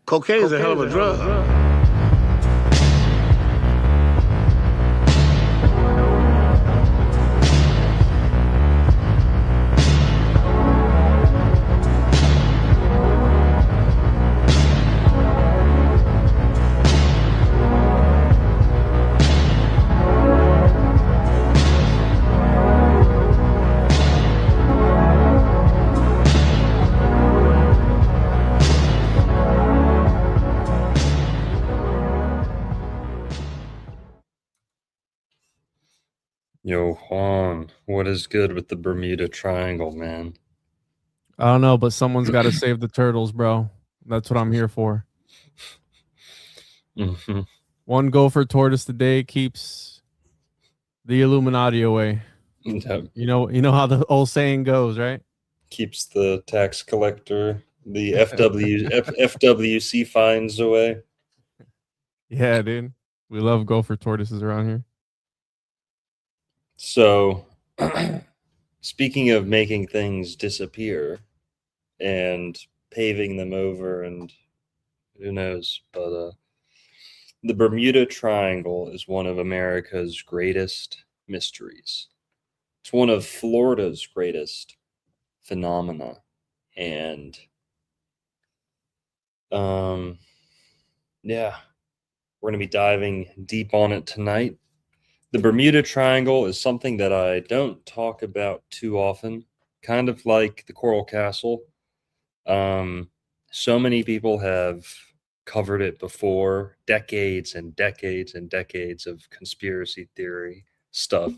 Cocaine is a hell of a drug. Yo, Juan, what is good with the Bermuda Triangle, man? I don't know, but someone's got to save the turtles, bro. That's what I'm here for. Hmm. One gopher tortoise today keeps the Illuminati away. That You know how the old saying goes, right? keeps the tax collector, the FWC fines away. Yeah, dude. We love gopher tortoises around here. So, speaking of making things disappear and paving them over, and who knows, but the Bermuda Triangle is one of America's greatest mysteries. It's one of Florida's greatest phenomena. And Um, yeah, we're going to be diving deep on it tonight. The Bermuda Triangle is something that I don't talk about too often, kind of like the Coral Castle. Um, so many people have covered it before, decades and decades and decades of conspiracy theory stuff.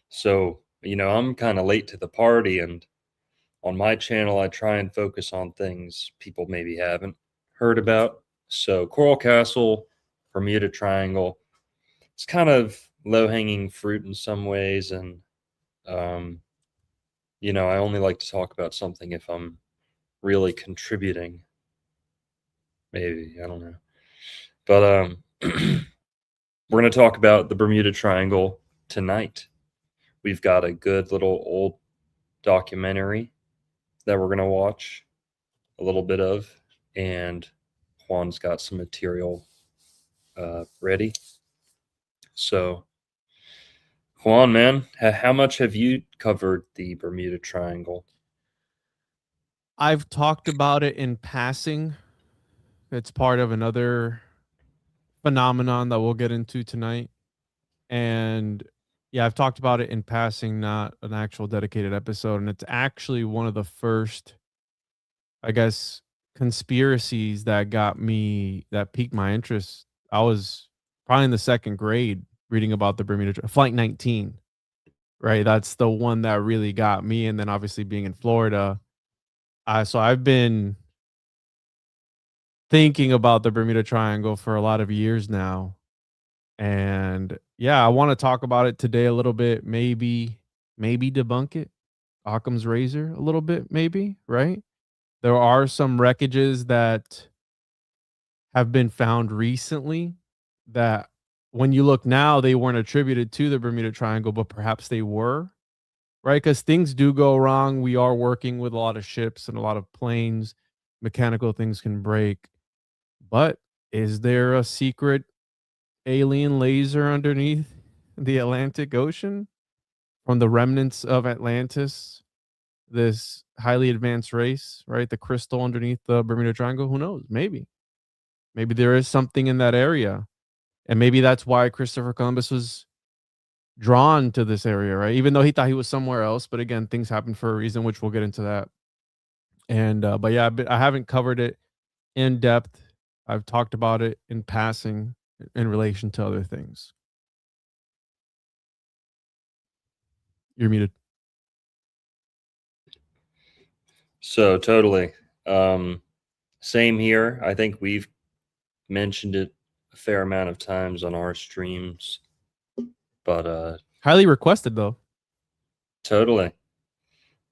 So, I'm kind of late to the party, and on my channel, I try and focus on things people maybe haven't heard about. So, Coral Castle, Bermuda Triangle, it's kind of low hanging fruit in some ways. And, um, I only like to talk about something if I'm really contributing. Maybe, I don't know. But we're going to talk about the Bermuda Triangle tonight. We've got a good little old documentary that we're going to watch a little bit of. And Juan's got some material ready. So, Juan, man, how much have you covered the Bermuda Triangle? I've talked about it in passing. It's part of another phenomenon that we'll get into tonight. And yeah, I've talked about it in passing, not an actual dedicated episode. And it's actually one of the first, I guess, conspiracies that piqued my interest. I was probably in the second grade reading about the Flight 19, right? That's the one that really got me. And then obviously being in Florida, so I've been thinking about the Bermuda Triangle for a lot of years now. And yeah, I want to talk about it today a little bit, maybe debunk it. Occam's razor a little bit, maybe, right? There are some wreckages that have been found recently that when you look now, they weren't attributed to the Bermuda Triangle, but perhaps they were, right? Because things do go wrong. We are working with a lot of ships and a lot of planes. Mechanical things can break. But is there a secret alien laser underneath the Atlantic Ocean from the remnants of Atlantis? This highly advanced race, right? The crystal underneath the Bermuda Triangle. Who knows? Maybe there is something in that area. And maybe that's why Christopher Columbus was drawn to this area, right? Even though he thought he was somewhere else. But again, things happen for a reason, which we'll get into that. And, but yeah, I haven't covered it in depth. I've talked about it in passing in relation to other things. You're muted. So, totally. Same here. I think we've mentioned it a fair amount of times on our streams, but Highly requested, though. totally.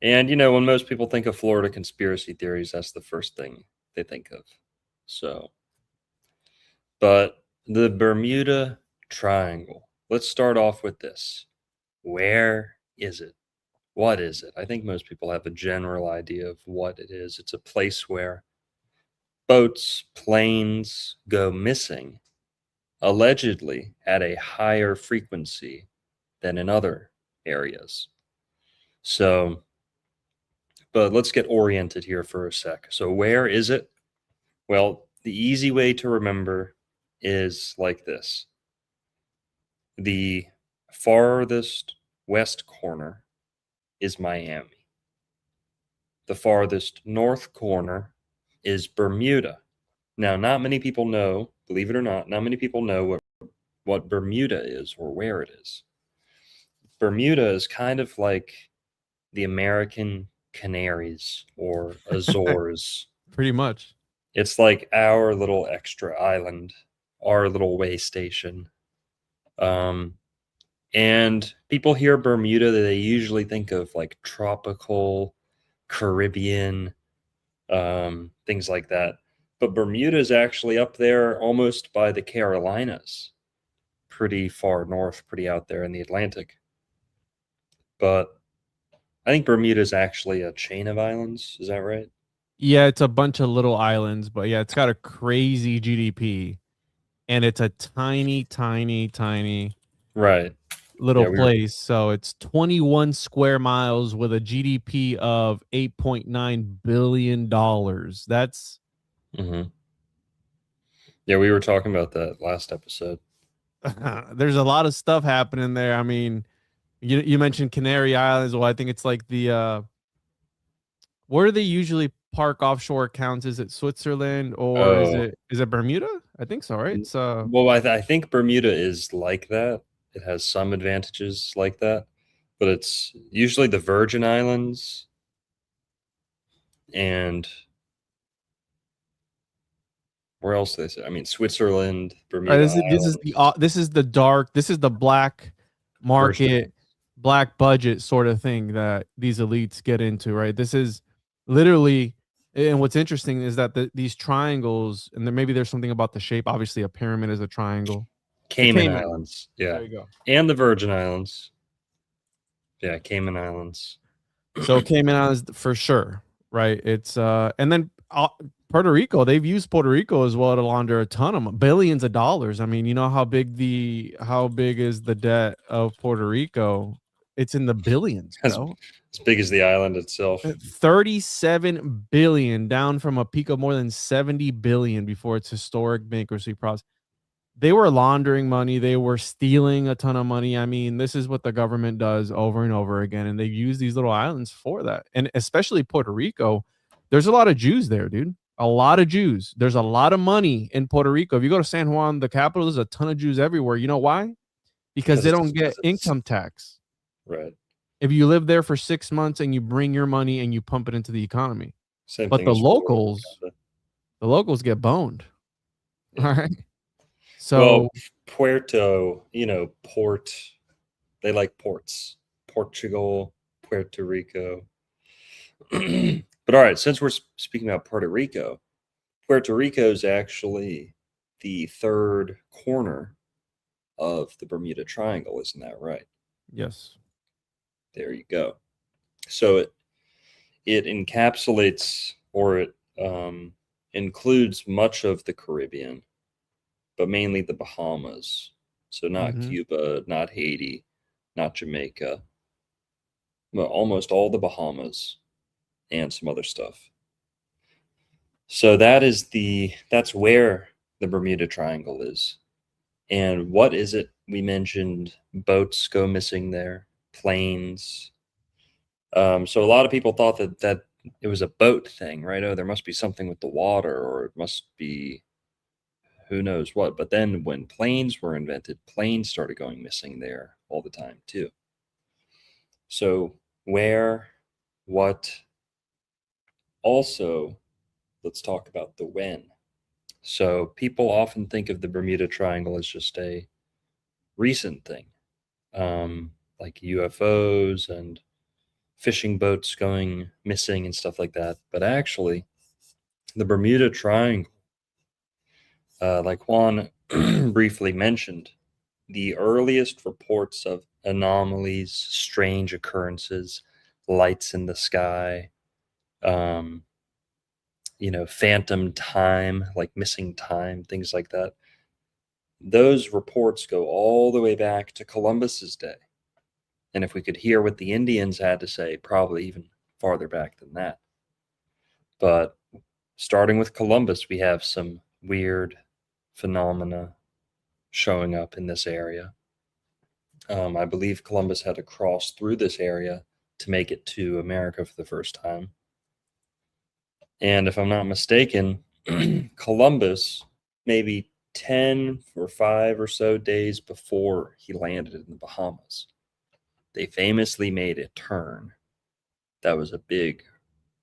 And when most people think of Florida conspiracy theories, that's the first thing they think of. So, but the Bermuda Triangle. Let's start off with this. Where is it? What is it? I think most people have a general idea of what it is. It's a place where boats, planes go missing, allegedly at a higher frequency than in other areas. So, but let's get oriented here for a sec. So, where is it? Well, the easy way to remember is like this: the farthest west corner is Miami, the farthest north corner is Bermuda. Now, not many people know, believe it or not many people know what Bermuda is or where it is. Bermuda is kind of like the American Canaries or Azores. Pretty much. It's like our little extra island, our little way station. And people hear Bermuda, they usually think of like tropical, Caribbean, things like that. But Bermuda is actually up there almost by the Carolinas, pretty far north, pretty out there in the Atlantic. But I think Bermuda is actually a chain of islands. Is that right? Yeah, it's a bunch of little islands, but yeah, it's got a crazy GDP, and it's a tiny, tiny, tiny Right. little Yeah, we were. place. So it's 21 square miles with a GDP of $8.9 billion. That's Mhm. Yeah, we were talking about that last episode. there's a lot of stuff happening there. I mean, you mentioned Canary Islands. Well, I think it's like the where do they usually park offshore accounts? Is it Switzerland or Oh, is it Bermuda? I think so, right? It's well, I think Bermuda is like that. It has some advantages like that, but it's usually the Virgin Islands and where else do they say? I mean, Switzerland, Bermuda Islands, this is the dark, this is the black Virgin market, Islands. black budget sort of thing that these elites get into, right? This is literally, and what's interesting is that these triangles, and then maybe there's something about the shape. Obviously, a pyramid is a triangle. The Cayman Cayman. Islands, yeah, There you go. and the Virgin Islands, yeah, Cayman Islands. So Cayman Islands for sure, right? It's and then Puerto Rico. They've used Puerto Rico as well to launder a ton of billions of dollars. I mean, you know how big is the debt of Puerto Rico? It's in the billions, as bro. as big as the island itself. 37 billion, down from a peak of more than 70 billion before its historic bankruptcy process. They were laundering money, they were stealing a ton of money. I mean, this is what the government does over and over again, and they use these little islands for that. And especially Puerto Rico, there's a lot of Jews there, dude. A lot of Jews. There's a lot of money in Puerto Rico. If you go to San Juan, the capital, there's a ton of Jews everywhere. You know why? Because Because they it's don't get because income tax. right. If you live there for 6 months and you bring your money and you pump it into the economy. Same But thing as Florida. Kinda. the locals get boned. Yeah. All right. Well, So Puerto, port. They like ports. Portugal, Puerto Rico. But all right, since we're speaking about Puerto Rico is actually the third corner of the Bermuda Triangle, isn't that right? yes. There you go. So it encapsulates or it includes much of the Caribbean, but mainly the Bahamas. So not Mhm. Cuba, not Haiti, not Jamaica, but almost all the Bahamas and some other stuff. So that's where the Bermuda Triangle is. And what is it? We mentioned boats go missing there, planes. So a lot of people thought that it was a boat thing, right? Oh, there must be something with the water, or it must be who knows what. But then when planes were invented, planes started going missing there all the time too. So where, what, also, let's talk about the when. So people often think of the Bermuda Triangle as just a recent thing, like UFOs and fishing boats going missing and stuff like that. But actually, the Bermuda Triangle, like Juan briefly mentioned, the earliest reports of anomalies, strange occurrences, lights in the sky, um, phantom time, like missing time, things like that. Those reports go all the way back to Columbus's day. And if we could hear what the Indians had to say, probably even farther back than that. But starting with Columbus, we have some weird phenomena showing up in this area. I believe Columbus had to cross through this area to make it to America for the first time. And if I'm not mistaken, Columbus, maybe 10 or 5 or so days before he landed in the Bahamas, they famously made a turn that was a big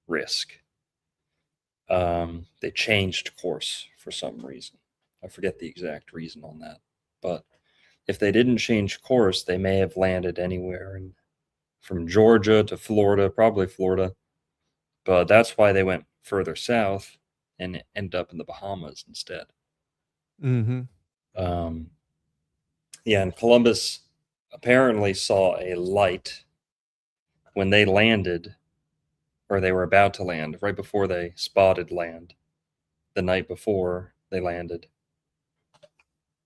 risk. They changed course for some reason. I forget the exact reason on that. But if they didn't change course, they may have landed anywhere from Georgia to Florida, probably Florida. But that's why they went further south and ended up in the Bahamas instead. Mm-hmm. Yeah, and Columbus apparently saw a light when they landed, or they were about to land, right before they spotted land, the night before they landed.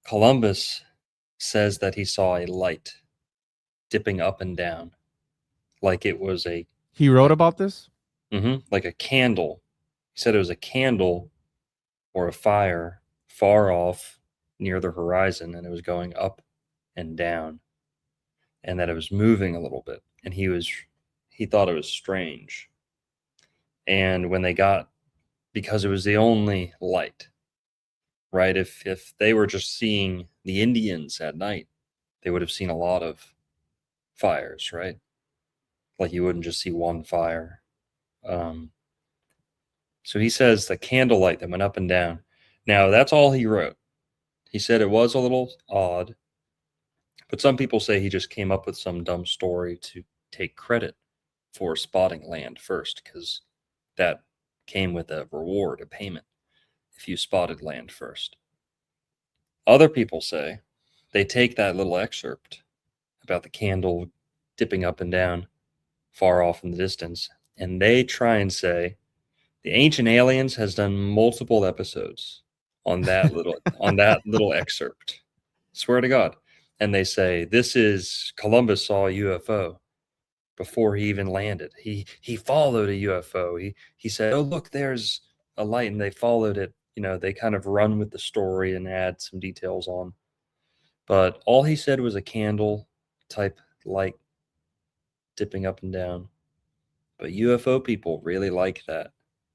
Columbus says that he saw a light dipping up and down, like it was He wrote about this? like a candle. He said it was a candle or a fire far off near the horizon, and it was going up and down, and that it was moving a little bit, and he thought it was strange. And when they got, because it was the only light, right? If they were just seeing the Indians at night, they would have seen a lot of fires, right? Like you wouldn't just see one fire. So he says the candlelight that went up and down. Now that's all he wrote. He said it was a little odd, but some people say he just came up with some dumb story to take credit for spotting land first, because that came with a reward, a payment, if you spotted land first. Other people say they take that little excerpt about the candle dipping up and down far off in the distance, and they try and say the Ancient Aliens has done multiple episodes on that little excerpt. Swear to God. And they say this is Columbus saw a UFO before he even landed. He followed a UFO. He said, "Oh, look, there's a light," and they followed it. They kind of run with the story and add some details on. But all he said was a candle type light dipping up and down. But UFO people really like that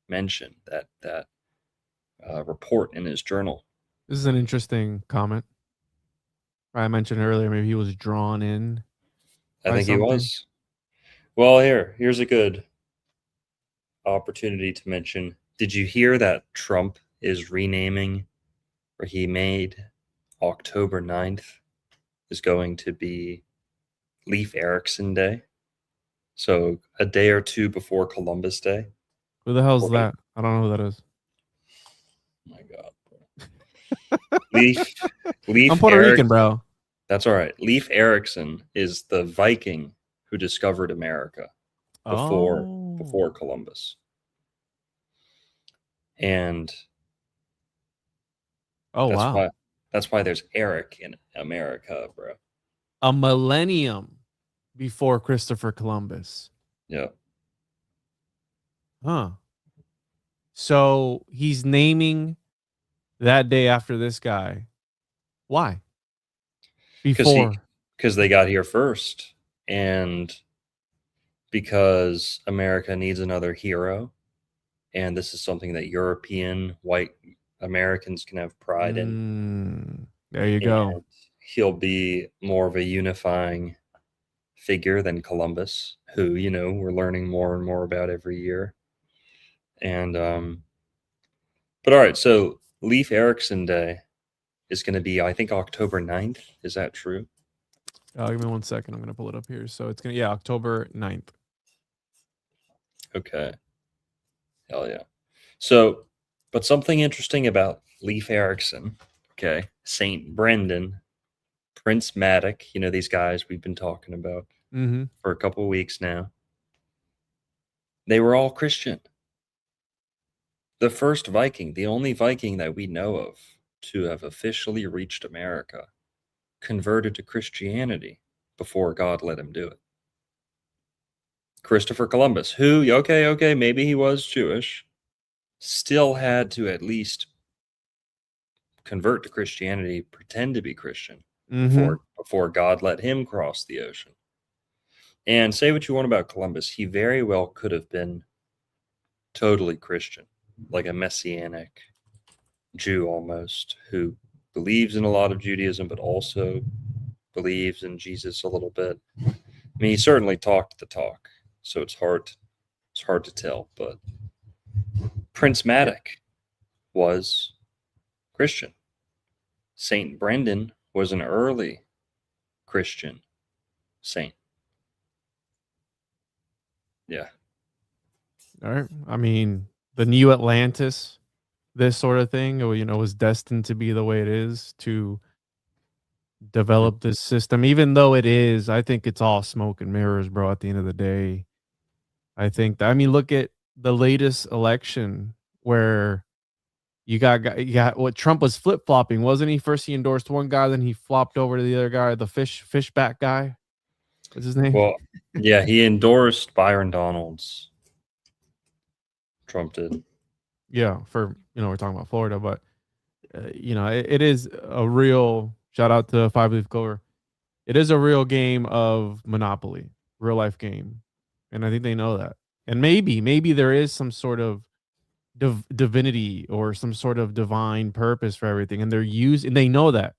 mention, that report in his journal. This is an interesting comment. I mentioned earlier, maybe he was drawn in I by think he something. was. Well, here's a good opportunity to mention. Did you hear that Trump is renaming, or he made October 9th is going to be Leif Erikson Day? So a day or two before Columbus Day. Who the hell's We're gonna- that? I don't know who that is. Oh my God. Leif I'm Leif Puerto Rican, Erikson. bro. That's all right. Leif Erikson is the Viking who discovered America before Oh. Columbus. And Oh, that's wow. why there's Eric in America, bro. A millennium before Christopher Columbus. Yeah. Huh. So he's naming that day after this guy. Why? Before. Because they got here first, and because America needs another hero, and this is something that European white Americans can have pride in. There you And go. he'll be more of a unifying figure than Columbus, who, we're learning more and more about every year. And but all right, so Leif Erikson Day is going to be, I think, October 9th. Is that true? Give me 1 second. I'm going to pull it up here. So it's going to, October 9th. Okay. Hell yeah. So, but something interesting about Leif Erikson, okay, St. Brendan, Prince Madoc, these guys we've been talking about for a couple of weeks now. They were all Christian. The first Viking, the only Viking that we know of to have officially reached America, converted to Christianity before God let him do it. Christopher Columbus, who, okay, maybe he was Jewish, still had to at least convert to Christianity, pretend to be Christian Mm-hmm. before God let him cross the ocean. And say what you want about Columbus, he very well could have been totally Christian, like a messianic Jew almost, who believes in a lot of Judaism, but also believes in Jesus a little bit. I mean, he certainly talked the talk, so it's hard to tell. But Prince Yeah. Madoc was Christian. Saint Brendan was an early Christian saint. Yeah. All right. I mean, the new Atlantis, this sort of thing, or, was destined to be the way it is to develop this system, even though I think it's all smoke and mirrors, bro. At the end of the day, I think that, I mean, look at the latest election where you got what Trump was flip flopping, wasn't he? First he endorsed one guy, then he flopped over to the other guy, the fishback guy. What's his name? Well, yeah, he endorsed Byron Donalds. Trump did. Yeah, for we're talking about Florida, but it is a real shout out to Five Leaf Clover. It is a real game of Monopoly, real life game, and I think they know that. And maybe there is some sort of divinity or some sort of divine purpose for everything, and they know that,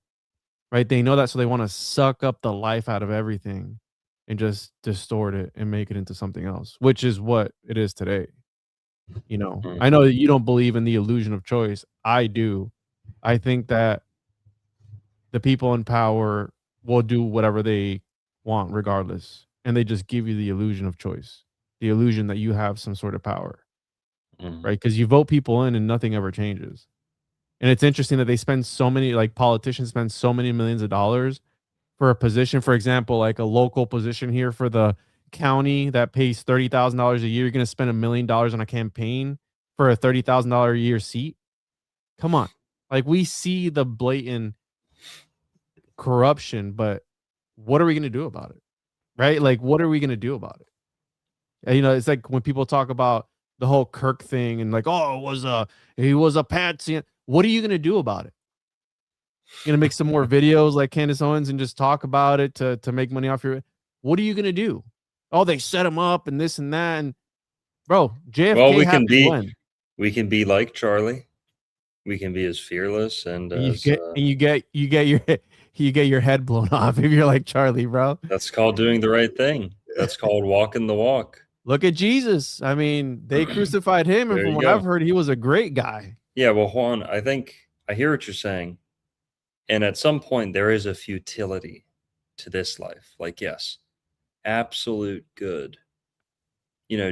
right? They know that, so they want to suck up the life out of everything and just distort it and make it into something else, which is what it is today. I know that you don't believe in the illusion of choice. I do. I think that the people in power will do whatever they want regardless, and they just give you the illusion of choice, the illusion that you have some sort of power, right? Because you vote people in and nothing ever changes. And it's interesting that they spend so many, like politicians spend so many millions of dollars for a position, for example, like a local position here for the county that pays $30,000 a year. You're going to spend $1 million on a campaign for a $30,000 a year seat. Come on. Like, we see the blatant corruption, but what are we going to do about it? Right? Like, what are we going to do about it? And, it's like when people talk about the whole Kirk thing and like, oh, he was a patsy. What are you going to do about it? You're going to make some more videos like Candace Owens and just talk about it to make money off your. What are you going to do? Oh, they set him up and this and that. And bro, JFK Well, happened when? we can be like Charlie. We can be as fearless and as You get your head blown off if you're like Charlie, bro. that's called doing the right thing. That's called walking the walk. Look at Jesus. I mean, they crucified him, and There from you what go. I've heard, he was a great guy. Yeah, well, Juan, I think I hear what you're saying. And at some point, there is a futility to this life. Like, yes, absolute good.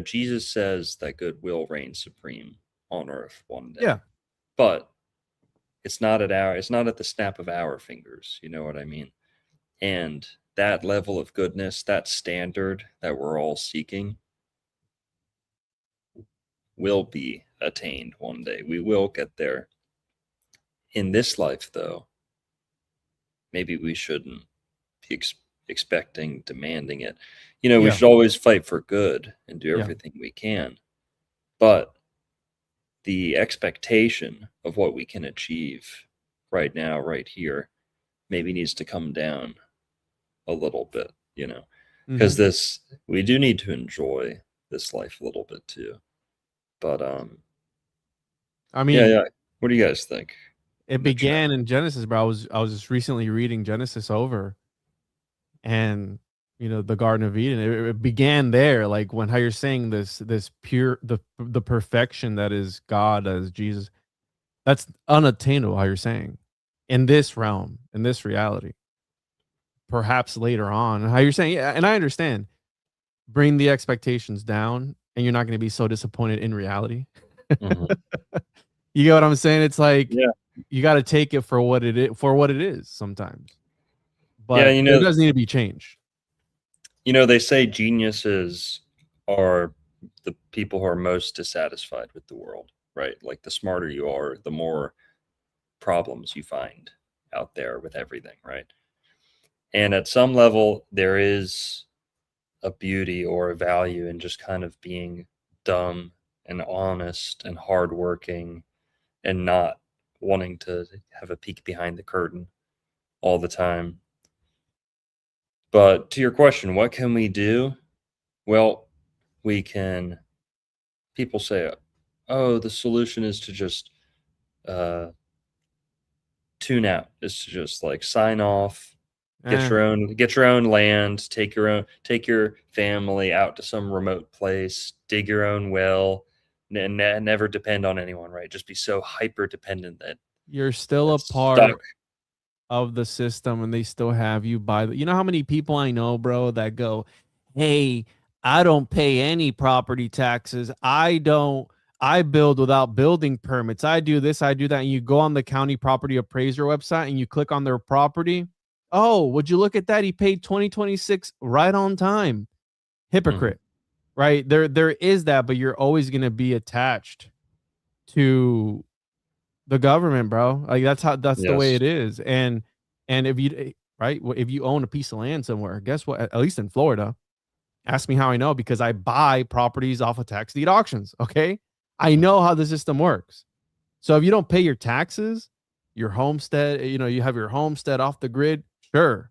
Jesus says that good will reign supreme on earth one day. Yeah. But it's not at the snap of our fingers. You know what I mean? And that level of goodness, that standard that we're all seeking, will be attained one day. We will get there. In this life, though, maybe we shouldn't be expecting, demanding it. We should always fight for good and do everything we can. But the expectation of what we can achieve right now, right here, maybe needs to come down a little bit, because we do need to enjoy this life a little bit too. But I mean, yeah. What do you guys think? it began in Genesis, bro. I was just recently reading Genesis over, and the Garden of Eden. It began there, like when how you're saying this pure the perfection that is God as Jesus. That's unattainable. How you're saying in this realm, in this reality. Perhaps later on, and how you're saying, yeah, and I understand. Bring the expectations down, and you're not going to be so disappointed in reality. You get what I'm saying? It's like, Yeah. You got to take it for what it is sometimes. But Yeah, there does need to be change. They say geniuses are the people who are most dissatisfied with the world. right? Like the smarter you are, the more problems you find out there with everything, right? And at some level, there is a beauty or a value in just kind of being dumb and honest and hardworking and not wanting to have a peek behind the curtain all the time. But to your question, what can we do? Well, we can, people say, oh, the solution is to just uh, tune out, is to just like sign off, Eh, get your own land, take your family out to some remote place, dig your own well, and never depend on anyone, right? Just be so hyper dependent that you're still a that's stuck. part of the system and they still have you by the, you know how many people I know, bro, that go, hey, I don't pay any property taxes. I build without building permits. I do this, I do that. And you go on the county property appraiser website and you click on their property. Oh, would you look at that? He paid 2026 right on time. Mhm. Hypocrite, right? There is that, but you're always going to be attached to the government, bro. Like that's the way Yes. it is. And if you right, if you own a piece of land somewhere, guess what? At least in Florida, ask me how I know because I buy properties off of tax deed auctions. Okay, I Mhm. know how the system works. So if you don't pay your taxes, your homestead, you have your homestead off the grid. Sure,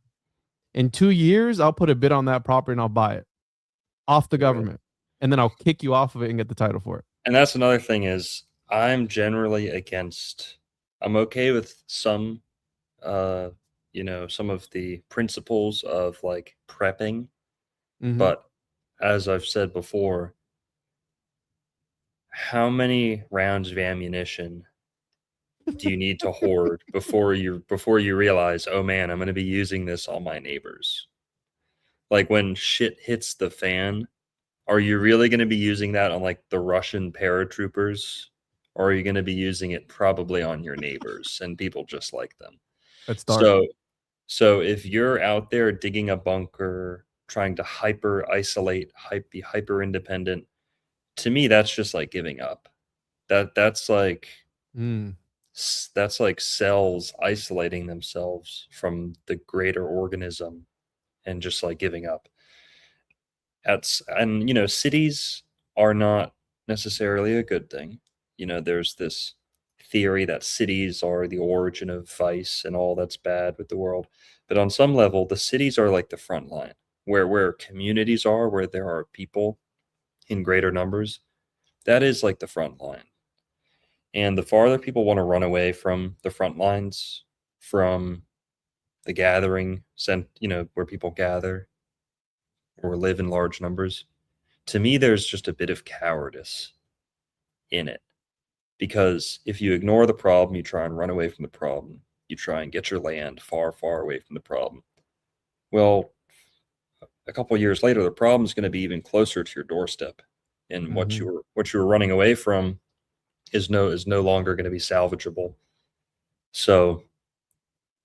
in 2 years, I'll put a bid on that property and I'll buy it off the Right. government, and then I'll kick you off of it and get the title for it. And that's another thing is I'm generally against, I'm okay with some, uh, some of the principles of like prepping, Mm-hmm. but as I've said before, how many rounds of ammunition do you need to hoard before you realize, oh man, I'm going to be using this on my neighbors? Like when shit hits the fan, are you really going to be using that on like the Russian paratroopers, or are you going to be using it probably on your neighbors and people just like them? That's dark. So if you're out there digging a bunker, trying to hyper isolate, be hyper independent, to me that's just like giving up. That's like Mm. that's like cells isolating themselves from the greater organism and just like giving up. And cities are not necessarily a good thing. There's this theory that cities are the origin of vice and all that's bad with the world. But on some level, the cities are like the front line, where communities are, where there are people in greater numbers. That is like the front line. And the farther people want to run away from the front lines, from the gathering, where people gather or live in large numbers, to me, there's just a bit of cowardice in it. Because if you ignore the problem, you try and run away from the problem, you try and get your land far, far away from the problem. Well, a couple of years later, the problem is going to be even closer to your doorstep, and what Mm-hmm. you were running away from is no longer going to be salvageable. So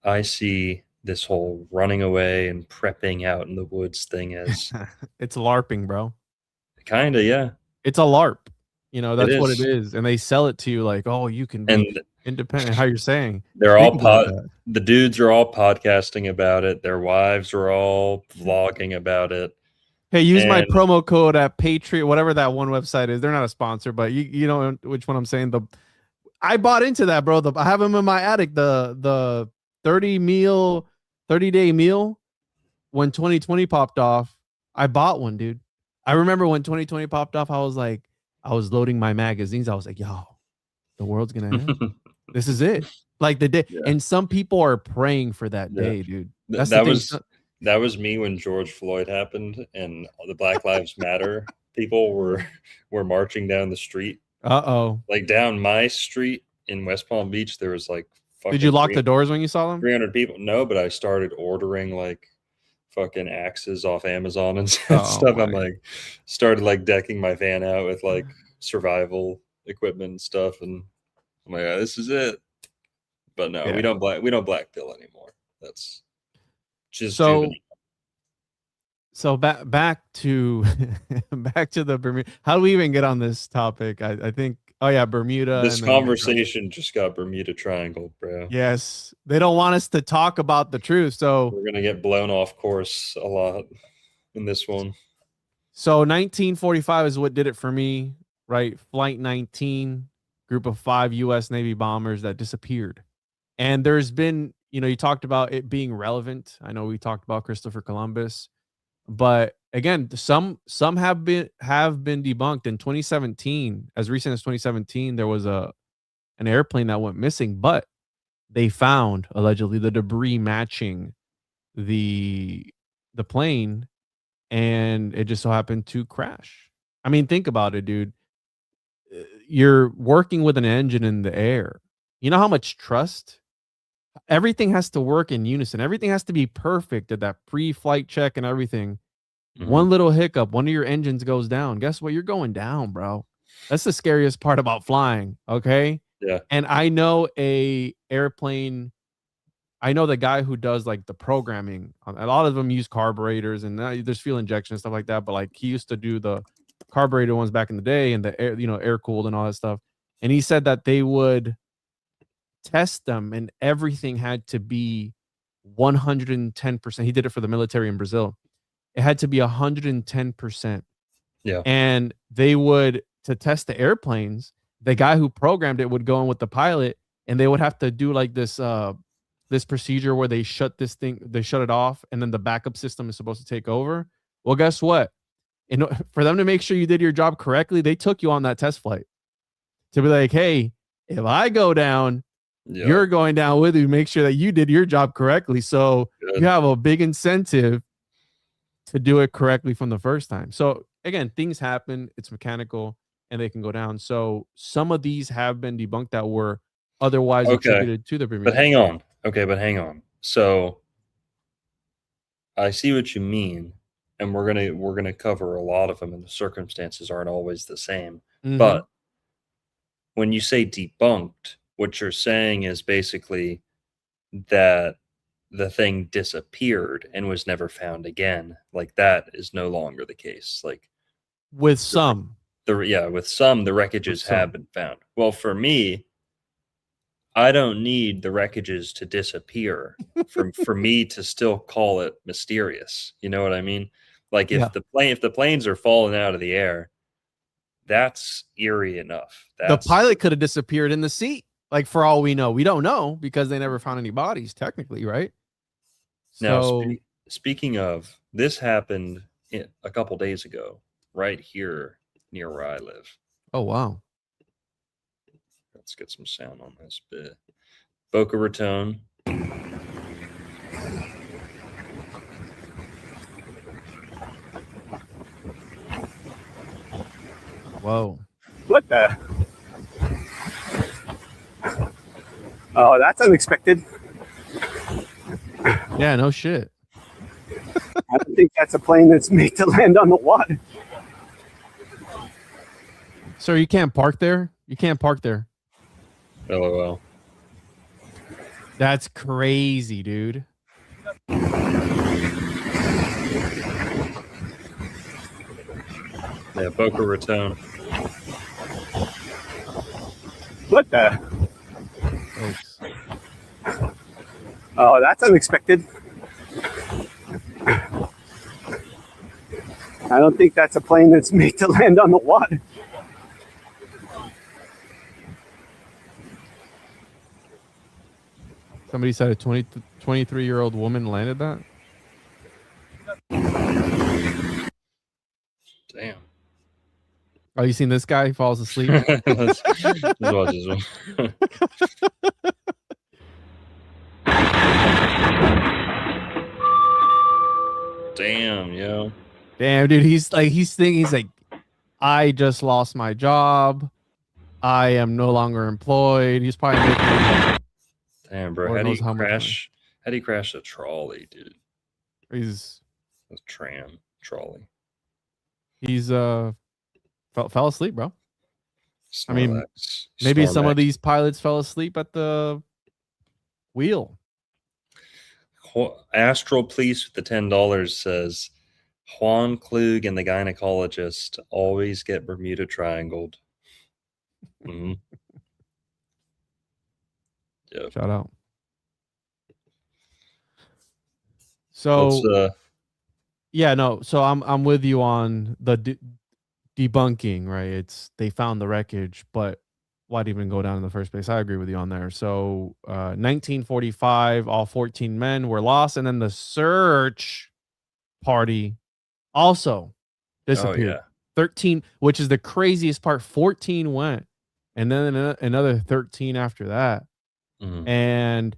I see this whole running away and prepping out in the woods thing as It's LARPing, bro. kind of, yeah, It's a LARP. it That's what it is. is. And they sell it to you like, oh, you can be And independent. How you're saying. they're all Think about pod that. the dudes are all podcasting about it. Their wives are all vlogging about it. Hey, use my And promo code at Patriot, whatever that one website is. They're not a sponsor, but you know which one I'm saying. I bought into that, bro. I have them in my attic. The 30-day meal when 2020 popped off. I bought one, dude. I remember when 2020 popped off, I was loading my magazines. I was like, yo, the world's gonna end. This is it. Like the day. yeah, And some people are praying for that yeah. day, dude. Th- That's the that thing. was that was me when George Floyd happened and the Black Lives Matter people were marching down the street. Uh-oh. Like down my street in West Palm Beach, there was like Did you fucking lock the doors when you saw them? 300 people. No, but I started ordering like fucking axes off Amazon and Oh stuff. I'm my. like, started like decking my van out with like survival equipment and stuff, and I'm like, "Oh, this is it." But no, Yeah. we don't black pill anymore. That's just juvenile. So back to back to the Bermuda. How do we even get on this topic? I think Oh yeah, Bermuda. This And then conversation just got Bermuda Triangle, bro. yes, they don't want us to talk about the truth. So We're gonna get blown off course a lot in this one. So 1945 is what did it for me, right? Flight 19, group of 5 US Navy bombers that disappeared. And there's been, you talked about it being relevant. I know we talked about Christopher Columbus, but again, some have been debunked in 2017. As recent as 2017, there was an airplane that went missing, but they found allegedly the debris matching the the plane, and it just so happened to crash. I mean, think about it, dude. You're working with an engine in the air. You know how much trust? Everything has to work in unison. Everything has to be perfect at that pre-flight check and everything. One little hiccup, one of your engines goes down. Guess what? You're going down, bro. That's the scariest part about flying, okay? Yeah. And I know the guy who does like the programming. A lot of them use carburetors and there's fuel injection and stuff like that. But like he used to do the carburetor ones back in the day and the air, air cooled and all that stuff. And he said that they would test them and everything had to be 110%. He did it for the military in Brazil. It had to be 110%. Yeah. And they would, to test the airplanes, the guy who programmed it would go in with the pilot and they would have to do like this procedure where they shut it off, and then the backup system is supposed to take over. Well, guess what? For them to make sure you did your job correctly, they took you on that test flight to be like, hey, if I go down, you're going down with me. Make sure that you did your job correctly. So you have a big incentive to do it correctly from the first time. So again, things happen. It's mechanical and they can go down. So some of these have been debunked that were otherwise attributed to the Bermuda. But hang on. Okay, but hang on. So I see what you mean, and we're gonna cover a lot of them, and the circumstances aren't always the same. But when you say debunked, what you're saying is basically that the thing disappeared and was never found again. Like that is no longer the case. Like with some, with some, the wreckages have been found. Well, for me, I don't need the wreckages to disappear for me to still call it mysterious. You know what I mean? Like if the planes are falling out of the air, that's eerie enough. The pilot could have disappeared in the seat. Like for all we know, we don't know because they never found any bodies technically, right? Now, speaking of, this happened a couple days ago, right here near where I live. Oh, wow. Let's get some sound on this bit. Boca Raton. Whoa. What the? Oh, that's unexpected. Yeah, no shit. I don't think that's a plane that's made to land on the water. Sir, you can't park there. You can't park there. LOL. That's crazy, dude. Yeah, Boca Raton. What the? Folks. Oh, that's unexpected. I don't think that's a plane that's made to land on the water. Somebody said a 23-year-old woman landed that? Damn. Oh, you seen this guy? He falls asleep. Let's watch this one. Damn, yo. Damn, dude. He's like, I just lost my job. I am no longer employed. He's probably making. Damn, bro. How do you crash a trolley, dude? He's a tram trolley. He's fell asleep, bro. Snorlax. I mean, maybe some of these pilots fell asleep at the wheel. Astral Police with the $10 says Juan Klug and the gynecologist always get Bermuda triangled. Mhm. Yep. Shout out. Let's So yeah, no. So I'm with you on the debunking, right? It's they found the wreckage, but why'd even go down in the first place? I agree with you on there. So 1945, all 14 men were lost, and then the search party also oh disappeared. yeah. 13, which is the craziest part. 14 went, and then another 13 after that. Mhm. And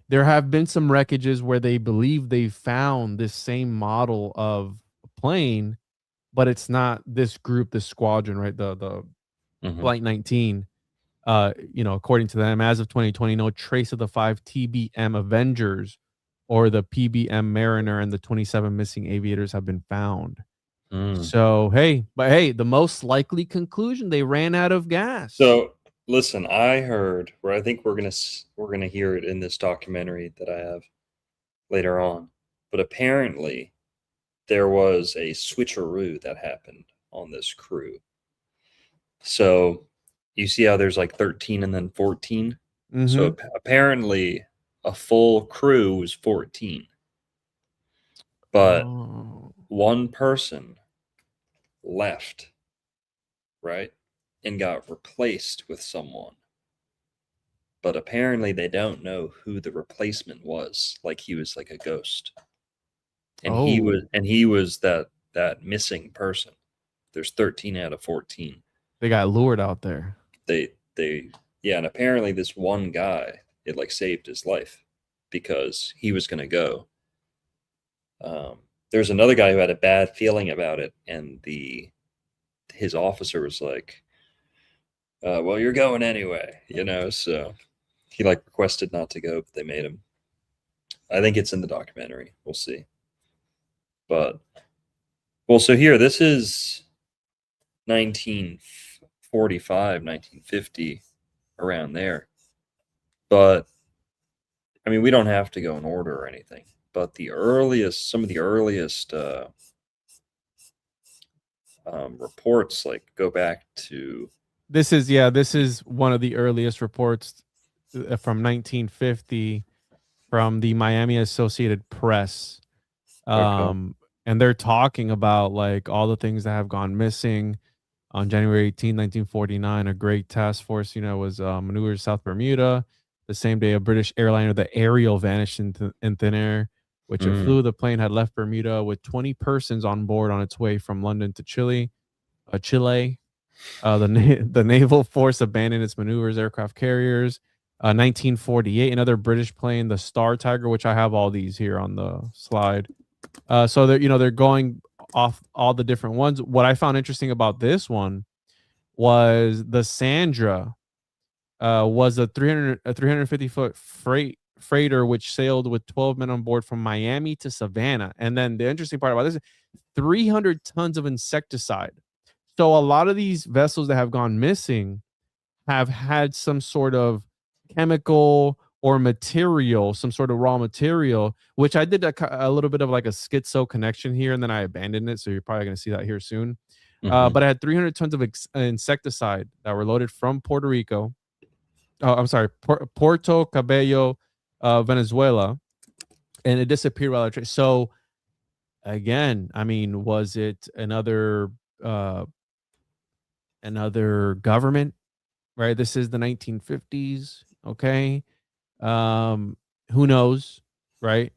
there have been some wreckages where they believe they found this same model of plane, but it's not this group, this squadron, right? The Mhm. Flight 19. According to them, as of 2020, no trace of the 5 TBM Avengers or the PBM Mariner and the 27 missing aviators have been found. Mm. So, hey, the most likely conclusion, they ran out of gas. So listen, I heard where I think we're gonna hear it in this documentary that I have later on, but apparently there was a switcheroo that happened on this crew. So you see how there's like 13 and then 14. So Mhm. apparently a full crew was 14, but Oh. one person left, right, and got replaced with someone. But apparently they don't know who the replacement was. Like he was like a ghost, and Oh, he was that missing person. There's 13 out of 14. they got lured out there. They yeah, and apparently this one guy, it like saved his life because he was going to go. There's another guy who had a bad feeling about it, and his officer was like, well, you're going anyway, so he like requested not to go, but they made him. I think it's in the documentary. We'll see. But well, so here, this is 1945, 1950, around there. But I mean, we don't have to go in order or anything. But some of the earliest reports, like go back to This is one of the earliest reports from 1950 from the Miami Associated Press. okay. And they're talking about like all the things that have gone missing. On January 18, 1949, a great task force, was maneuvered South Bermuda. The same day, a British airliner, the Ariel, vanished in thin air, which it Mm, flew. The plane had left Bermuda with 20 persons on board on its way from London to Chile. The naval force abandoned its maneuvers, aircraft carriers. 1948, another British plane, the Star Tiger, which I have all these here on the slide. So they're going off all the different ones. What I found interesting about this one was the Sandra, was a 350-foot freighter which sailed with 12 men on board from Miami to Savannah. And then the interesting part about this is 300 tons of insecticide. So a lot of these vessels that have gone missing have had some sort of chemical or material, some sort of raw material, which I did a little bit of like a schizo connection here, and then I abandoned it. So you're probably going to see that here soon. mhm. But I had 300 tons of insecticide that were loaded from Puerto Rico. Oh, I'm sorry, Puerto Cabello, Venezuela, and it disappeared while I tra So again, I mean, was it uh, another government? Right? This is the 1950s. Okay. Um, who knows? Right?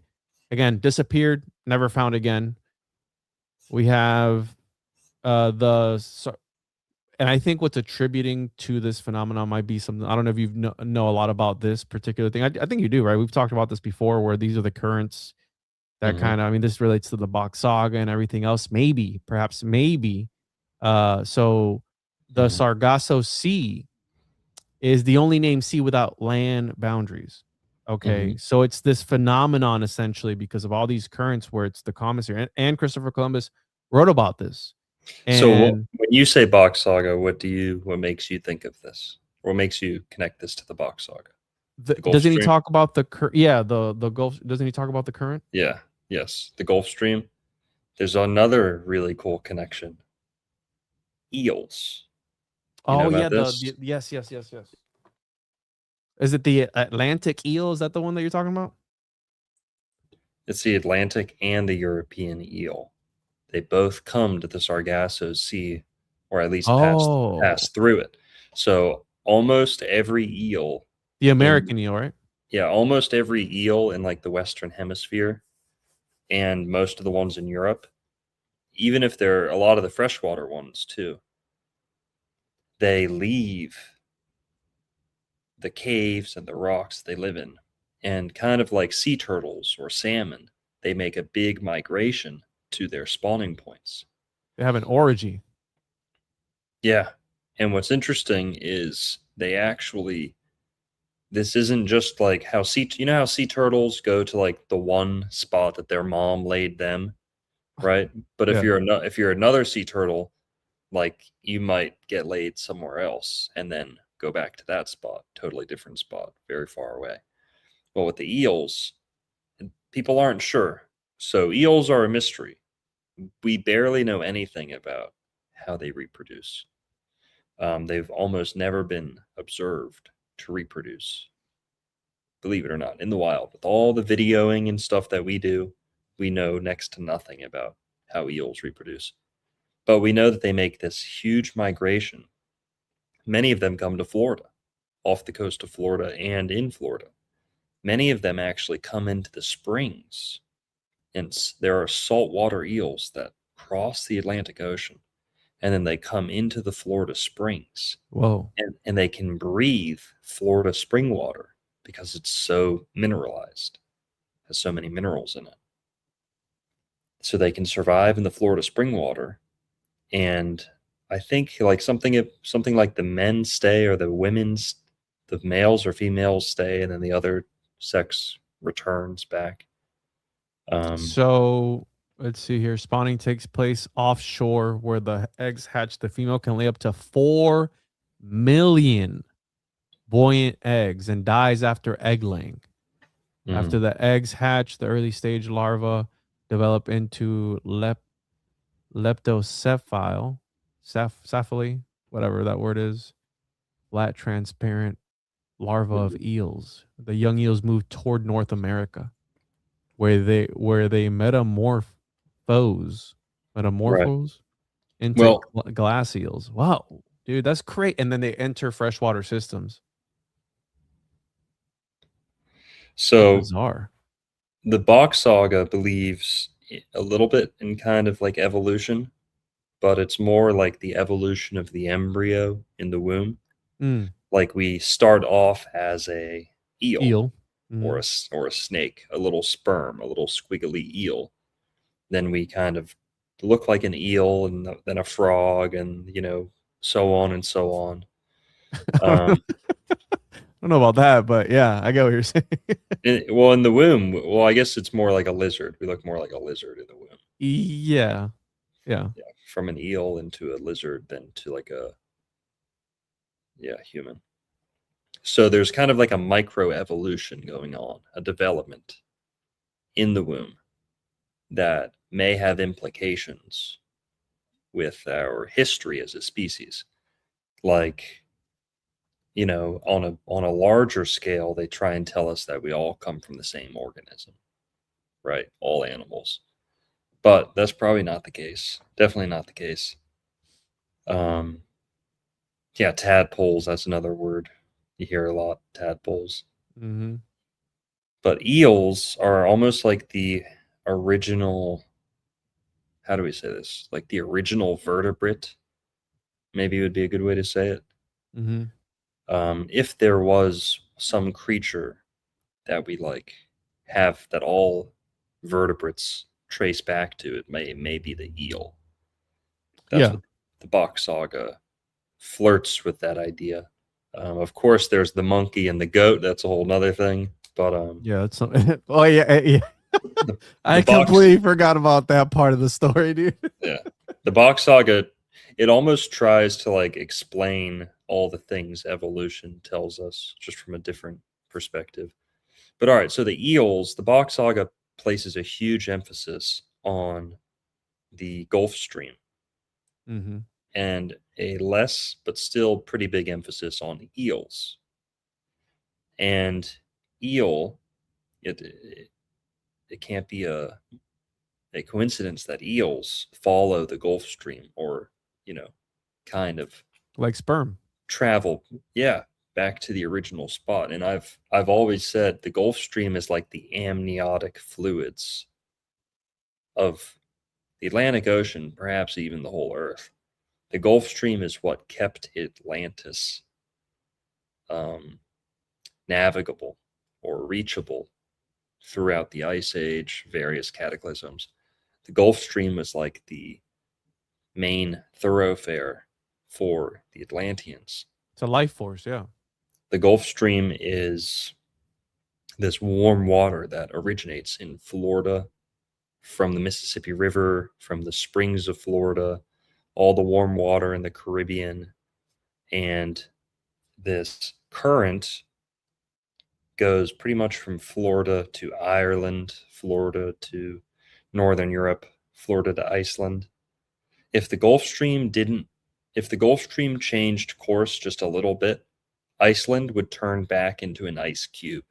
Again, disappeared, never found again. We have and I think what's attributing to this phenomenon might be something. I don't know if you know a lot about this particular thing. I think you do, right? We've talked about this before, where these are the currents that Mhm. kind of. I mean, this relates to the Box Saga and everything else. Maybe, perhaps, maybe. So the Mhm. Sargasso Sea is the only named sea without land boundaries. Okay, Mhm. so it's this phenomenon essentially because of all these currents where it's the commissary, and Christopher Columbus wrote about this. So And when you say Box Saga, what makes you think of this? What makes you connect this to the Box Saga? The Gulf doesn't he Stream? talk about the Gulf? Doesn't he talk about the current? Yeah. Yes. The Gulf Stream. There's another really cool connection. Eels. You know Oh about yeah, this? yes. Is it the Atlantic eel? Is that the one that you're talking about? It's the Atlantic and the European eel. They both come to the Sargasso Sea, or at least Oh, pass through it. So almost every eel the in American eel, right? yeah, almost every eel in like the Western Hemisphere and most of the ones in Europe, even if they're a lot of the freshwater ones too, they leave the caves and the rocks they live in. And kind of like sea turtles or salmon, they make a big migration to their spawning points. They have an orgy. Yeah. And what's interesting is they actually, this isn't just like how you know how sea turtles go to like the one spot that their mom laid them, right? But Yeah. if you're another sea turtle, like you might get laid somewhere else and then go back to that spot, totally different spot, very far away. But with the eels, people aren't sure. So eels are a mystery. We barely know anything about how they reproduce. They've almost never been observed to reproduce, believe it or not, in the wild. With all the videoing and stuff that we do, we know next to nothing about how eels reproduce. But we know that they make this huge migration. Many of them come to Florida, off the coast of Florida and in Florida. Many of them actually come into the springs, and there are saltwater eels that cross the Atlantic Ocean, and then they come into the Florida springs, Whoa. and they can breathe Florida spring water because it's so mineralized, has so many minerals in it. So they can survive in the Florida spring water. And I think like something like the men stay or the males or females stay, and then the other sex returns back. So let's see here. Spawning takes place offshore where the eggs hatch. The female can lay up to 4 million buoyant eggs and dies after egg laying. mm, After the eggs hatch, the early stage larvae develop into leptocephali, cephali, whatever that word is, flat, transparent larvae of mhm. eels. The young eels move toward North America, where they Right. metamorphose into Well, glass eels. Wow, dude, that's great. And then they enter freshwater systems. How so bizarre. the Bach saga believes a little bit in kind of like evolution, but it's more like the evolution of the embryo in the womb. Mm, Like we start off as a eel eel. or Mhm. or a snake, a little sperm, a little squiggly eel. Then we kind of look like an eel, and then a frog, and so on and so on. Um, I don't know about that, but yeah, I get what you're saying. well, in the womb, well, I guess it's more like a lizard. We look more like a lizard in the womb. Yeah. Yeah. Yeah, from an eel into a lizard, then to like a human. So there's kind of like a micro evolution going on, a development in the womb that may have implications with our history as a species. Like, on a larger scale, they try and tell us that we all come from the same organism, right? All animals. But that's probably not the case. Definitely not the case. Um, yeah, tadpoles, that's another word you hear a lot, tadpoles. Mhm. But eels are almost like the original, how do we say this? Like the original vertebrate, maybe would be a good way to say it. Mhm. If there was some creature that we like have that all vertebrates trace back to, it may be the eel. That's Yeah. what the Bach saga flirts with that idea. Of course, there's the monkey and the goat. That's a whole nother thing. But Yeah, that's oh yeah, yeah. the the I box, completely forgot about that part of the story, dude. yeah, the Bach saga, it almost tries to like explain all the things evolution tells us, just from a different perspective. But all right, so the eels, the Bach saga places a huge emphasis on the Gulf Stream, Mhm. and a less but still pretty big emphasis on eels. And eel, it can't be a coincidence that eels follow the Gulf Stream, or kind of Like sperm. travel, yeah, back to the original spot. And I've always said the Gulf Stream is like the amniotic fluids of the Atlantic Ocean, perhaps even the whole Earth. The Gulf Stream is what kept Atlantis navigable or reachable throughout the Ice Age, various cataclysms. The Gulf Stream was like the main thoroughfare for the Atlanteans. It's a life force, yeah. The Gulf Stream is this warm water that originates in Florida from the Mississippi River, from the springs of Florida, all the warm water in the Caribbean. And this current goes pretty much from Florida to Ireland, Florida to Northern Europe, Florida to Iceland. If the Gulf Stream changed course just a little bit, Iceland would turn back into an ice cube.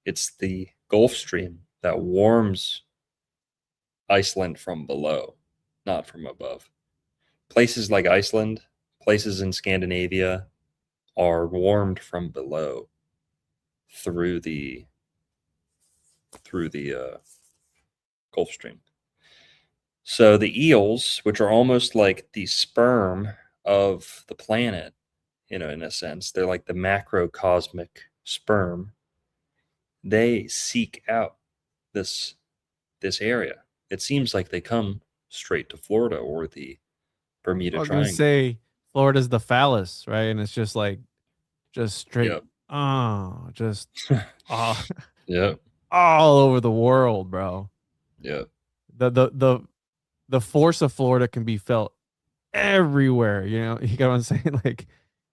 It's the Gulf Stream that warms Iceland from below, not from above. Places like Iceland, places in Scandinavia are warmed from below through the Gulf Stream. So the eels, which are almost like the sperm of the planet, in a sense, they're like the macrocosmic sperm. They seek out this area. It seems like they come straight to Florida or the Bermuda I was gonna Triangle. say Florida's the phallus, right? And it's just straight, Yep. just Yep. all over the world, bro. Yep. The force of Florida can be felt everywhere. You get what I'm saying? Like,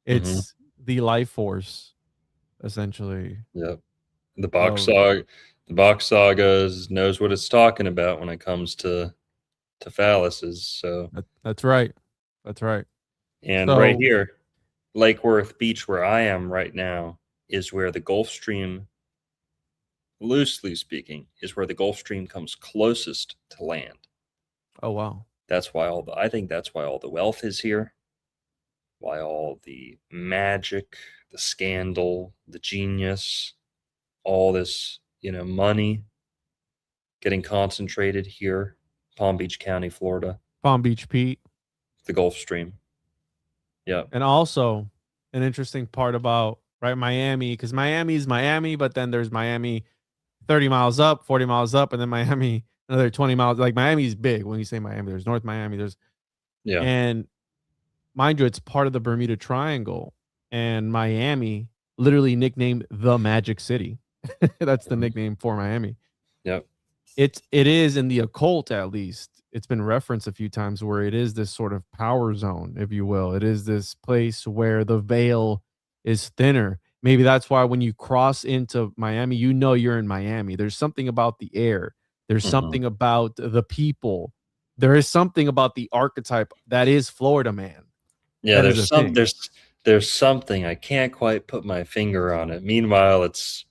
it's the life force, essentially. Yep. The Bach Saga knows what it's talking about when it comes to phalluses. So that's right. That's right. And right here, Lake Worth Beach, where I am right now, is where the Gulf Stream, loosely speaking, is where the Gulf Stream comes closest to land. Oh, wow. I think that's why all the wealth is here, why all the magic, the scandal, the genius, all this, money getting concentrated here, Palm Beach County, Florida. Palm Beach Pete. The Gulf Stream. Yeah. And also an interesting part about Miami, because Miami is Miami, but then there's Miami 30 miles up, 40 miles up, and then Miami another 20 miles. Like, Miami's big. When you say Miami, there's North Miami, and mind you, it's part of the Bermuda Triangle, and Miami literally nicknamed the Magic City. That's the nickname for Miami. Yep. It is in the occult, at least. It's been referenced a few times where it is this sort of power zone, if you will. It is this place where the veil is thinner. Maybe that's why when you cross into Miami, you're in Miami. There's something about the air. There's something about the people. There is something about the archetype that is Florida man. Yeah, there's something. I can't quite put my finger on it. Meanwhile, it's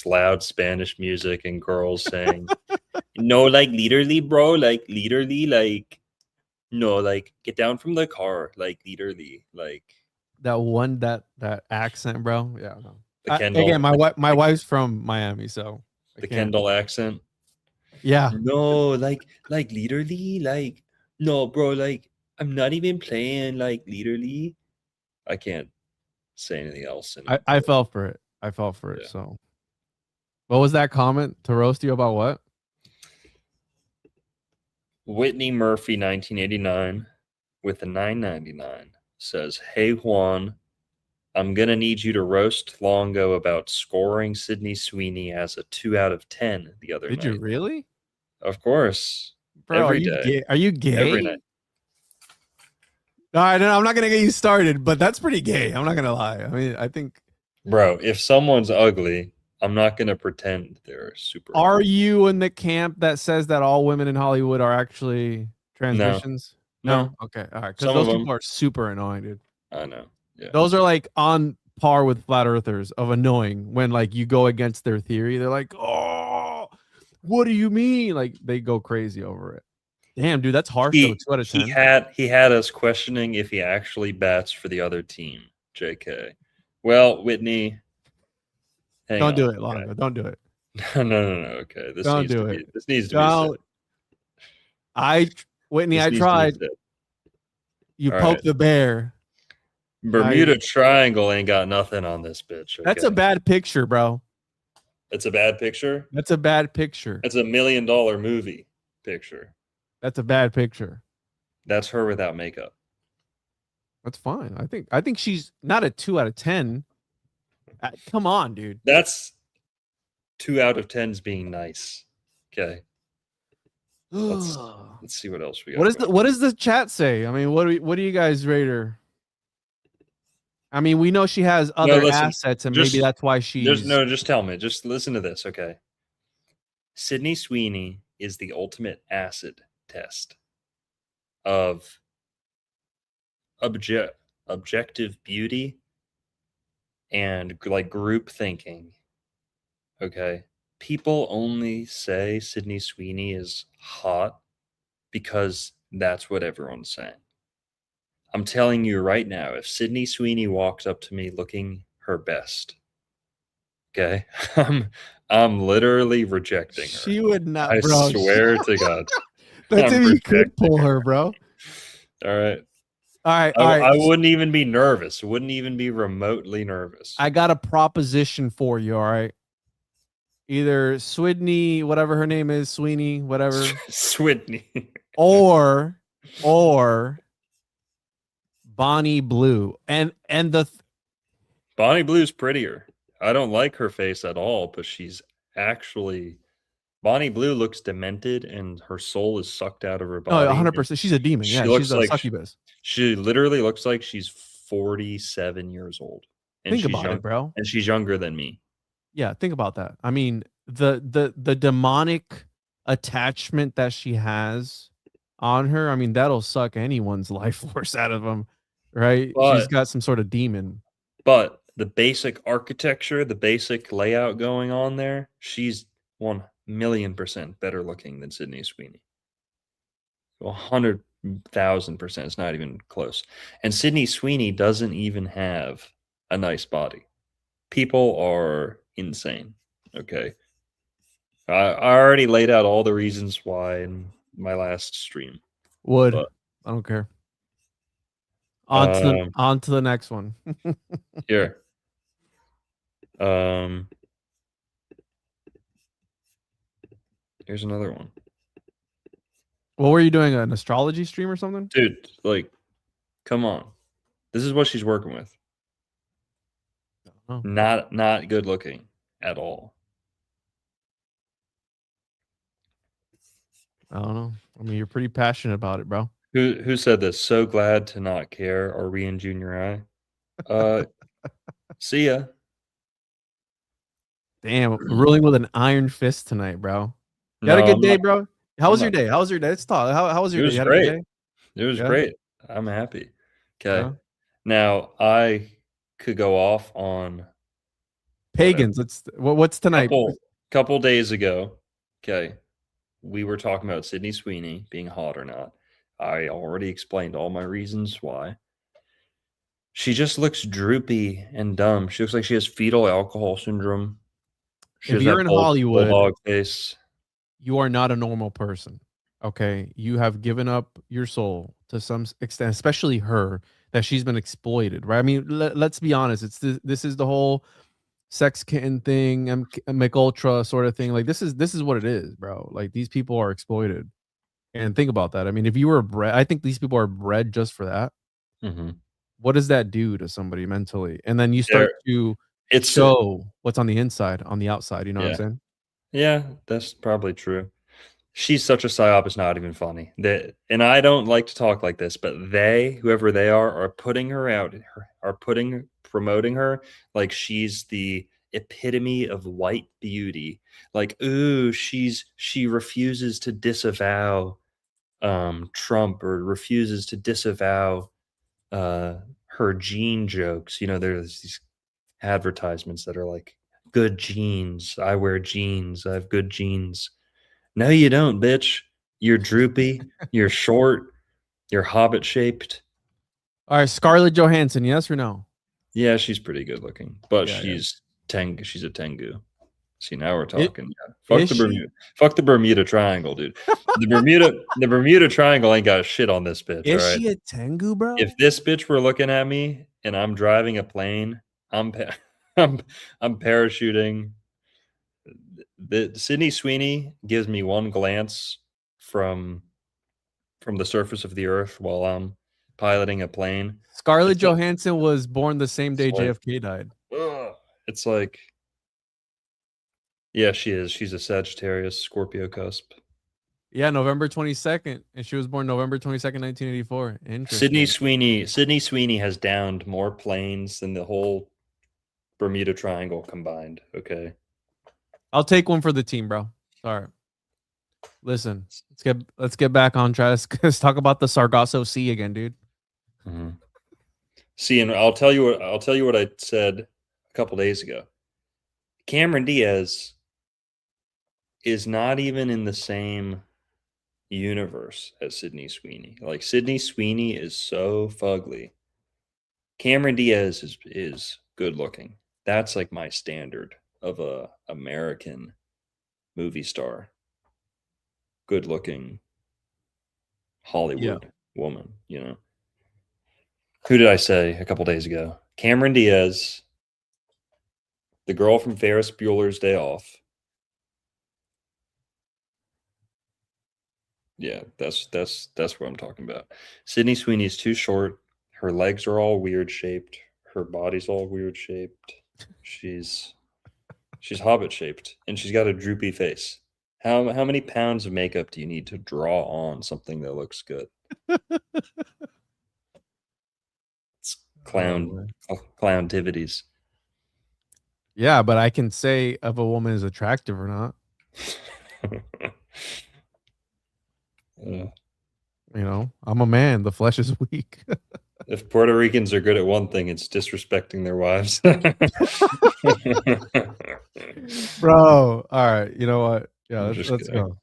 loud Spanish music and girls saying, no, like literally, bro, like literally, like no, like get down from the car, like literally, like that accent, bro. Yeah, no. The Kendall, again, my wife's from Miami, so the Kendall accent. Yeah. No, like literally, like no, bro, like I'm not even playing, like literally. I can't say anything else. I fell for it. Yeah. So, what was that comment to roast you about? What? Whitney Murphy, 1989, with the 999 says, "Hey Juan, I'm gonna need you to roast Longo about scoring Sydney Sweeney as a 2 out of 10 the other night." Did you really? Of course, bro. Every day. Are you gay? Every night. All right, I'm not gonna get you started, but that's pretty gay. I'm not gonna lie. I mean, I think, bro, if someone's ugly, I'm not gonna pretend they're super. Are you in the camp that says that all women in Hollywood are actually transitions? No? Okay. All right. Because Some of those people them. are super annoying, dude. I know. Yeah. Those are like on par with flat earthers of annoying when like you go against their theory. They're like, oh, what do you mean? Like they go crazy over it. Damn, dude, that's harsh though. 2 out of 10. He had us questioning if he actually bats for the other team. JK. Well, Whitney, hang Don't on. do it, Okay. Longo. Don't do it. No. Okay. Don't do it. This needs to be Don't. Whitney, This I needs to be tried. said. You All poked right. the bear. Bermuda Triangle ain't got nothing on this bitch. That's a okay? bad picture, bro. It's a bad picture. That's a bad picture. It's $1 million movie picture. That's a bad picture. That's her without makeup. That's fine. I think she's not a 2 out of 10. Come on, dude. That's 2 out of 10s being nice. Okay. Let's see what else we got. What does the chat say? I mean, what do you guys rate her? I mean, we know she has other assets, and maybe that's why she's. Just tell me. Just listen to this, okay? Sydney Sweeney is the ultimate acid test of objective beauty and like group thinking. Okay. People only say Sydney Sweeney is hot because that's what everyone's saying. I'm telling you right now, if Sydney Sweeney walks up to me looking her best, okay, I'm literally rejecting her. She would not, I bro. swear to God. That's I'm if you could rejecting pull her, bro. All right. All right. I wouldn't even be nervous. Wouldn't even be remotely nervous. I got a proposition for you. All right. Either Swidney, whatever her name is, Sweeney, whatever, Swidney, or Bonnie Blue, and the Bonnie Blue's prettier. I don't like her face at all, but she's actually Bonnie Blue looks demented, and her soul is sucked out of her body. 100%. She's a demon. Yeah, she's a succubus. She literally looks like she's 47 years old. And Think about it, bro. And she's younger than me. Yeah, think about that. I mean, the demonic attachment that she has on her, I mean, that'll suck anyone's life force out of them, right? She's got some sort of demon. But the basic architecture, the basic layout going on there, she's 1,000,000% better looking than Sydney Sweeney. 100,000%. It's not even close. And Sydney Sweeney doesn't even have a nice body. People are insane. Okay. I already laid out all the reasons why in my last stream. I don't care. On to the next one. Here. Here's another one. What were you doing? An astrology stream or something? Dude, like, come on. This is what she's working with. Oh. Not good looking at all. I don't know. I mean, you're pretty passionate about it, bro. Who said this? So glad to not care. Are we in junior high? See ya. Damn, ruling with an iron fist tonight, bro. You had a good day, bro? How was your day? How was your day? Let's talk. How was your day? You had a good day? It was great. I'm happy. Okay. Yeah. Now I could go off on pagans. What's tonight? Couple days ago. Okay. We were talking about Sydney Sweeney being hot or not. I already explained all my reasons why. She just looks droopy and dumb. She looks like she has fetal alcohol syndrome. If you're in Hollywood, bulldog face. You are not a normal person. Okay. You have given up your soul to some extent, especially her, that she's been exploited, right? I mean, let's be honest. This is the whole sex kitten thing, McUltra sort of thing. Like this is what it is, bro. Like these people are exploited. And think about that. I mean, if you were bred, I think these people are bred just for that. Mm-hmm. What does that do to somebody mentally? And then you start to show what's on the inside, on the outside. You know what I'm saying? Yeah, that's probably true. She's such a psyop, it's not even funny. And I don't like to talk like this, but whoever they are putting her out, promoting her like she's the epitome of white beauty. Like, ooh, she refuses to disavow Trump or refuses to disavow her gene jokes. You know, there's these advertisements that are like, good genes. I wear jeans. I have good genes. No, you don't, bitch. You're droopy. You're short. You're hobbit shaped. All right, Scarlett Johansson, yes or no? Yeah, she's pretty good looking, but Yeah, yeah. she's a Tengu. See, now we're It, talking. Yeah. is she? Fuck the Bermuda Triangle, dude. The Bermuda Triangle ain't got shit on this bitch. Is All right. she a Tengu, bro? If this bitch were looking at me and I'm driving a plane, I'm pa- I'm parachuting. The Sydney Sweeney gives me one glance from the surface of the earth while I'm piloting a plane. Scarlett It's like, Johansson was born the same day it's like, JFK died. ugh. It's like, yeah, she is. She's a Sagittarius, Scorpio cusp. Yeah, November 22nd, and she was born November 22nd, 1984. Interesting. Sydney Sweeney has downed more planes than the whole Bermuda Triangle combined. Okay. I'll take one for the team, bro. All right. Listen, let's get back on track. Let's talk about the Sargasso Sea again, dude. Mm-hmm. See, and I'll tell you what I said a couple days ago. Cameron Diaz is not even in the same universe as Sydney Sweeney. Like, Sydney Sweeney is so fugly. Cameron Diaz is good looking. That's like my standard of a American movie star. Good looking Hollywood woman, you know. Who did I say a couple days ago? Cameron Diaz, the girl from Ferris Bueller's Day Off. Yeah, that's what I'm talking about. Sydney Sweeney's too short. Her legs are all weird shaped. Her body's all weird shaped. She's hobbit shaped, and she's got a droopy face. How many pounds of makeup do you need to draw on something that looks good? It's clowntivities. Yeah, but I can say if a woman is attractive or not. Yeah. You know, I'm a man. The flesh is weak. If Puerto Ricans are good at one thing, it's disrespecting their wives. Bro, all right. You know what? Yeah, I'm let's just let's kidding. go.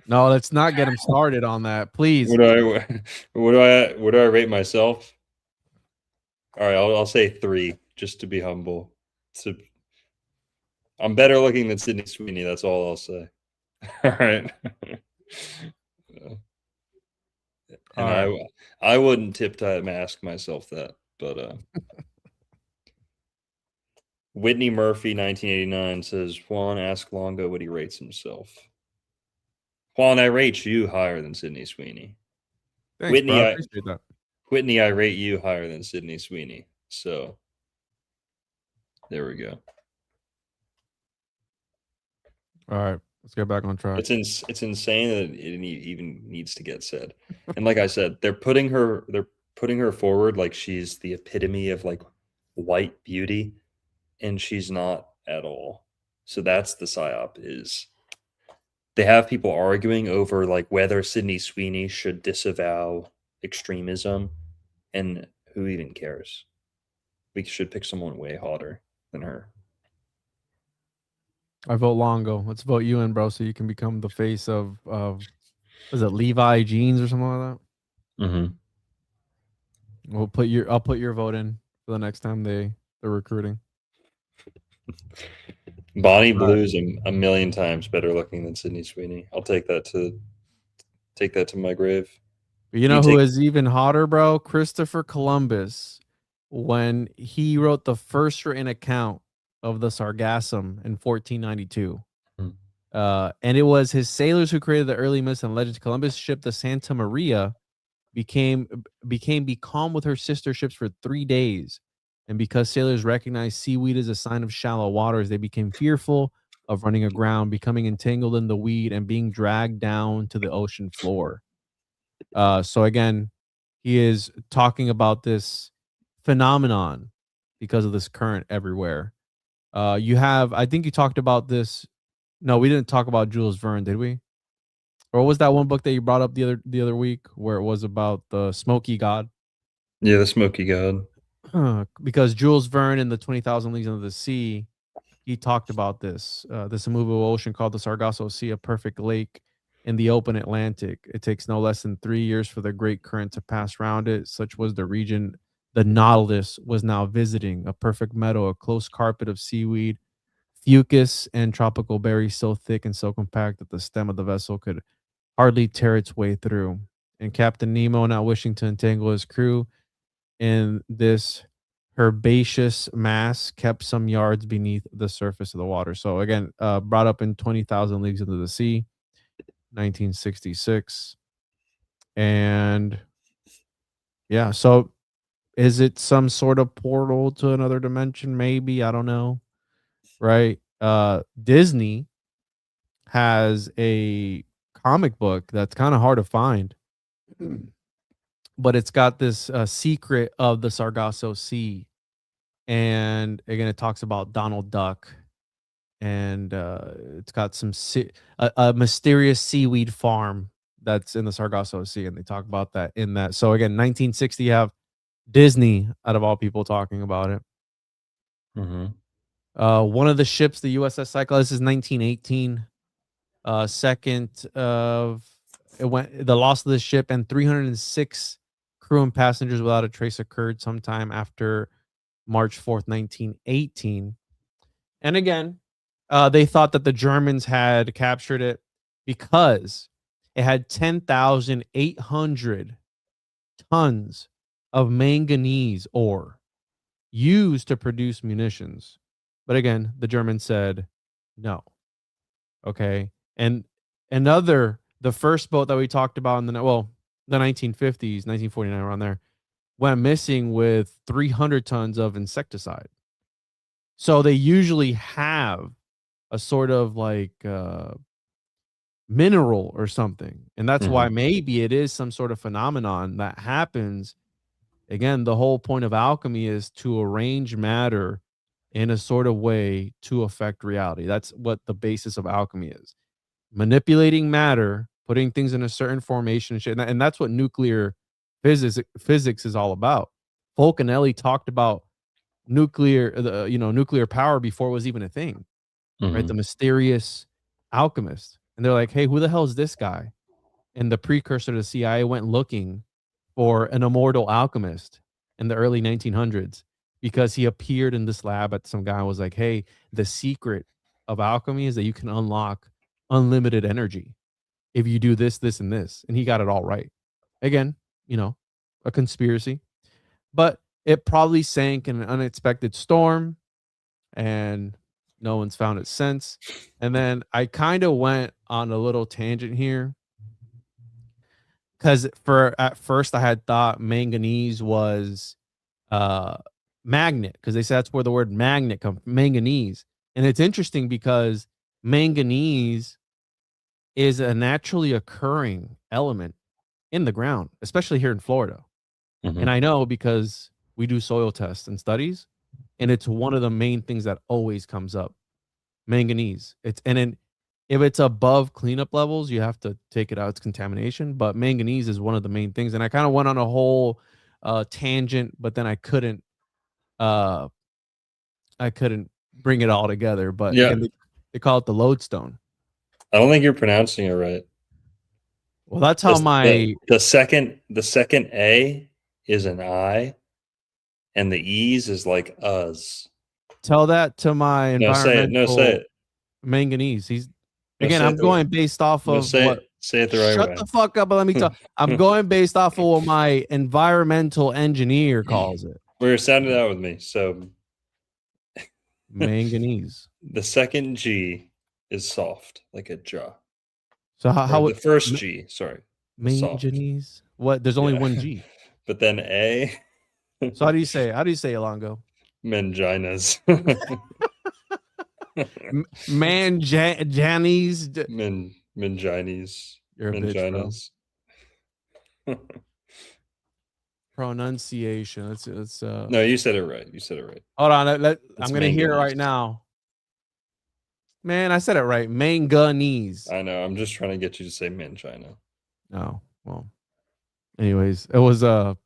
No, let's not get him started on that, please. What do I rate myself? All right, I'll say 3 just to be humble. I'm better looking than Sydney Sweeney. That's all I'll say. All right. And All right. I wouldn't tip-top mask myself that, but Whitney Murphy 1989 says, Juan, ask Longo what he rates himself. Juan, I rate you higher than Sydney Sweeney. Thanks, bro. I appreciate that. Whitney, I rate you higher than Sydney Sweeney. So there we go. All right, let's get back on track. It's insane that it even needs to get said. And like I said, they're putting her forward like she's the epitome of like white beauty, and she's not at all. So that's the psyop. Is they have people arguing over like whether Sydney Sweeney should disavow extremism, and who even cares? We should pick someone way hotter than her. I vote Longo. Let's vote you in, bro, so you can become the face of was it Levi Jeans or something like that? Mm-hmm. I'll put your vote in for the next time they're recruiting. Bonnie Blue's a million times better looking than Sydney Sweeney. I'll take that to my grave. But you know who is even hotter, bro? Christopher Columbus, when he wrote the first written account of the Sargassum in 1492. And it was his sailors who created the early myths and legends. Columbus' ship, the Santa Maria, became becalmed with her sister ships for 3 days. And because sailors recognized seaweed as a sign of shallow waters, they became fearful of running aground, becoming entangled in the weed, and being dragged down to the ocean floor. So again, he is talking about this phenomenon because of this current everywhere. I think you talked about this. No, we didn't talk about Jules Verne, did we? Or what was that one book that you brought up the other week where it was about the smoky god? Yeah, the Smoky God. Because Jules Verne in the 20,000 Leagues Under the Sea, he talked about this immovable ocean called the Sargasso Sea, a perfect lake in the open Atlantic. It takes no less than 3 years for the great current to pass round it. Such was the region the Nautilus was now visiting, a perfect meadow, a close carpet of seaweed, fucus, and tropical berries so thick and so compact that the stem of the vessel could hardly tear its way through. And Captain Nemo, not wishing to entangle his crew in this herbaceous mass, kept some yards beneath the surface of the water. So again, brought up in 20,000 Leagues Under the Sea, 1966. And yeah, so is it some sort of portal to another dimension? Maybe, I don't know. Right? Disney has a comic book that's kind of hard to find, but it's got this secret of the Sargasso Sea. And again, it talks about Donald Duck, and it's got a mysterious seaweed farm that's in the Sargasso Sea, and they talk about that in that. So again, 1960, you have Disney, out of all people, talking about it. Mm-hmm. One of the ships, the USS Cyclops, this is 1918. Second of it went the loss of the ship, and 306 crew and passengers without a trace occurred sometime after March 4th, 1918. And again, they thought that the Germans had captured it because it had 10,800 tons of manganese ore used to produce munitions. But again, the Germans said no. Okay. And the first boat that we talked about in the 1950s, 1949, around there, went missing with 300 tons of insecticide. So they usually have a sort of like mineral or something. And that's why maybe it is some sort of phenomenon that happens. Again, the whole point of alchemy is to arrange matter in a sort of way to affect reality. That's what the basis of alchemy is. Manipulating matter, putting things in a certain formation and shit. And that's what nuclear physics is all about. Fulcanelli talked about nuclear power before it was even a thing, right? The mysterious alchemist. And they're like, hey, who the hell is this guy? And the precursor to the CIA went looking for an immortal alchemist in the early 1900s because he appeared in this lab at some guy was like, hey, the secret of alchemy is that you can unlock unlimited energy if you do this, this, and this. And he got it all right. Again, a conspiracy, but it probably sank in an unexpected storm and no one's found it since. And then I kind of went on a little tangent here because at first I had thought manganese was magnet, because they said that's where the word magnet comes from, manganese. And it's interesting because manganese is a naturally occurring element in the ground, especially here in Florida. And I know because we do soil tests and studies, and it's one of the main things that always comes up. Manganese. If it's above cleanup levels, you have to take it out. It's contamination, but manganese is one of the main things. And I kind of went on a whole tangent, but then I couldn't bring it all together. But again, they call it the lodestone. I don't think you're pronouncing it right. Well, that's how the second A is an I, and the E's is like us. Tell that to my environmental say it. Manganese. I'm going based off of what. Say it the right way. Shut the fuck up and let me talk. I'm going based off of what my environmental engineer calls it. We're sounding out with me. So manganese. The second G is soft, like a jaw. So how the first G, sorry. Manganese? Soft. What? There's only one G. But then A. So how do you say it? How do you say it, Longo? Manginas. Manginis. Manginis. You're a Manginas. Bitch, bro. Pronunciation. Let's No, you said it right. Hold on. I'm gonna hear it right now. Man, I said it right. Manganese. I know. I'm just trying to get you to say Mangina. Oh, well. Anyways, it was an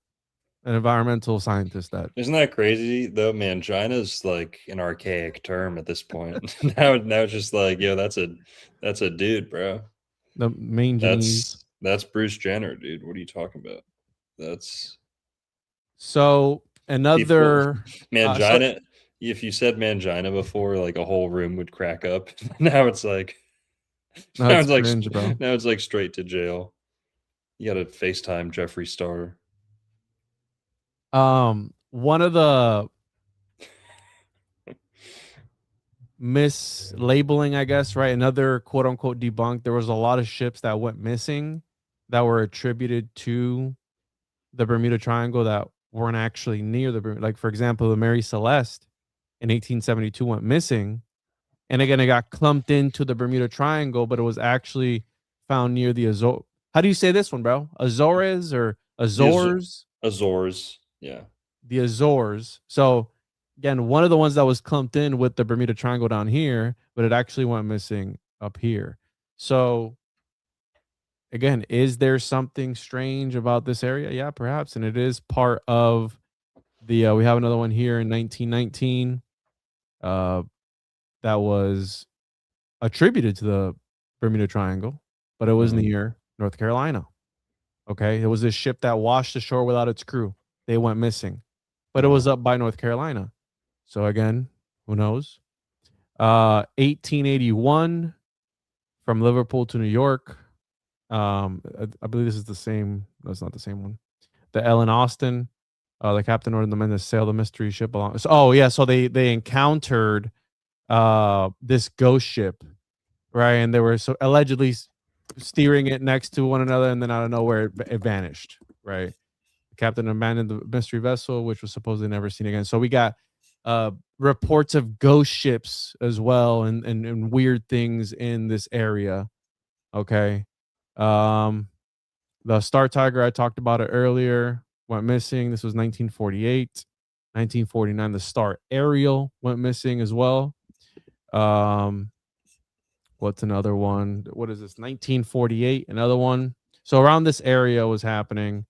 environmental scientist that Isn't that crazy though? Mangina is like an archaic term at this point. now it's just like, yo, that's a dude, bro. the manganese. That's Bruce Jenner, dude. What are you talking about? That's So people another so mangina. If you said mangina before, like a whole room would crack up. Now it's like no, now it's it's like cringe, bro. now it's like straight to jail. You got to FaceTime Jeffree Star. One of the mislabeling, I guess, right? Another quote unquote debunk. There was a lot of ships that went missing that were attributed to the Bermuda Triangle that weren't actually near the Bermuda. Like, for example, the Mary Celeste in 1872 went missing. And again, it got clumped into the Bermuda Triangle, but it was actually found near the Azores. How do you say this one, bro? Azores or Azores? Azores. Yeah. The Azores. So again, one of the ones that was clumped in with the Bermuda Triangle down here, but it actually went missing up here. So again, is there something strange about this area? Yeah, perhaps. And it is part of the we have another one here in 1919 that was attributed to the Bermuda Triangle, but it was near North Carolina. Okay, it was this ship that washed ashore without its crew. They went missing, but it was up by North Carolina. So again, who knows? 1881 from Liverpool to New York. I believe this is the same. That's not the same one. The Ellen Austin, the captain ordered the men to sail the mystery ship along. So, oh yeah, so they encountered this ghost ship, right? And they were so allegedly steering it next to one another, and then out of nowhere it vanished, right? The captain abandoned the mystery vessel, which was supposedly never seen again. So we got reports of ghost ships as well, and weird things in this area. Okay. The Star Tiger, I talked about it earlier, went missing. This was 1948. 1949, the Star Ariel went missing as well. What's another one? What is this? 1948, another one. So around this area was happening.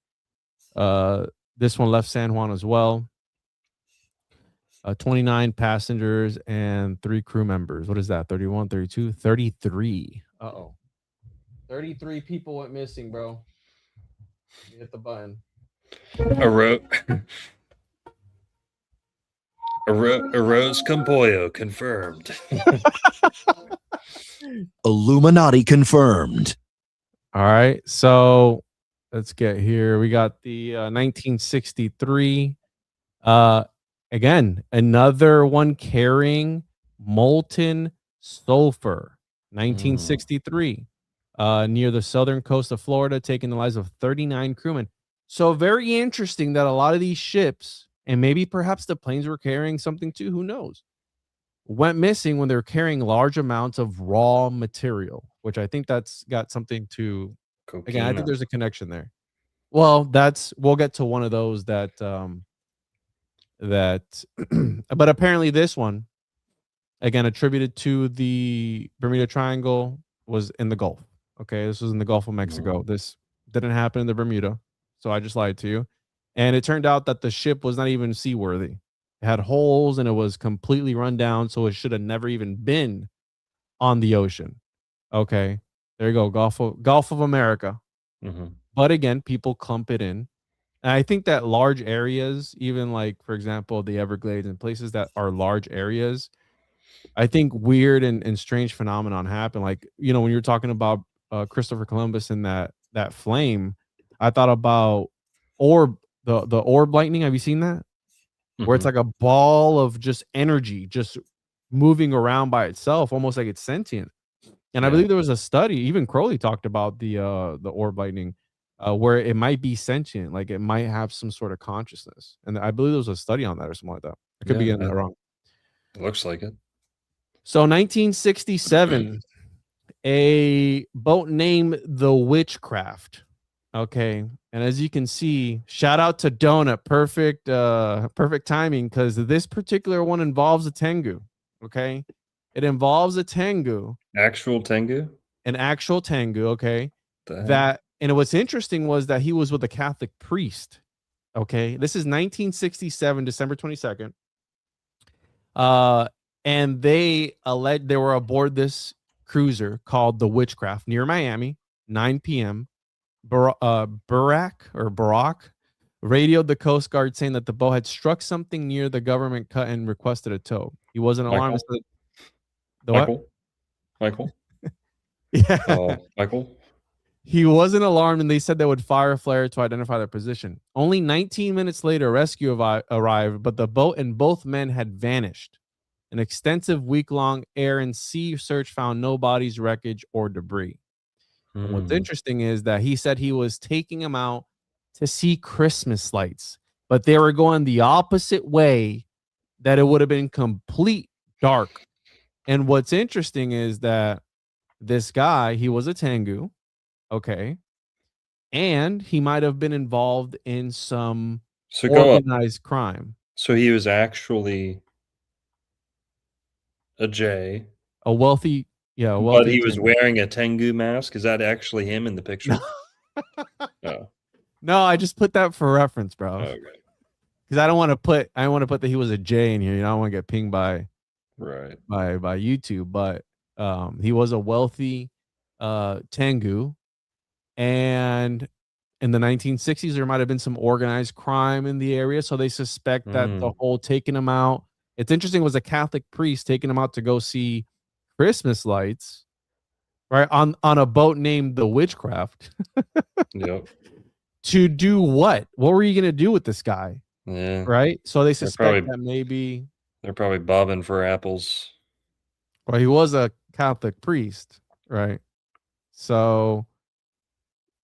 This one left San Juan as well. 29 passengers and 3 crew members. What is that? 31, 32, 33. Uh-oh. 33 people went missing, bro. Hit the button. Arroz con pollo confirmed. Illuminati confirmed. All right. So let's get here. We got the 1963. Again, another one carrying molten sulfur. 1963. Near the southern coast of Florida, taking the lives of 39 crewmen. So very interesting that a lot of these ships, and maybe perhaps the planes were carrying something too, who knows, went missing when they're carrying large amounts of raw material, which I think that's got something to, again, I think there's a connection there. Well, we'll get to one of those that but apparently this one, again, attributed to the Bermuda Triangle, was in the Gulf. Okay, this was in the Gulf of Mexico. This didn't happen in the Bermuda, so I just lied to you. And it turned out that the ship was not even seaworthy. It had holes and it was completely run down, so it should have never even been on the ocean. Okay, there you go, Gulf of America. But again, people clump it in. And I think that large areas, even like, for example, the Everglades and places that are large areas, I think weird and strange phenomenon happen. Like, you know, when you're talking about Christopher Columbus and that flame, I thought about the orb lightning. Have you seen that? Where it's like a ball of just energy, just moving around by itself, almost like it's sentient. And I believe there was a study, even Crowley talked about the orb lightning, where it might be sentient, like it might have some sort of consciousness. And I believe there was a study on that or something like that. I could be getting that wrong. It looks like it. So 1967, a boat named the Witchcraft. Okay. And as you can see, shout out to Donut. Perfect timing, because this particular one involves a Tengu. Okay. It involves a Tengu, Actual Tengu? an actual Tengu. Okay, The heck? that and what's interesting was that he was with a Catholic priest. Okay, this is 1967, December 22nd. And they were aboard this cruiser called the Witchcraft near Miami, 9 p.m. Barack radioed the Coast Guard saying that the boat had struck something near the government cut and requested a tow. He wasn't alarmed. Michael? The what? Michael? Yeah. Michael? He wasn't alarmed, and they said they would fire a flare to identify their position. Only 19 minutes later, rescue arrived, but the boat and both men had vanished. An extensive week-long air and sea search found no bodies, wreckage, or debris. And what's interesting is that he said he was taking them out to see Christmas lights, but they were going the opposite way, that it would have been complete dark. And what's interesting is that this guy, he was a Tengu, okay, and he might have been involved in some So go up. organized crime. So he was actually a J, A wealthy but he was Tengu. wearing a Tengu mask. Is that actually him in the picture? Oh, No, I just put that for reference, bro. okay. Because I don't want to put that he was a J in here. You know, I don't want to get pinged by Right. by YouTube. But he was a wealthy Tengu, and in the 1960s there might have been some organized crime in the area, so they suspect that the whole taking him out. It's interesting. It was a Catholic priest taking him out to go see Christmas lights, right, on a boat named the Witchcraft. Yep. To do what? What were you gonna do with this guy? Yeah. Right. So they suspect probably- that maybe, They're probably bobbing for apples. well, he was a Catholic priest, right? So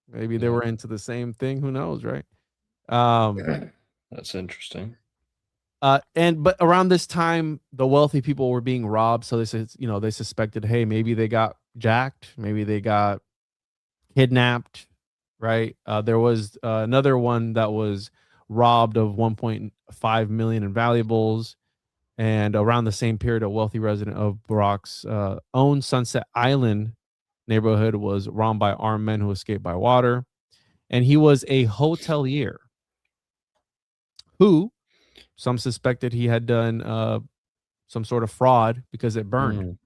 maybe they Yeah. were into the same thing. Who knows, right? That's interesting. But around this time, the wealthy people were being robbed. So they suspected, hey, maybe they got jacked, maybe they got kidnapped, right? There was another one that was robbed of 1.5 million in valuables. And around the same period, a wealthy resident of Barack's own Sunset Island neighborhood was robbed by armed men who escaped by water. And he was a hotelier who some suspected he had done some sort of fraud because it burned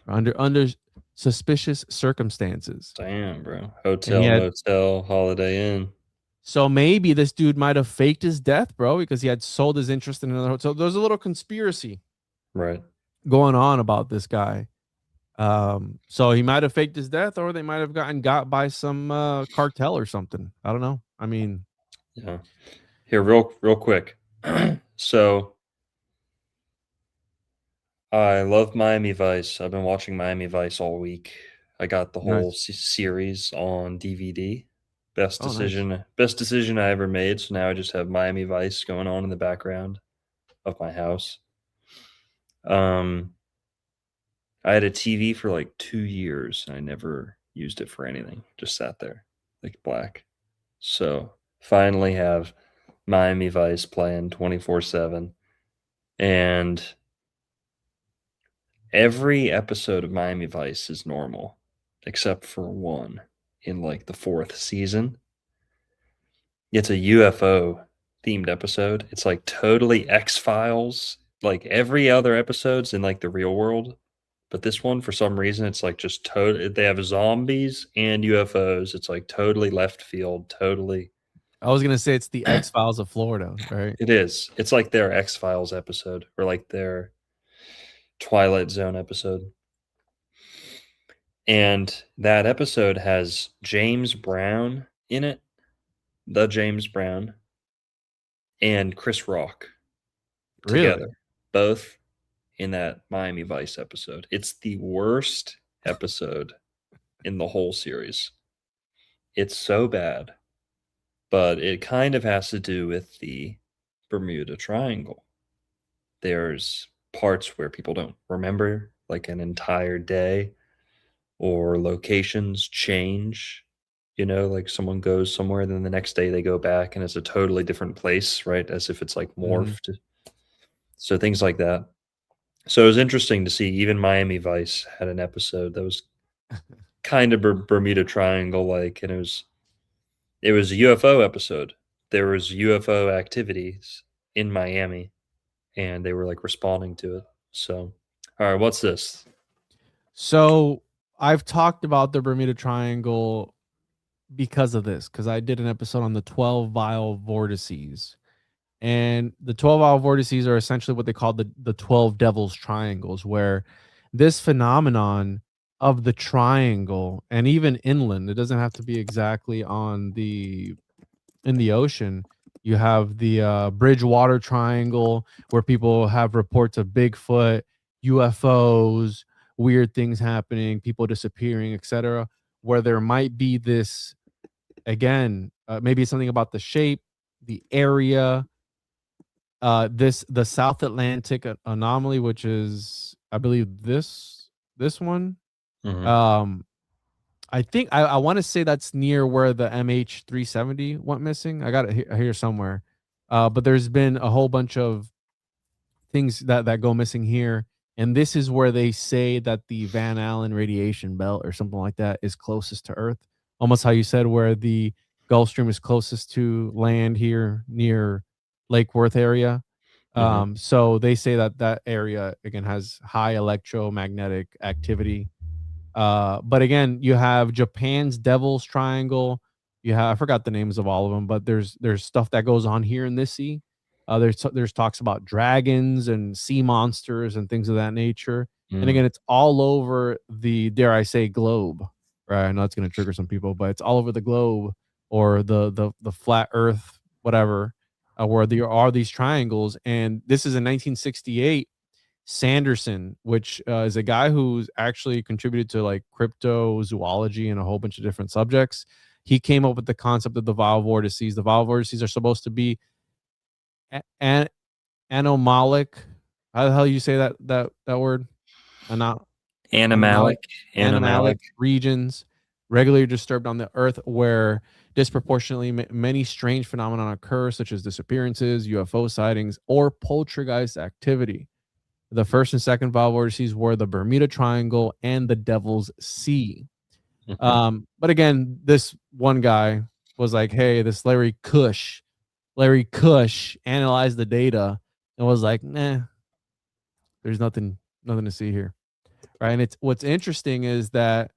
under suspicious circumstances. Damn, bro. Hotel, motel, Holiday Inn. So maybe this dude might have faked his death, bro, because he had sold his interest in another hotel. There's a little conspiracy Right. going on about this guy. So he might have faked his death, or they might have got by some cartel or something. I don't know. I mean, yeah. Here, real quick. So I love Miami Vice. I've been watching Miami Vice all week. I got the whole series on DVD. Best decision I ever made. So now I just have Miami Vice going on in the background of my house. I had a TV for like 2 years and I never used it for anything. Just sat there like black. So finally have Miami Vice playing 24/7. And every episode of Miami Vice is normal except for one in like the 4th season. It's a UFO themed episode. It's like totally X-Files. Like every other episode's in like the real world. But this one, for some reason, it's like just totally, they have zombies and UFOs. It's like totally left field, totally. I was going to say it's the X-Files of Florida, right? It is. It's like their X-Files episode or like their Twilight Zone episode. And that episode has James Brown in it, the James Brown, and Chris Rock together, both in that Miami Vice episode. It's the worst episode in the whole series. It's so bad, but it kind of has to do with the Bermuda Triangle. There's parts where people don't remember like an entire day, or locations change, like someone goes somewhere, then the next day they go back and it's a totally different place, right? As if it's like morphed. So things like that. So it was interesting to see even Miami Vice had an episode that was kind of Bermuda Triangle like, and it was a UFO episode. There was UFO activities in Miami, and they were like responding to it. So, all right, what's this? So I've talked about the Bermuda Triangle because of this, because I did an episode on the 12 vial vortices. And the 12 vial vortices are essentially what they call the 12 devils triangles, where this phenomenon of the triangle, and even inland, it doesn't have to be exactly in the ocean. You have the Bridgewater Triangle, where people have reports of Bigfoot, UFOs, weird things happening, people disappearing, etc. Where there might be this, again, maybe something about the shape, the area, the South Atlantic anomaly, which is, I believe, this one. Mhm. I think I want to say that's near where the MH370 went missing. I got it here somewhere. But there's been a whole bunch of things that go missing here, and this is where they say that the Van Allen radiation belt or something like that is closest to Earth. Almost how you said, where the Gulf Stream is closest to land here near Lake Worth area. Mhm. So they say that area again has high electromagnetic activity. But again, you have Japan's Devil's Triangle. You have, I forgot the names of all of them, but there's stuff that goes on here in this sea. There's talks about dragons and sea monsters and things of that nature. And Mm. again, it's all over the, dare I say, globe. Right? I know it's going to trigger some people, but it's all over the globe, or the flat Earth, whatever, where there are these triangles. And this is in 1968. Sanderson, which is a guy who's actually contributed to like cryptozoology and a whole bunch of different subjects. He came up with the concept of the vial vortices. The vial vortices are supposed to be anomalic. How the hell you say that word? Ano- anomalic Animalic, anomalic animalic. regions regularly disturbed on the Earth, where disproportionately many strange phenomena occur, such as disappearances, UFO sightings, or poltergeist activity. The first and second vial vortices were the Bermuda Triangle and the Devil's Sea. Mhm. But again, this one guy was like, "Hey, this Larry Cush analyzed the data and was like, nah, there's nothing to see here." Right. And it's, what's interesting is that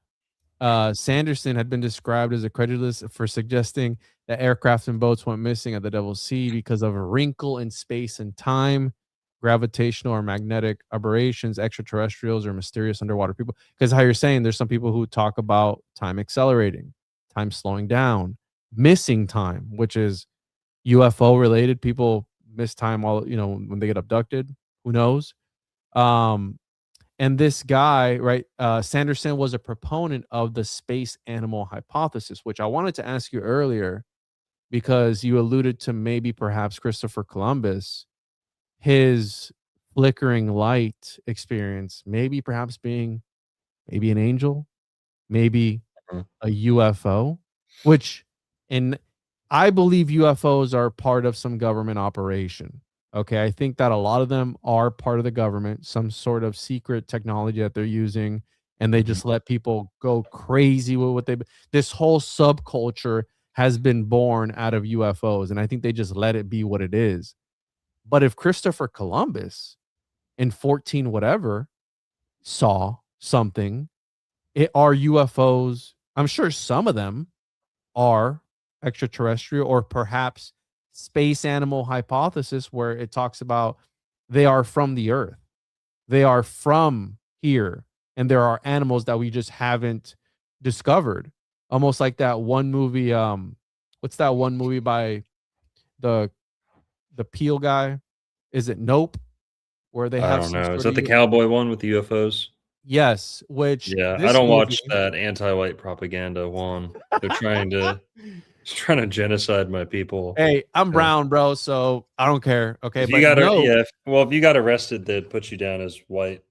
Sanderson had been described as a credulous for suggesting that aircraft and boats went missing at the Devil's Sea because of a wrinkle in space and time, gravitational or magnetic aberrations, extraterrestrials, or mysterious underwater people. Because how you're saying, there's some people who talk about time accelerating, time slowing down, missing time, which is UFO related. People miss time while, when they get abducted. Who knows? Um, and this guy, right, Sanderson was a proponent of the space animal hypothesis, which I wanted to ask you earlier because you alluded to maybe perhaps Christopher Columbus, his flickering light experience, maybe perhaps being maybe an angel, maybe Mhm. a UFO, which, in I believe UFOs are part of some government operation. Okay, I think that a lot of them are part of the government, some sort of secret technology that they're using, and they Mhm. just let people go crazy with what they. This whole subculture has been born out of UFOs, and I think they just let it be what it is. But if Christopher Columbus in 14 whatever saw something, it are UFOs. I'm sure some of them are extraterrestrial, or perhaps space animal hypothesis, where it talks about they are from the Earth, they are from here, and there are animals that we just haven't discovered. Almost like that one movie. What's that one movie by the Peel guy? Is it Nope? Where they I have don't some know. Is sort of that the cowboy one with the UFOs? yes, which Yeah, I this don't movie. watch that anti-white propaganda one. They're trying to genocide my people. Hey, I'm Yeah. brown, bro, so I don't care. Okay, If you but got no. well, if you got arrested, they'd put you down as white.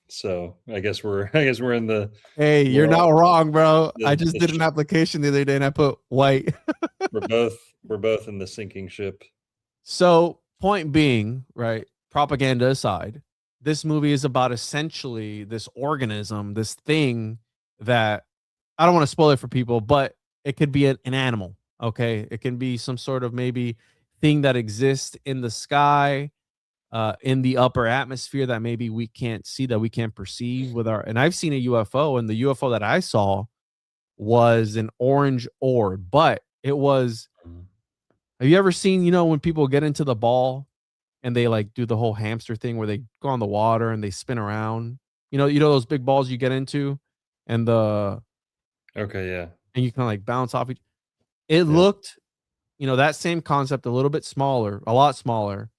So I guess we're in the Hey, you're we're not all wrong, bro. I just the did an sh- application the other day and I put white. we're both in the sinking ship. So, point being, right? Propaganda aside, this movie is about essentially this organism, this thing that I don't want to spoil it for people, but it could be an animal. Okay. It can be some sort of maybe thing that exists in the sky, in the upper atmosphere that maybe we can't see, that we can't perceive with our. And I've seen a UFO, and the UFO that I saw was an orange orb, but it was. Have you ever seen, when people get into the ball and they like do the whole hamster thing where they go on the water and they spin around? You know those big balls you get into, and Okay, yeah. you kind of like bounce off each. It Yeah. looked, that same concept, a little bit smaller, a lot smaller.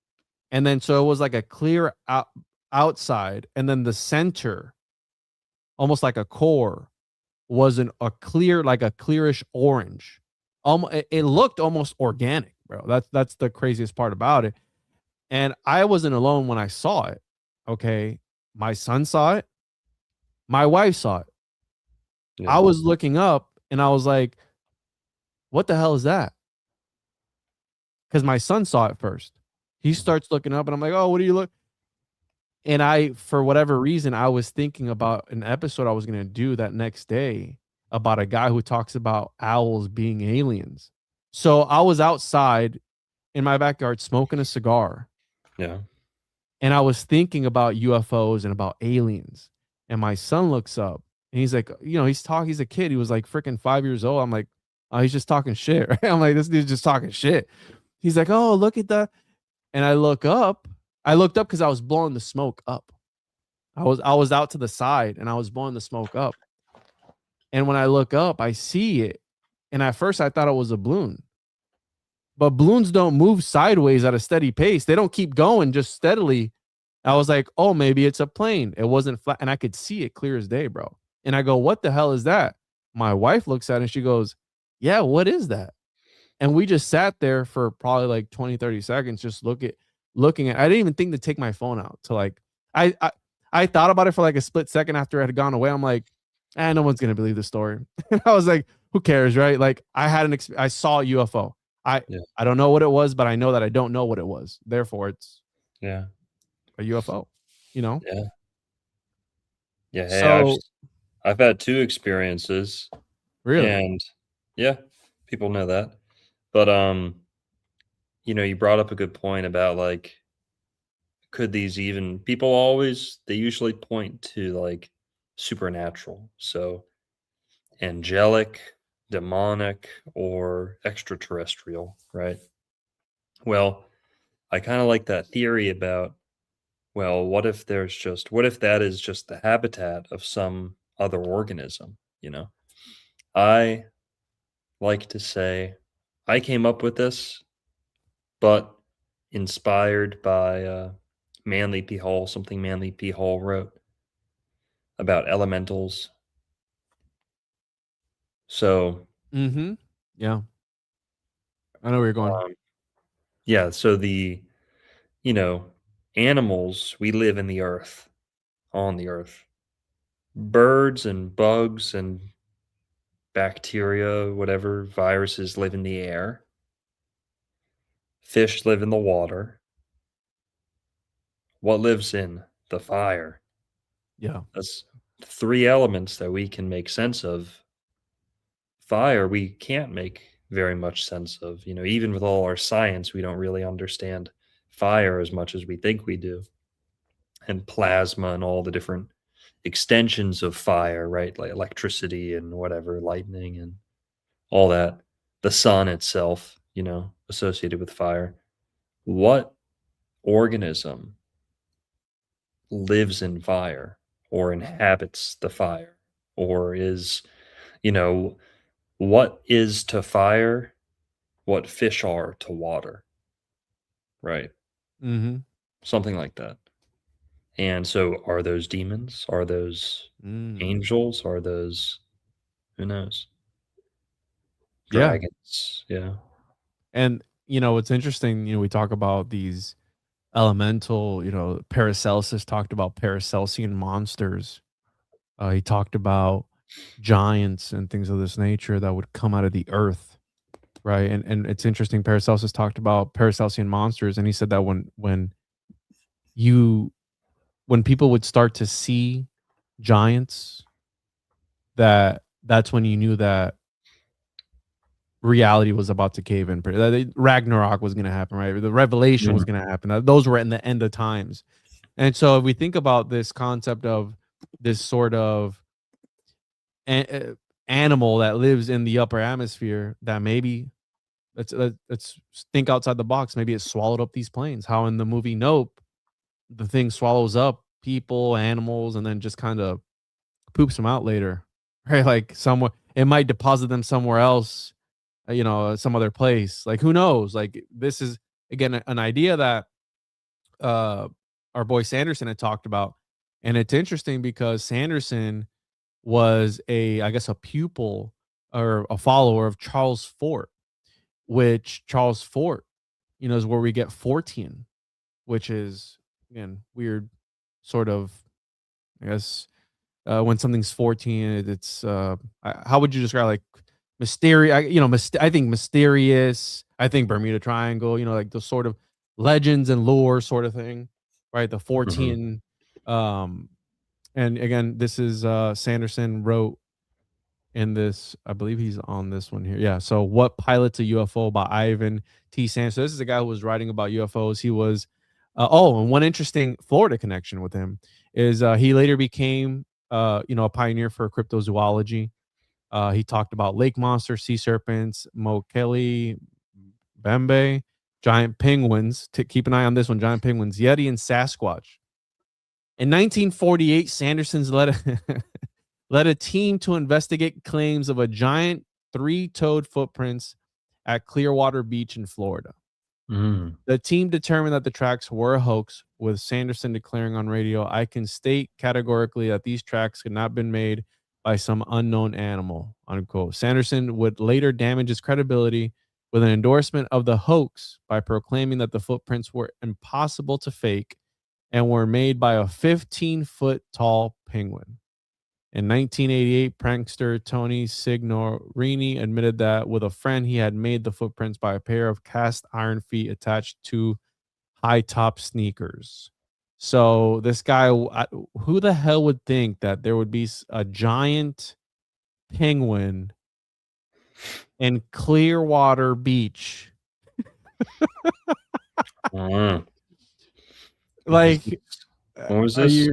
And then so it was like a clear outside, and then the center, almost like a core, was a clear, like a clearish orange. It looked almost organic, bro. That's the craziest part about it. And I wasn't alone when I saw it. Okay, my son saw it. My wife saw it. Yeah. I was looking up, and I was like, "What the hell is that?" Because my son saw it first. He starts looking up, and I'm like, "Oh, what do you look?" And I, for whatever reason, I was thinking about an episode I was going to do that next day about a guy who talks about owls being aliens. So I was outside in my backyard smoking a cigar, Yeah. and I was thinking about UFOs and about aliens. And my son looks up, and he's like, he's a kid. He was like freaking 5 years old. I'm like, oh, he's just talking shit. Right? I'm like, this dude's just talking shit. He's like, oh, look at that. And I looked up because I was blowing the smoke up. I was out to the side, and I was blowing the smoke up. And when I look up, I see it. And at first I thought it was a balloon. But balloons don't move sideways at a steady pace. They don't keep going just steadily. I was like, oh, maybe it's a plane. It wasn't flat. And I could see it clear as day, bro. And I go, what the hell is that? My wife looks at it and she goes, yeah, what is that? And we just sat there for probably like 20, 30 seconds, just looking at. I didn't even think to take my phone out to like, I thought about it for like a split second after it had gone away. I'm like, no one's going to believe the story. I was like, who cares, right? Like I saw a UFO. I don't know what it was, but I know that I don't know what it was. Therefore, it's a UFO, Yeah. Yeah. Hey, So I've had 2 experiences, really, and yeah, people know that. But you brought up a good point about like, could these even people they usually point to like supernatural, so angelic, demonic, or extraterrestrial, right? Well, I kind of like that theory about, well, what if that is just the habitat of some other organism, I like to say I came up with this, but inspired by something Manly P. Hall wrote about elementals. So, yeah, I know where you're going. yeah, so you know, animals, we live in the earth, on the earth. Birds and bugs and bacteria, whatever, viruses live in the air. Fish live in the water. What lives in the fire? Yeah, That's 3 elements that we can make sense of. Fire, we can't make very much sense of. Even with all our science, we don't really understand fire as much as we think we do. And plasma and all the different extensions of fire, right? Like electricity and whatever, lightning and all that. The sun itself, associated with fire. What organism lives in fire or inhabits the fire or is, what is to fire what fish are to water, right? Something like that. And so are those demons? Are those angels? Are those, who knows? Yeah. Dragons. Yeah. And what's interesting, we talk about these elemental, Paracelsus talked about Paracelsian monsters. He talked about giants and things of this nature that would come out of the earth, right? And it's interesting. Paracelsus talked about Paracelsian monsters, and he said that when you when people would start to see giants, that's when you knew that reality was about to cave in. Ragnarok was going to happen, right? The revelation was going to happen. Those were in the end of times. And so if we think about this concept of this sort of animal that lives in the upper atmosphere, that maybe let's think outside the box. Maybe it swallowed up these planes. How in the movie Nope, the thing swallows up people, animals, and then just kind of poops them out later, right? Like somewhere it might deposit them somewhere else, some other place. Like who knows? Like this is again an idea that our boy Sanderson had talked about, and it's interesting because Sanderson was I guess a pupil or a follower of Charles Fort, which Charles Fort, is where we get Fortean, which is again weird, sort of, I guess. When something's 14, it's how would you describe like mysterious? I think mysterious. I think Bermuda Triangle. Like the sort of legends and lore sort of thing, right? The 14. And again, this is Sanderson wrote in this. I believe he's on this one here. Yeah. So, What Pilots a UFO by Ivan T. Sanderson. So this is a guy who was writing about UFOs. He was. And one interesting Florida connection with him is he later became a pioneer for cryptozoology. He talked about lake monsters, sea serpents, Mokele, Bembe, giant penguins. Keep an eye on this one: giant penguins, Yeti, and Sasquatch. In 1948, Sanderson's led a team to investigate claims of a giant three-toed footprints at Clearwater Beach in Florida. The team determined that the tracks were a hoax, with Sanderson declaring on radio, "I can state categorically that these tracks could not have been made by some unknown animal," unquote. Sanderson would later damage his credibility with an endorsement of the hoax by proclaiming that the footprints were impossible to fake and were made by a 15-foot tall penguin. In 1988, prankster Tony Signorini admitted that with a friend he had made the footprints by a pair of cast iron feet attached to high top sneakers. So this guy, who the hell would think that there would be a giant penguin in Clearwater Beach? Like, what was this?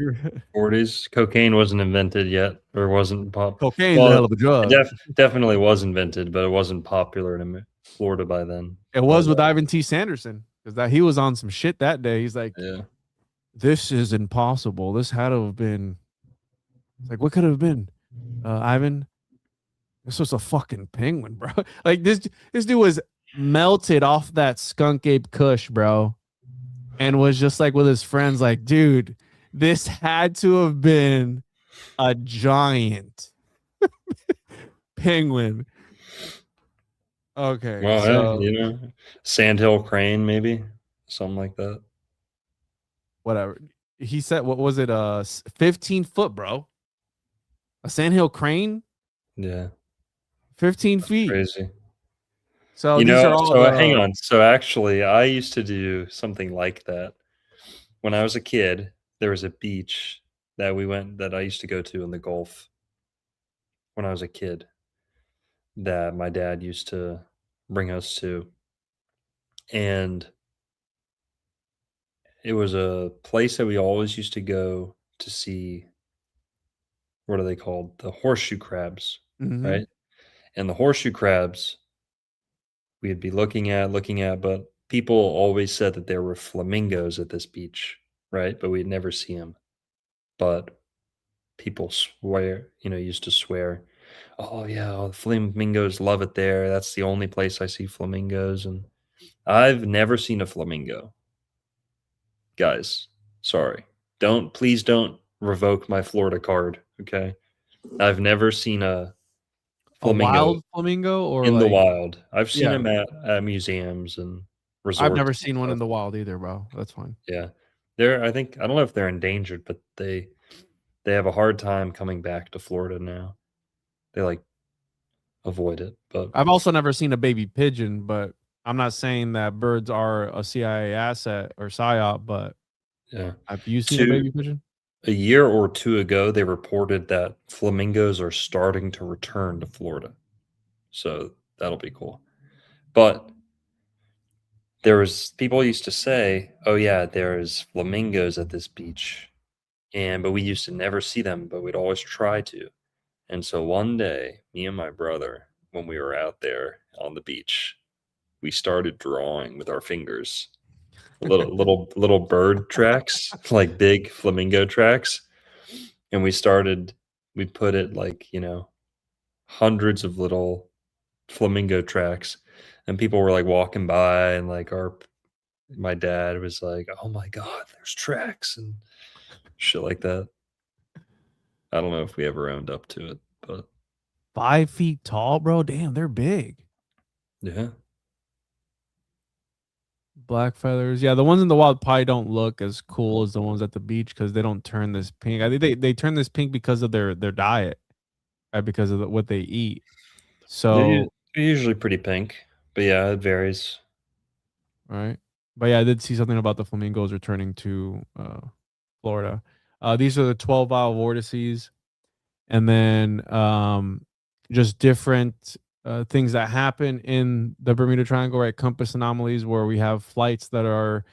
40s. Cocaine wasn't invented yet, or wasn't pop. Cocaine's a hell of a drug. Definitely was invented, but it wasn't popular in Florida by then. It was with Ivan T. Sanderson, because he was on some shit that day. He's like, this is impossible. This had to have been. It's like, what could it have been? Ivan, this was a fucking penguin, bro. Like this dude was melted off that skunk ape kush, bro. And was just like with his friends, like, dude, this had to have been a giant penguin. Okay. Well, so, sandhill crane, maybe something like that. Whatever. He said, what was it? 15 foot, bro. A sandhill crane? Yeah. 15 feet. Crazy. So these are all hang on. So actually, I used to do something like that when I was a kid. There was a beach that I used to go to in the Gulf when I was a kid that my dad used to bring us to, and it was a place that we always used to go to see. What are they called? The horseshoe crabs, right? And the horseshoe crabs we'd be looking at, but people always said that there were flamingos at this beach, right? But we'd never see them. But people used to swear, oh yeah, the flamingos love it there. That's the only place I see flamingos. And I've never seen a flamingo. Guys, sorry. Please don't revoke my Florida card, okay? I've never seen a flamingo. A wild flamingo, or in the wild. I've seen them at museums and resorts. I've never seen one in the wild either, bro. That's fine. Yeah. I don't know if they're endangered, but they have a hard time coming back to Florida now. They avoid it. But I've also never seen a baby pigeon, but I'm not saying that birds are a CIA asset or PSYOP, but Yeah. Have you seen a baby pigeon? A year or two ago, they reported that flamingos are starting to return to Florida. So that'll be cool. But there was people used to say, "Oh yeah, there's flamingos at this beach." But we used to never see them, but we'd always try to. And so one day, me and my brother, when we were out there on the beach, we started drawing with our fingers little bird tracks, like big flamingo tracks. And we put it like, hundreds of little flamingo tracks. And people were like walking by and like my dad was like, "Oh my God, there's tracks," and shit like that. I don't know if we ever owned up to it, but 5 feet tall, bro. Damn, they're big. yeah. Black feathers. Yeah, the ones in the wild probably don't look as cool as the ones at the beach because they don't turn this pink. I think they turn this pink because of their diet, right? Because of what they eat. So, They're usually pretty pink, but yeah, it varies. right. But yeah, I did see something about the flamingos returning to Florida. These are the 12-hour vortices, and then just different things that happen in the Bermuda Triangle, right? Compass anomalies where we have flights that are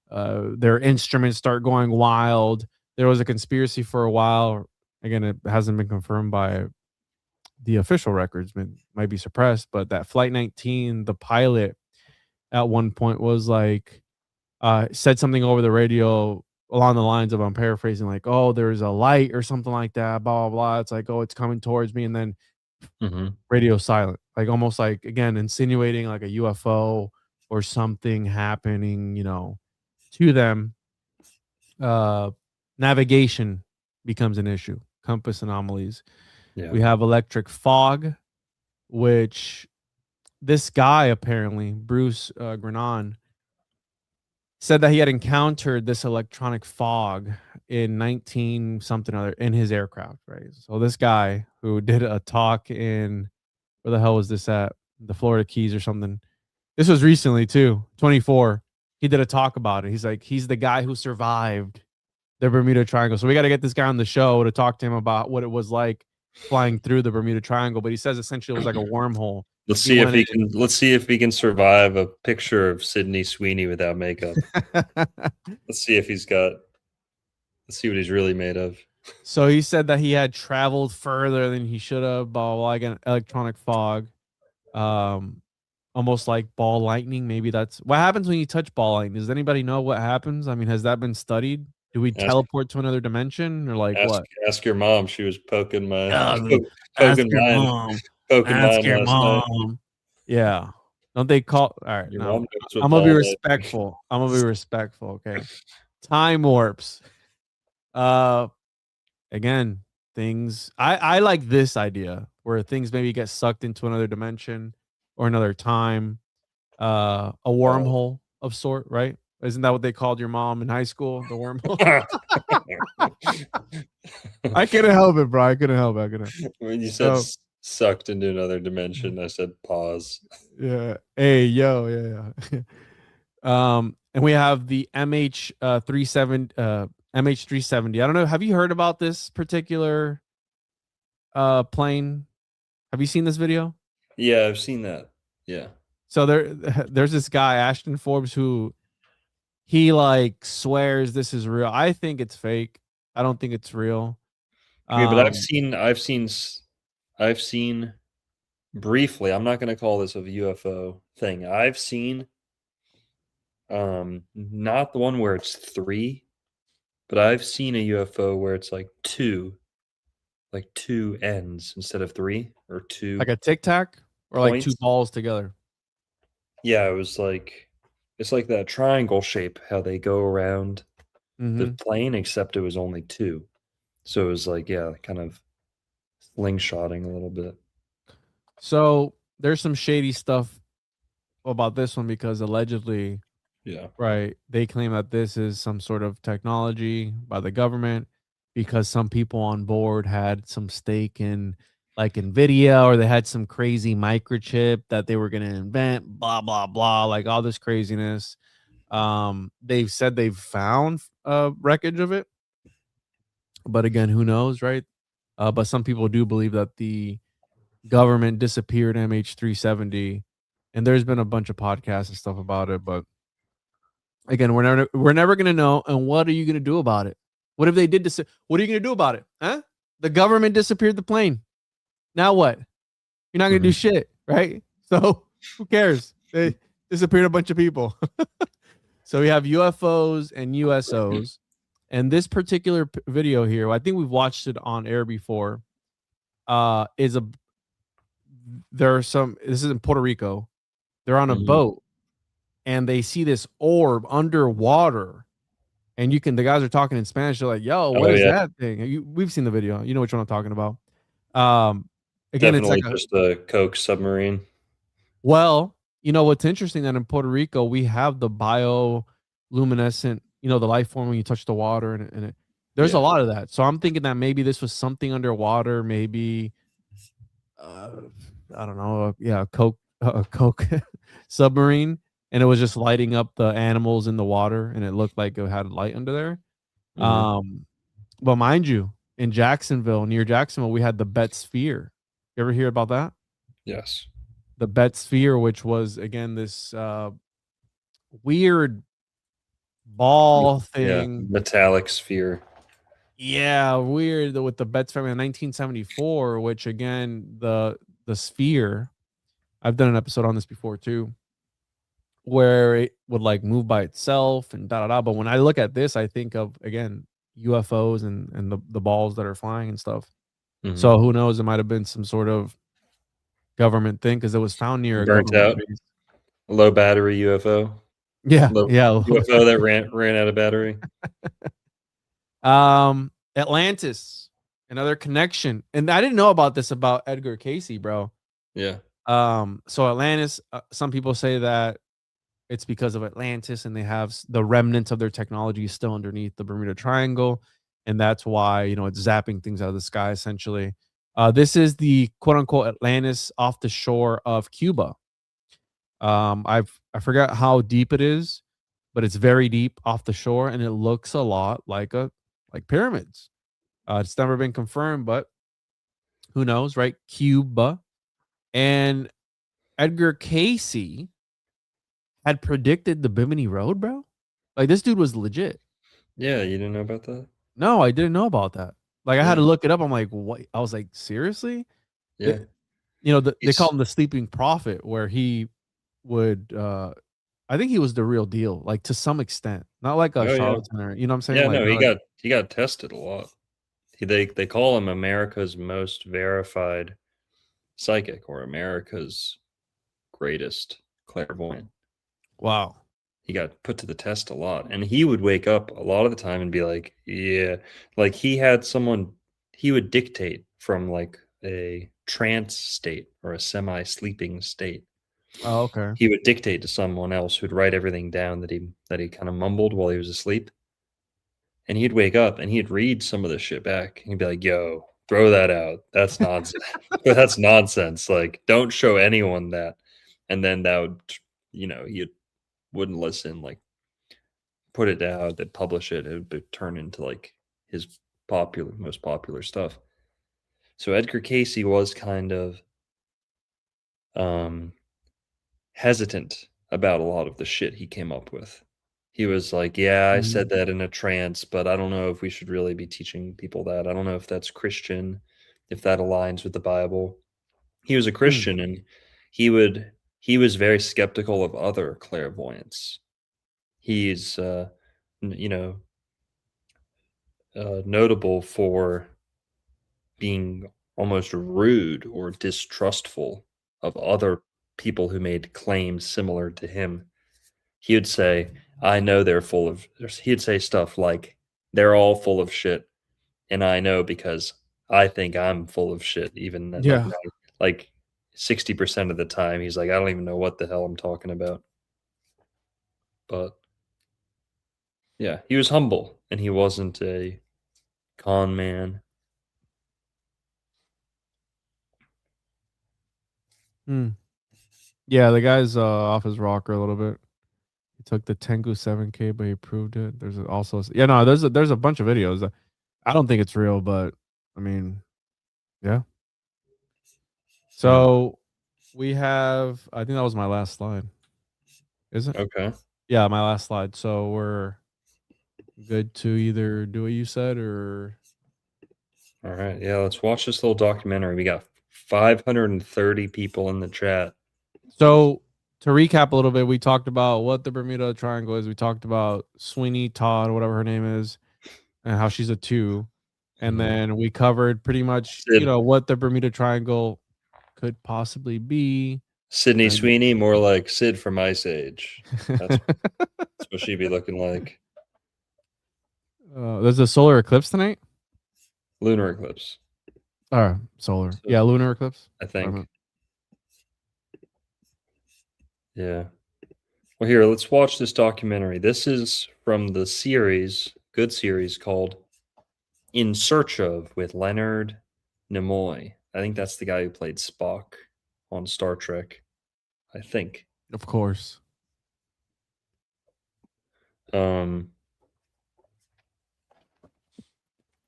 their instruments start going wild. There was a conspiracy for a while. Again, it hasn't been confirmed by the official records. It might be suppressed, but that Flight 19, the pilot at one point was like, said something over the radio along the lines of, I'm paraphrasing, like, "Oh, there's a light or something like that, blah, blah, blah." It's like, "Oh, it's coming towards me." And then radio silent, like almost like, again, insinuating like a UFO or something happening, to them. Navigation becomes an issue. Compass anomalies. Yeah. We have electric fog, which this guy apparently, Bruce Grenon, said that he had encountered this electronic fog in 19 something other in his aircraft, right? So this guy who did a talk in, where the hell was this at? The Florida Keys or something. This was recently too, 24. He did a talk about it. He's like, he's the guy who survived the Bermuda Triangle. So we got to get this guy on the show to talk to him about what it was like flying through the Bermuda Triangle. But he says essentially it was like a wormwormle. Let's see if he can survive a picture of Sydney Sweeney without makeup. Let's see what he's really made of. So he said that he had traveled further than he should have, blah, blah, blah, again, electronic fog. Almost like ball lightning. Maybe that's what happens when you touch ball lightning. Does anybody know what happens? I mean, has that been studied? Do we teleport to another dimension or like what? Ask your mom. She was poking my ask your mom. Ask your mom. Night. Yeah. Don't they call? All right. Your No. mom knows what I'm gonna be ball respectful. I'm gonna be respectful. Okay. Time warps. Again, things I like this idea where things maybe get sucked into another dimension or another time. A wormhole of sort, right? Isn't that what they called your mom in high school? The wormhole. I couldn't help it, bro. I couldn't help it. When you said sucked into another dimension, I said pause. Yeah. Hey, yo, yeah. And we have the MH370. I don't know. Have you heard about this particular plane? Have you seen this video? Yeah, I've seen that. Yeah. So there's this guy, Ashton Forbes, who he like swears this is real. I think it's fake. I don't think it's real. Okay, but I've seen briefly. I'm not going to call this a UFO thing. I've seen not the one where it's 3, but I've seen a UFO where it's like 2 ends instead of 3 or 2. Like a tic tac or points. Like 2 balls together. Yeah, it's like that triangle shape, how they go around the plane, except it was only 2. So it was like, yeah, kind of slingshotting a little bit. So there's some shady stuff about this one because allegedly, right, they claim that this is some sort of technology by the government because some people on board had some stake in like NVIDIA, or they had some crazy microchip that they were going to invent, blah, blah, blah, like all this craziness. They've said they've found wreckage of it, but again, who knows, right? But some people do believe that the government disappeared MH370, and there's been a bunch of podcasts and stuff about it. But again, we're never gonna know. And what are you gonna do about it? What if they did this? What are you gonna do about it? Huh? The government disappeared the plane. Now what? You're not gonna do shit, right? So who cares? They disappeared a bunch of people. So we have UFOs and USOs, and this particular video here, I think we've watched it on air before. Is a there are some. This is in Puerto Rico. They're on a boat, and they see this orb underwater. And the guys are talking in Spanish. They're like, "Yo, what is that thing?" We've seen the video. You know which one I'm talking about. Again, Definitely it's like just a Coke submarine. well, what's interesting that in Puerto Rico we have the bioluminescent, the life form when you touch the water, and there's a lot of that. So I'm thinking that maybe this was something underwater, maybe I don't know, a Coke submarine, and it was just lighting up the animals in the water, and it looked like it had light under there. But mind you, in Jacksonville, near Jacksonville, we had the Bet Sphere. You ever hear about that? Yes. The Bet Sphere, which was again this weird ball thing. Metallic sphere. Yeah, weird with the Bet Sphere in 1974, which again, the sphere, I've done an episode on this before too, where it would like move by itself and da da da. But when I look at this, I think of again UFOs and the balls that are flying and stuff. So who knows? It might have been some sort of government thing because it was found near a Burnt government out. base. Low battery UFO. Yeah, UFO that ran out of battery. Atlantis, another connection, and I didn't know about this about Edgar Casey, bro. Yeah. So Atlantis, some people say that it's because of Atlantis, and they have the remnants of their technology still underneath the Bermuda Triangle, and that's why it's zapping things out of the sky. Essentially, this is the quote unquote Atlantis off the shore of Cuba. I forgot how deep it is, but it's very deep off the shore, and it looks a lot like pyramids. It's never been confirmed, but who knows, right? Cuba. And Edgar Casey had predicted the Bimini Road, bro. Like this dude was legit. Yeah, you didn't know about that? No, I didn't know about that. Like I had to look it up. I'm like, what? I was like, seriously? Yeah. They call him the sleeping prophet, where he would I think he was the real deal, like to some extent. Not like a charlatan or you know what I'm saying? Yeah, like, no, he got tested a lot. They call him America's most verified psychic or America's greatest clairvoyant. Wow. He got put to the test a lot, and he would wake up a lot of the time and be like, yeah, like he had someone, he would dictate from like a trance state or a semi-sleeping state. Oh, okay. He would dictate to someone else who'd write everything down that he kind of mumbled while he was asleep. And he'd wake up and he'd read some of the shit back. And he'd be like, yo, throw that out. That's nonsense. That's nonsense. Like, don't show anyone that. And then that would, he wouldn't listen, like, put it down, they'd publish it. It would turn into like his most popular stuff. So Edgar Casey was kind of hesitant about a lot of the shit he came up with. He was like, yeah, I said that in a trance, but I don't know if we should really be teaching people that. I don't know if that's Christian, if that aligns with the Bible. He was a Christian, and he was very skeptical of other clairvoyants. He's notable for being almost rude or distrustful of other people who made claims similar to him. He would say, I know they're full of, he'd say stuff like, they're all full of shit. And I know because I think I'm full of shit, even like 60% of the time. He's like, I don't even know what the hell I'm talking about. But yeah, he was humble and he wasn't a con man. Yeah, the guy's off his rocker a little bit. He took the Tengu 7K, but he proved it. There's also no. There's a bunch of videos. I don't think it's real, but I mean, yeah. So we have. I think that was my last slide. Is it? Okay. Yeah, my last slide. So we're good to either do what you said or. All right. Yeah, let's watch this little documentary. We got 530 people in the chat. So to recap a little bit, we talked about what the Bermuda Triangle is. We talked about Sweeney Todd, whatever her name is, and how she's a 2. And then we covered pretty much, Sid. what the Bermuda Triangle could possibly be. Sydney And- Sweeney, more like Sid from Ice Age. That's what she'd be looking like. There's a solar eclipse tonight. Lunar eclipse, Solar. So- Yeah, lunar eclipse. I think. Yeah. Well, here, let's watch this documentary. This is from the good series called In Search of with Leonard Nimoy. I think that's the guy who played Spock on Star Trek. I think. Of course.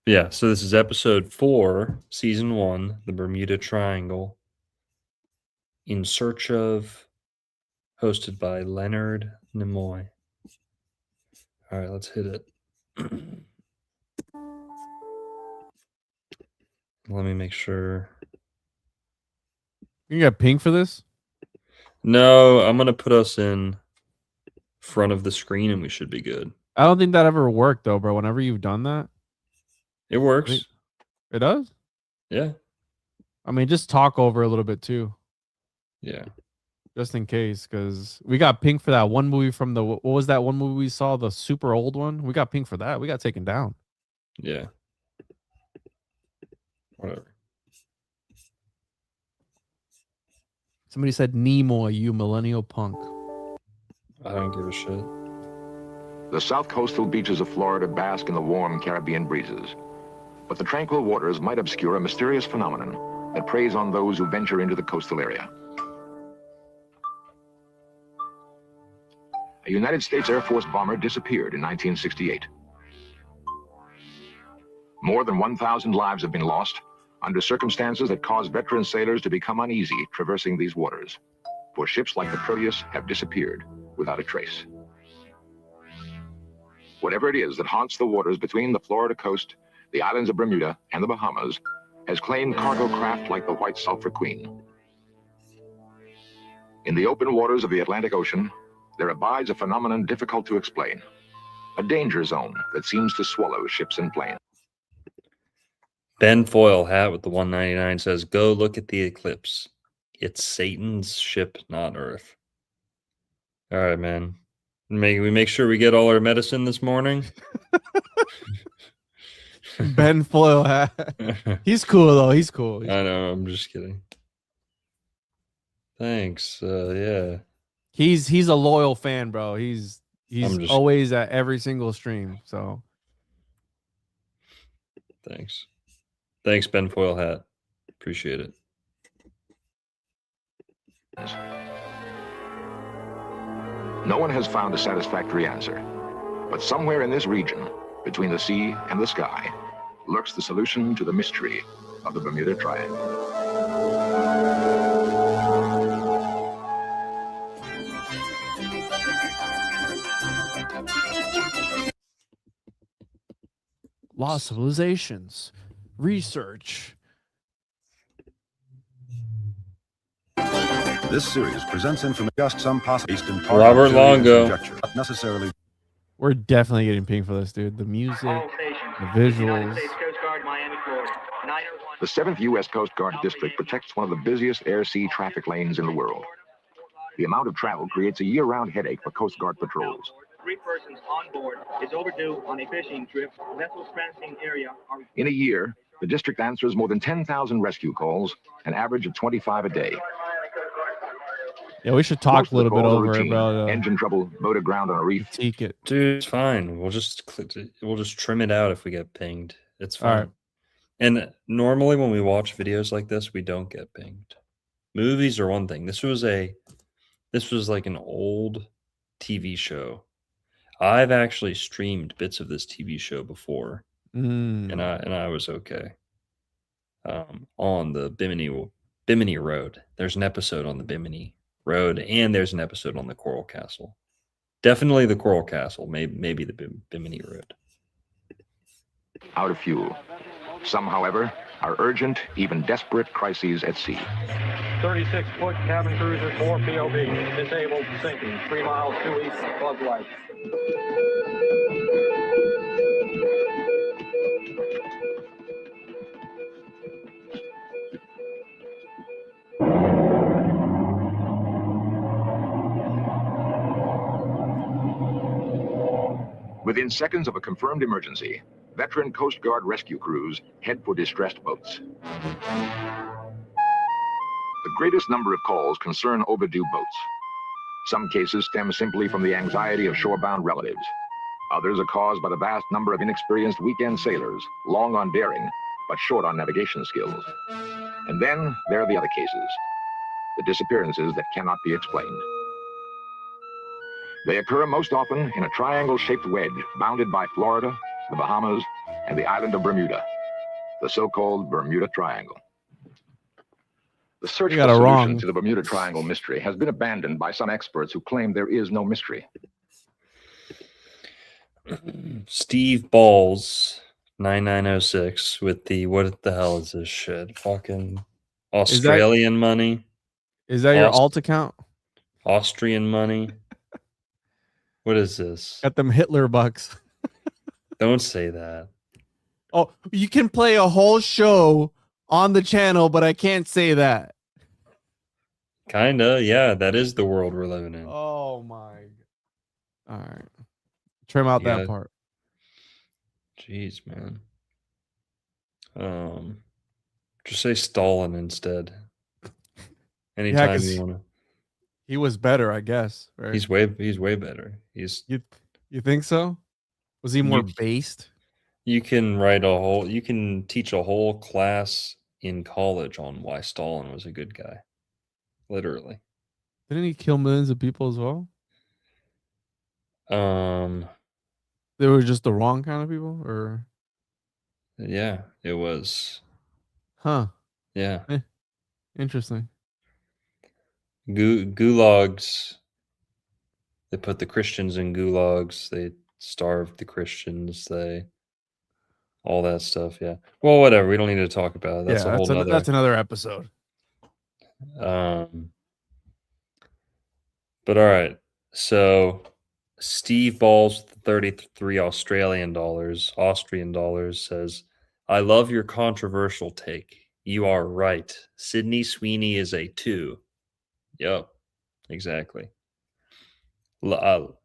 Yeah, so this is episode 4, season 1, the Bermuda Triangle. In Search of, hosted by Leonard Nimoy. All right, let's hit it. Let me make sure. You got ping for this? No, I'm going to put us in front of the screen and we should be good. I don't think that ever worked though, bro. Whenever you've done that, It works. it does. Yeah. I mean, just talk over a little bit too, Yeah. just in case, because we got ping for that one movie from the. What was that one movie we saw? The super old one. We got ping for that. We got taken down. Yeah. Whatever. Somebody said Nimoy, you millennial punk. I don't give a shit. The south coastal beaches of Florida bask in the warm Caribbean breezes. But the tranquil waters might obscure a mysterious phenomenon that preys on those who venture into the coastal area. A United States Air Force bomber disappeared in 1968. More than 1,000 lives have been lost under circumstances that cause veteran sailors to become uneasy traversing these waters. For ships like the Proteus have disappeared without a trace. Whatever it is that haunts the waters between the Florida coast, the islands of Bermuda, and the Bahamas has claimed cargo craft like the White Sulphur Queen. In the open waters of the Atlantic Ocean, there abides a phenomenon difficult to explain. A danger zone that seems to swallow ships and planes. Ben Foyle hat with the 199 says, "Go look at the eclipse. It's Satan's ship, not Earth." All right, man. We make sure we get all our medicine this morning. Ben Foyle hat. He's cool though. He's cool. I know. I'm just kidding. Thanks. Yeah. He's a loyal fan, bro. He's just- always at every single stream. So Thanks. Thanks, Ben Foyle hat. Appreciate it. No one has found a satisfactory answer. But somewhere in this region, between the sea and the sky, lurks the solution to the mystery of the Bermuda Triangle. lost civilizations, research. This series presents information just some possible based in part Robert on theory and Longo. conjecture, not necessarily. We're definitely getting ping for this, dude. The music, the visuals. The 7th U.S. Coast Guard District protects one of the busiest air-sea traffic lanes in the world. The amount of travel creates a year-round headache for Coast Guard patrols. 3 persons on board is overdue on a fishing trip. Vessels transiting area are... In a year, the district answers more than 10,000 rescue calls, an average of 25 a day. Yeah, we should talk Most a of the little bit calls are over it, routine. bro. Engine trouble, boat aground on a reef. Critique it. Dude, it's fine. We'll just trim it out if we get pinged. It's All fine. right. And normally when we watch videos like this, we don't get pinged. Movies are one thing. This was like an old TV show. I've actually streamed bits of this TV show before, and I was okay. On the Bimini Road. There's an episode on the Bimini Road, and there's an episode on the Coral Castle. Definitely the Coral Castle, maybe the Bimini Road. Out of fuel. Some, however, are urgent, even desperate crises at sea. 36-foot cabin cruiser 4 POV, disabled, sinking, 3 miles due east of Club Light. Within seconds of a confirmed emergency, veteran Coast Guard rescue crews head for distressed boats. The greatest number of calls concern overdue boats. Some cases stem simply from the anxiety of shorebound relatives. Others are caused by the vast number of inexperienced weekend sailors, long on daring, but short on navigation skills. And then there are the other cases, the disappearances that cannot be explained. They occur most often in a triangle-shaped wedge bounded by Florida, the Bahamas, and the island of Bermuda, the so-called Bermuda Triangle. The search for a solution to the Bermuda Triangle mystery has been abandoned by some experts who claim there is no mystery. Steve Balls 9906 with the what the hell is this shit? Fucking Australian money. Is that your alt account? Austrian money. What is this? Got them Hitler bucks. Don't say that. Oh, you can play a whole show on the channel, but I can't say that. Kinda, yeah. That is the world we're living in. Oh my. All right. Trim out that part. Jeez, man. Just say Stalin instead. Anytime you want to. He was better, I guess. Right? He's way better. You think so? Was he more based? You can teach a whole class in college on why Stalin was a good guy. Literally. Didn't he kill millions of people as well? They were just the wrong kind of people, or yeah, it was. Huh. Yeah. Interesting. Gulags. They put the Christians in gulags. They starved the Christians. All that stuff. Yeah. Well, whatever. We don't need to talk about it. That's another episode. But all right. So Steve Balls, 33 Austrian dollars says, I love your controversial take. You are right. Sydney Sweeney is a 2. Yep, exactly. Love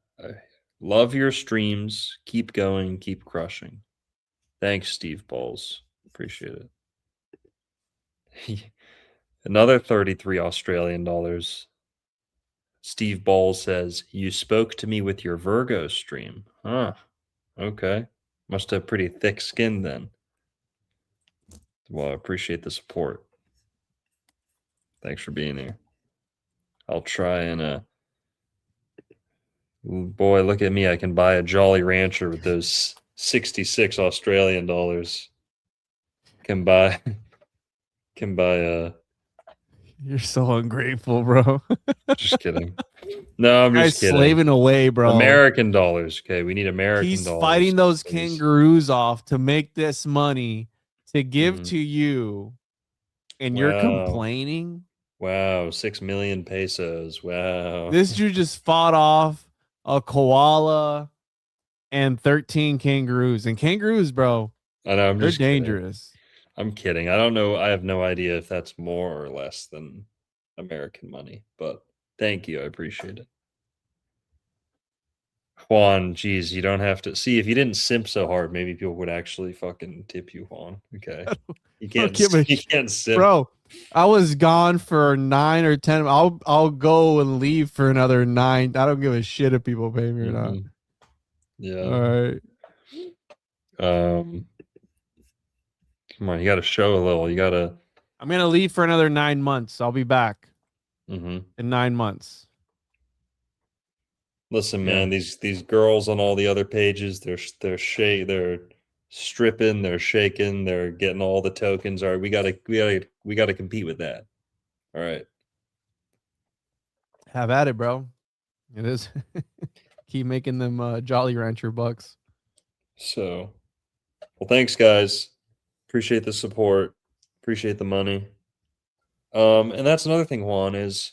your streams. Keep going. Keep crushing. Thanks, Steve Balls. Appreciate it. Another 33 Australian dollars. Steve Balls says, you spoke to me with your Virgo stream. Huh. Okay. Must have pretty thick skin then. Well, I appreciate the support. Thanks for being here. I'll try and boy, look at me. I can buy a Jolly Rancher with those 66 Australian dollars. Can buy You're so ungrateful, bro. Just kidding. No, I'm just kidding. Slaving away, bro. American dollars. Okay, we need American dollars. He's fighting those kangaroos off to make this money to give to you, and you're complaining. Wow, 6 million pesos. Wow. This dude just fought off a koala and 13 kangaroos. And kangaroos, bro, I know, they're dangerous. I'm kidding. I don't know. I have no idea if that's more or less than American money, but thank you. I appreciate it. Juan, geez, you don't have to see if you didn't simp so hard, maybe people would actually fucking tip you, Juan. Okay. You can't simp. Bro, I was gone for 9 or 10. I'll go and leave for another 9. I don't give a shit if people pay me or not. Yeah. All right. Come on, you got to show a little. I'm gonna leave for another 9 months. I'll be back in 9 months. Listen, Yeah. man, these girls on all the other pages, they're stripping, they're shaking, they're getting all the tokens. All right, we gotta compete with that. All right. Have at it, bro. It is. Keep making them Jolly Rancher bucks. So, well, thanks, guys. Appreciate the support. Appreciate the money. And that's another thing, Juan, is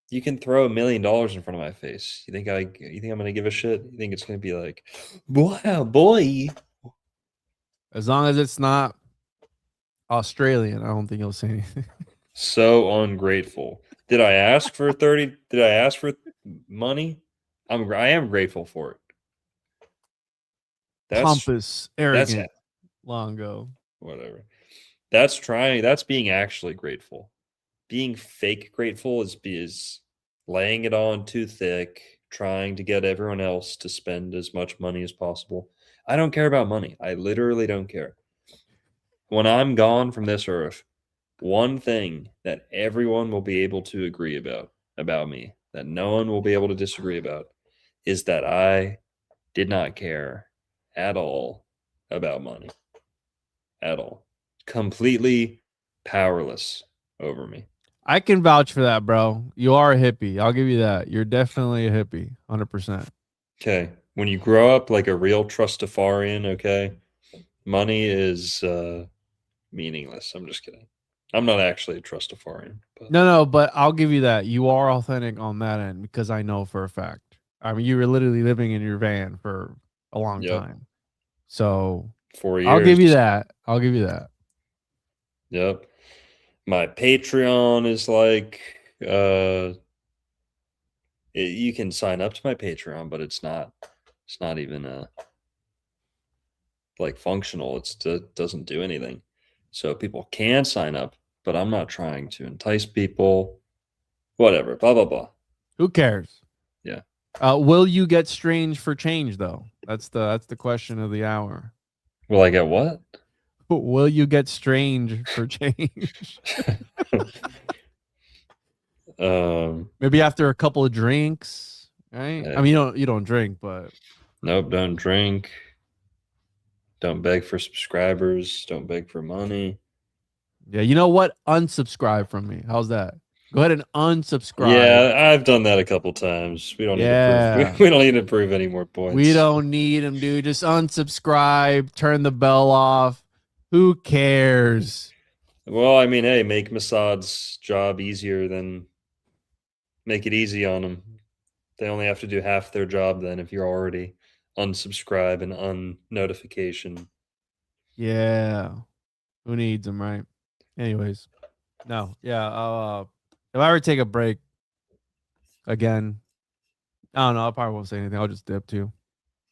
you can throw $1 million in front of my face. You think I'm gonna give a shit? You think it's gonna be like, wow, boy? As long as it's not Australian, I don't think he'll say anything. So ungrateful. Did I ask for 30? Did I ask for money? I am grateful for it. Pompous, that's arrogant, Longo. whatever. That's being actually grateful. Being fake grateful is laying it on too thick, trying to get everyone else to spend as much money as possible. I don't care about money. I literally don't care. When I'm gone from this earth, one thing that everyone will be able to agree about me, that no one will be able to disagree about, is that I did not care at all about money. At all. Completely powerless over me. I can vouch for that, bro. You are a hippie. I'll give you that. You're definitely a hippie, 100%. Okay. When you grow up like a real trustafarian, okay, money is meaningless. I'm just kidding. I'm not actually a trustafarian. But No, but I'll give you that. You are authentic on that end because I know for a fact. I mean, you were literally living in your van for a long Yep. time. So 4 years. I'll give you that. I'll give you that. Yep. My Patreon is like you can sign up to my Patreon, but it's not even like functional. It doesn't do anything. So people can sign up, but I'm not trying to entice people. Whatever. Blah blah blah. Who cares? Yeah. Will you get strange for change though? That's the question of the hour. Will I get what? Will you get strange for change? Maybe after a couple of drinks, right? I mean, you don't drink, but nope, don't drink. Don't beg for subscribers. Don't beg for money. Yeah, you know what? Unsubscribe from me. How's that? Go ahead and unsubscribe. Yeah, I've done that a couple times. We don't need to prove. We don't need to prove any more points. We don't need them, dude. Just unsubscribe. Turn the bell off. Who cares? Well, I mean, hey, make Mossad's job easier than make it easy on them. They only have to do half their job then if you're already unsubscribe and unnotification. Yeah. Who needs them, right? Anyways. No. Yeah. If I ever take a break again, I don't know. I probably won't say anything. I'll just dip too.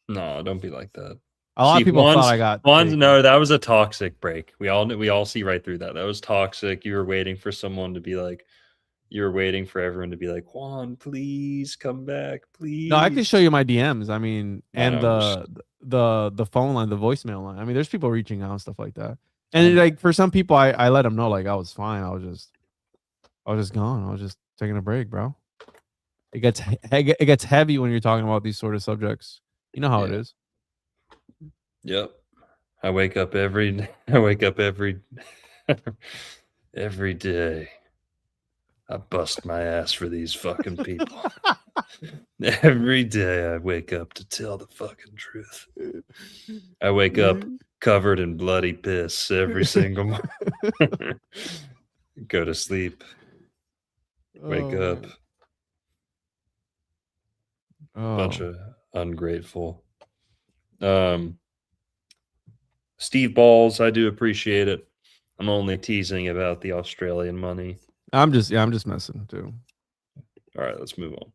No, don't be like that. A lot of people thought I got no, that was a toxic break. We all see right through that. That was toxic. You were waiting for someone to be like, you were waiting for everyone to be like, Juan, please come back, please. No, I can show you my DMs. I mean, and the phone line, the voicemail line. I mean, there's people reaching out and stuff like that. And like for some people, I let them know like I was fine. I was just gone. I was just taking a break, bro. It gets heavy when you're talking about these sort of subjects. You know how it is. Yep. I wake up every every day. I bust my ass for these fucking people. Every day I wake up to tell the fucking truth. I wake up covered in bloody piss every single morning. Go to sleep. Wake up. Bunch of ungrateful. Steve Balls, I do appreciate it. I'm only teasing about the Australian money. I'm just messing too. All right, let's move on.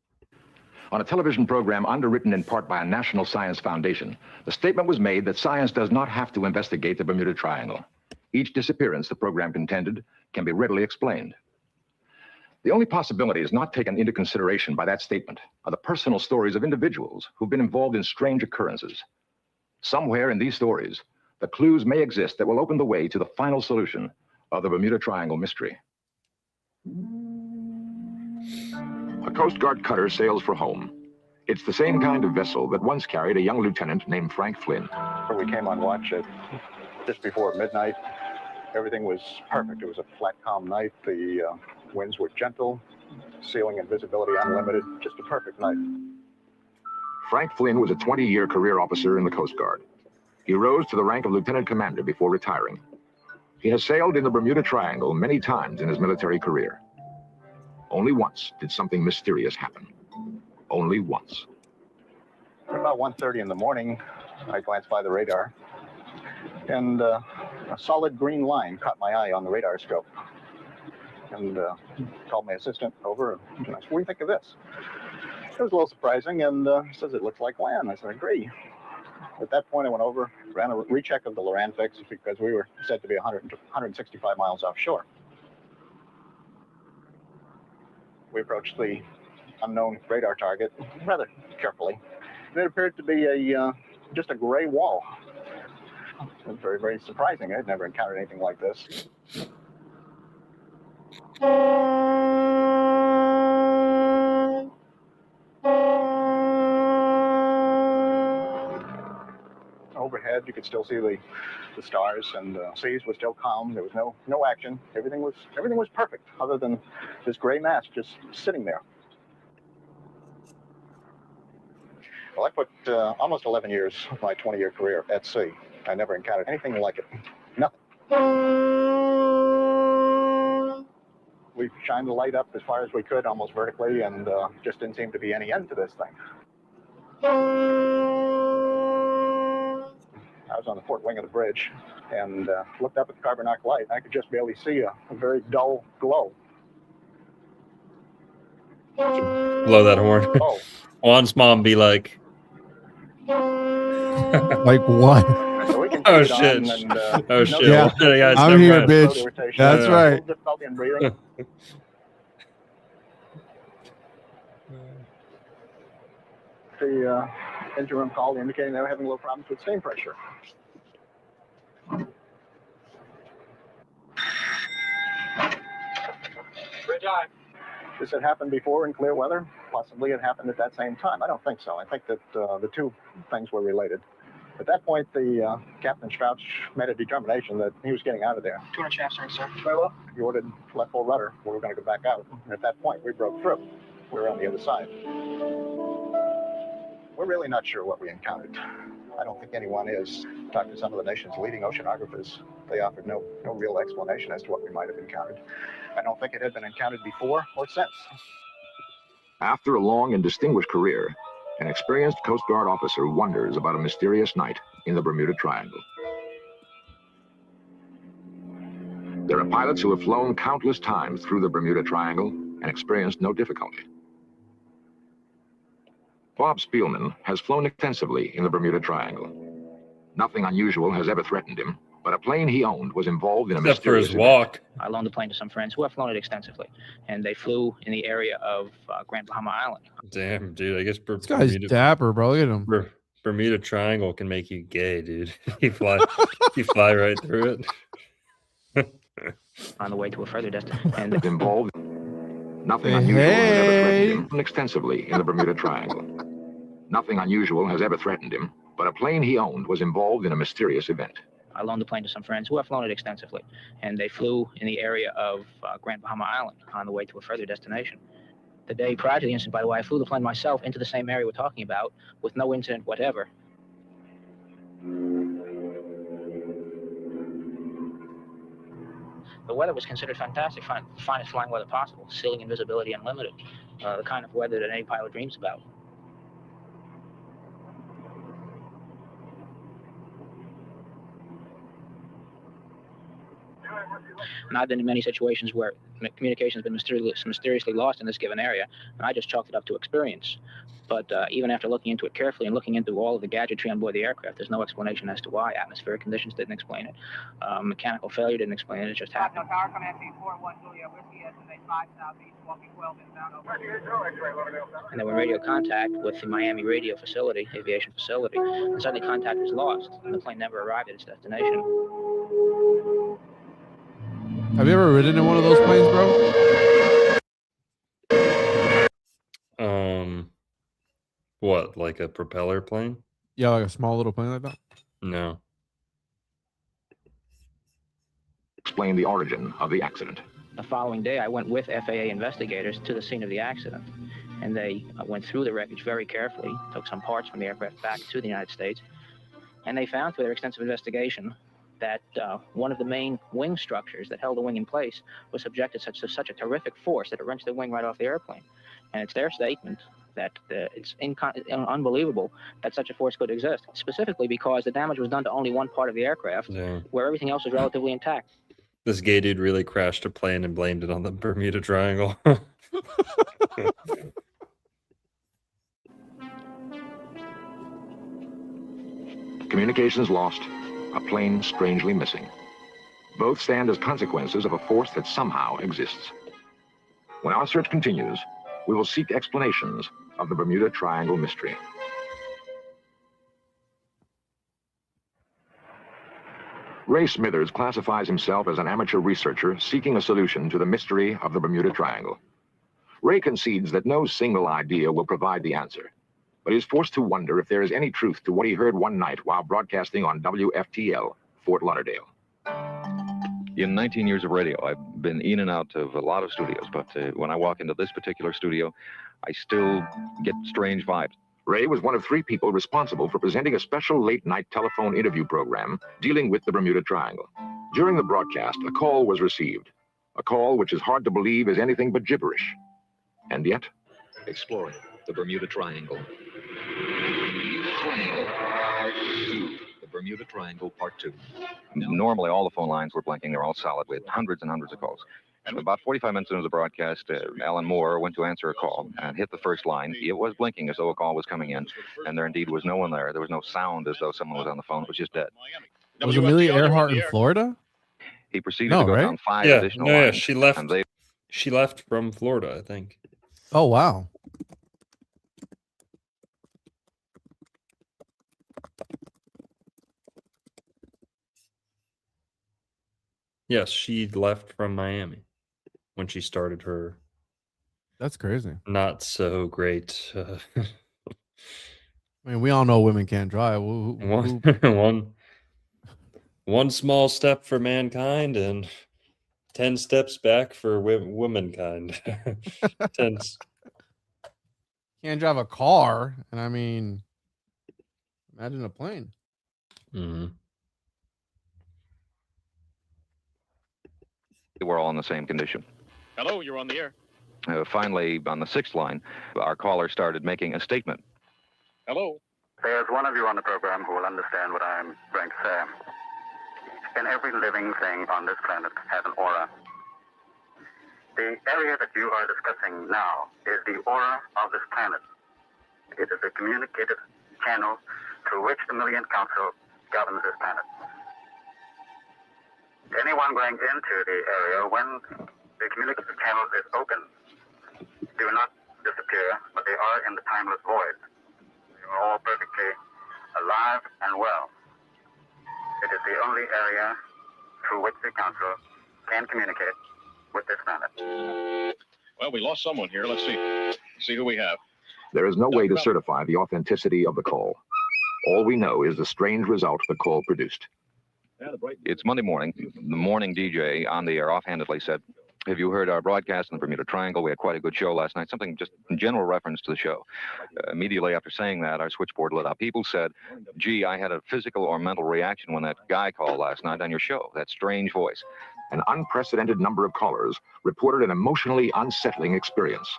On a television program underwritten in part by a national science foundation, the statement was made that science does not have to investigate the Bermuda Triangle. Each disappearance, the program contended, can be readily explained. The only possibilities not taken into consideration by that statement are the personal stories of individuals who've been involved in strange occurrences. Somewhere in these stories, the clues may exist that will open the way to the final solution of the Bermuda Triangle mystery. A Coast Guard cutter sails for home. It's the same kind of vessel that once carried a young lieutenant named Frank Flynn. We came on watch at just before midnight. Everything was perfect. It was a flat, calm night. The winds were gentle, ceiling and visibility unlimited. Just a perfect night. Frank Flynn was a 20-year career officer in the Coast Guard. He rose to the rank of lieutenant commander before retiring. He has sailed in the Bermuda Triangle many times in his military career. Only once did something mysterious happen. Only once. At about 1:30 in the morning, I glanced by the radar, and a solid green line caught my eye on the radar scope. And called my assistant over, and I said, "What do you think of this?" It was a little surprising, and he says, "It looks like land." I said, "I agree." At that point, I went over, ran a recheck of the Loran fix because we were said to be 165 miles offshore. We approached the unknown radar target rather carefully. And it appeared to be just a gray wall. It was very, very surprising. I'd never encountered anything like this. Overhead, you could still see the stars, and the seas were still calm. There was no action. Everything was perfect, other than this gray mass just sitting there. Well, I put almost 11 years of my 20-year career at sea. I never encountered anything like it. Nothing. We shined the light up as far as we could, almost vertically, and just didn't seem to be any end to this thing. I was on the port wing of the bridge and looked up at the carbon arc light. I could just barely see a very dull glow. Blow that horn. Oh. Juan's mom be like, Like what? So we oh continued shit. on, and, Oh shit. Yeah, Guys, I'm never here, mind. bitch. Irritation, That's Yeah. right. difficulty in breathing. The engine room called indicating they were having a little problems with steam pressure. Bridge eye. This had happened before in clear weather. Possibly it happened at that same time. I don't think so. I think that the two things were related. At that point, the Captain Strauch made a determination that he was getting out of there. 200 shaft turn, sir. Very well. He ordered left full rudder. We were going to go back out. And at that point, we broke through. We were on the other side. We're really not sure what we encountered. I don't think anyone is. Talked to some of the nation's leading oceanographers. They offered no real explanation as to what we might have encountered. I don't think it had been encountered before or since. After a long and distinguished career, an experienced Coast Guard officer wonders about a mysterious night in the Bermuda Triangle. There are pilots who have flown countless times through the Bermuda Triangle and experienced no difficulty. Bob Spielman has flown extensively in the Bermuda Triangle. Nothing unusual has ever threatened him, but a plane he owned was involved in a Except for mysterious his event. walk. I loaned the plane to some friends who have flown it extensively, and they flew in the area of Grand Bahama Island. Damn, dude. I guess This guy's Bermuda, dapper, bro. Look at him. Bermuda Triangle can make you gay, dude. you fly right through it. On the way to a further destination. And Involved. Nothing unusual has ever threatened him extensively in the Bermuda Triangle. Nothing unusual has ever threatened him, but a plane he owned was involved in a mysterious event. I loaned the plane to some friends who have flown it extensively, and they flew in the area of Grand Bahama Island on the way to a further destination. The day prior to the incident, by the way, I flew the plane myself into the same area we're talking about with no incident whatever. The weather was considered fantastic, finest flying weather possible, ceiling and visibility unlimited, the kind of weather that any pilot dreams about. And I've been in many situations where communication has been mysteriously lost in this given area, and I just chalked it up to experience. But even after looking into it carefully and looking into all of the gadgetry on board the aircraft, there's no explanation as to why. Atmospheric conditions didn't explain it. Mechanical failure didn't explain it. It just happened. Tower Command 41 Julia Whiskey, estimate 5 southeast, walking 12 inbound over. And then when radio contact with the Miami radio facility, aviation facility, and suddenly contact was lost, and the plane never arrived at its destination. Have you ever ridden in one of those planes, bro? like a propeller plane? Yeah, like a small little plane like that. No. Explain the origin of the accident. The following day, I went with FAA investigators to the scene of the accident, and they went through the wreckage very carefully, took some parts from the aircraft back to the United States, and they found through their extensive investigation that one of the main wing structures that held the wing in place was subjected to such a terrific force that it wrenched the wing right off the airplane. And it's their statement that it's unbelievable that such a force could exist, specifically because the damage was done to only one part of the aircraft, where everything else was relatively intact. This gay dude really crashed a plane and blamed it on the Bermuda Triangle. Communications lost, a plane strangely missing. Both stand as consequences of a force that somehow exists. When our search continues, we will seek explanations of the Bermuda Triangle mystery. Ray Smithers classifies himself as an amateur researcher seeking a solution to the mystery of the Bermuda Triangle. Ray concedes that no single idea will provide the answer, but is forced to wonder if there is any truth to what he heard one night while broadcasting on WFTL, Fort Lauderdale. In 19 years of radio, I've been in and out of a lot of studios, but when I walk into this particular studio, I still get strange vibes. Ray was one of 3 people responsible for presenting a special late-night telephone interview program dealing with the Bermuda Triangle. During the broadcast, a call was received, a call which is hard to believe is anything but gibberish. And yet, Exploring the Bermuda Triangle. The Bermuda Triangle Part 2. Normally, all the phone lines were blinking. They're all solid. We had hundreds and hundreds of calls. About 45 minutes into the broadcast, Alan Moore went to answer a call and hit the first line. It was blinking as though a call was coming in, and there indeed was no one there. There was no sound as though someone was on the phone. It was just dead. Was Amelia Earhart in Florida? He proceeded to go down 5 additional lines. Yeah, she left. She left from Florida, I think. Oh, wow. Yes, she left from Miami when she started her. That's crazy. Not so great. I mean, we all know women can't drive. One small step for mankind and 10 steps back for womankind. Can't drive a car, and I mean, imagine a plane. Mm-hmm. We're all in the same condition. Hello, you're on the air. Finally, on the 6th line, our caller started making a statement. Hello. There's one of you on the program who will understand what I'm going to say. And every living thing on this planet has an aura. The area that you are discussing now is the aura of this planet. It is a communicative channel through which the Million Council governs this planet. Anyone going into the area when the communicative channel is open do not disappear, but they are in the timeless void. They are all perfectly alive and well. It is the only area through which the council can communicate with this planet. Well, we lost someone here. Let's see who we have. there is no way to certify the authenticity of the call. All we know is the strange result the call produced. It's Monday morning. The morning DJ on the air offhandedly said, "Have you heard our broadcast in the Bermuda Triangle? We had quite a good show last night." Something just in general reference to the show. Immediately after saying that, our switchboard lit up. People said, "Gee, I had a physical or mental reaction when that guy called last night on your show. That strange voice." An unprecedented number of callers reported an emotionally unsettling experience.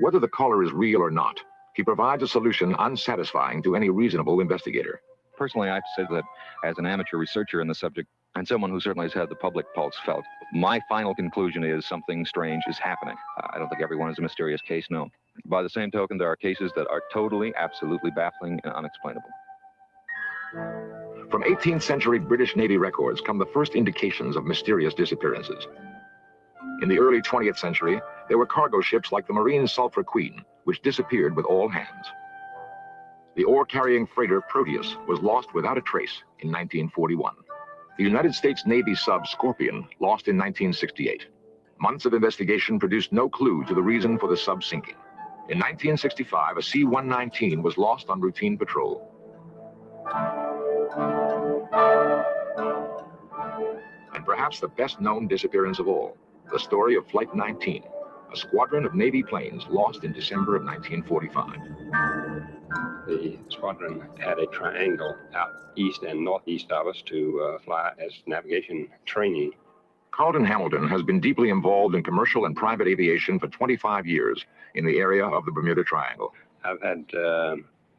Whether the caller is real or not, he provides a solution unsatisfying to any reasonable investigator. Personally, I have to say that as an amateur researcher in the subject, and someone who certainly has had the public pulse felt, my final conclusion is something strange is happening. I don't think everyone is a mysterious case, no. By the same token, there are cases that are totally, absolutely baffling and unexplainable. From 18th century British Navy records come the first indications of mysterious disappearances. In the early 20th century, there were cargo ships like the Marine Sulphur Queen, which disappeared with all hands. The ore-carrying freighter Proteus was lost without a trace in 1941. The United States Navy sub Scorpion lost in 1968. Months of investigation produced no clue to the reason for the sub sinking. In 1965, a C-119 was lost on routine patrol. And perhaps the best-known disappearance of all, the story of Flight 19, a squadron of Navy planes lost in December of 1945. The squadron had a triangle out east and northeast of us to fly as navigation training. Carlton Hamilton has been deeply involved in commercial and private aviation for 25 years in the area of the Bermuda Triangle. I've had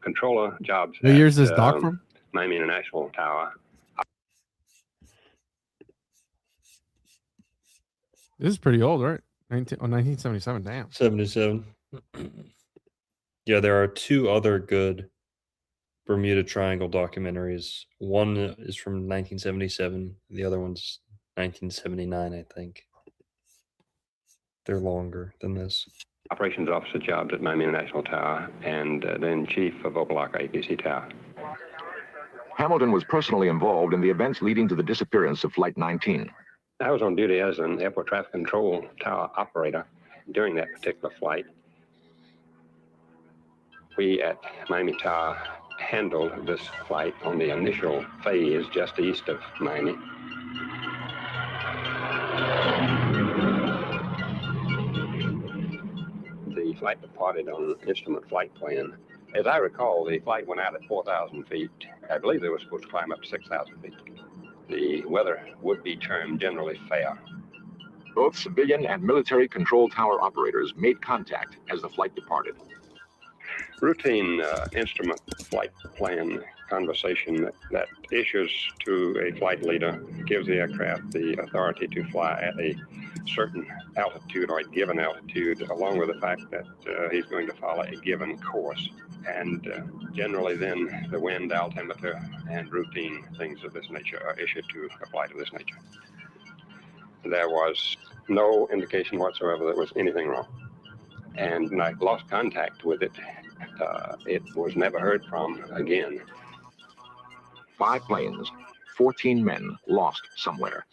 controller jobs What year is this doc from? Miami International Tower. This is pretty old, right? 1977. Damn. 77. Yeah, there are two other good Bermuda Triangle documentaries. One is from 1977. The other one's 1979, I think. They're longer than this. Operations officer jobs at Miami International Tower, and then chief of Opelika APC Tower. Hamilton was personally involved in the events leading to the disappearance of Flight 19. I was on duty as an airport traffic control tower operator during that particular flight. We at Miami Tower handled this flight on the initial phase just east of Miami. The flight departed on an instrument flight plan. As I recall, the flight went out at 4,000 feet. I believe they were supposed to climb up to 6,000 feet. The weather would be termed generally fair. Both civilian and military control tower operators made contact as the flight departed. Routine instrument flight plan conversation that issues to a flight leader gives the aircraft the authority to fly at a certain altitude or a given altitude, along with the fact that he's going to follow a given course. And generally then the wind, altimeter, and routine things of this nature are issued to a flight of this nature. There was no indication whatsoever that there was anything wrong. And when I lost contact with it, it was never heard from again. 5 planes, 14 men lost somewhere.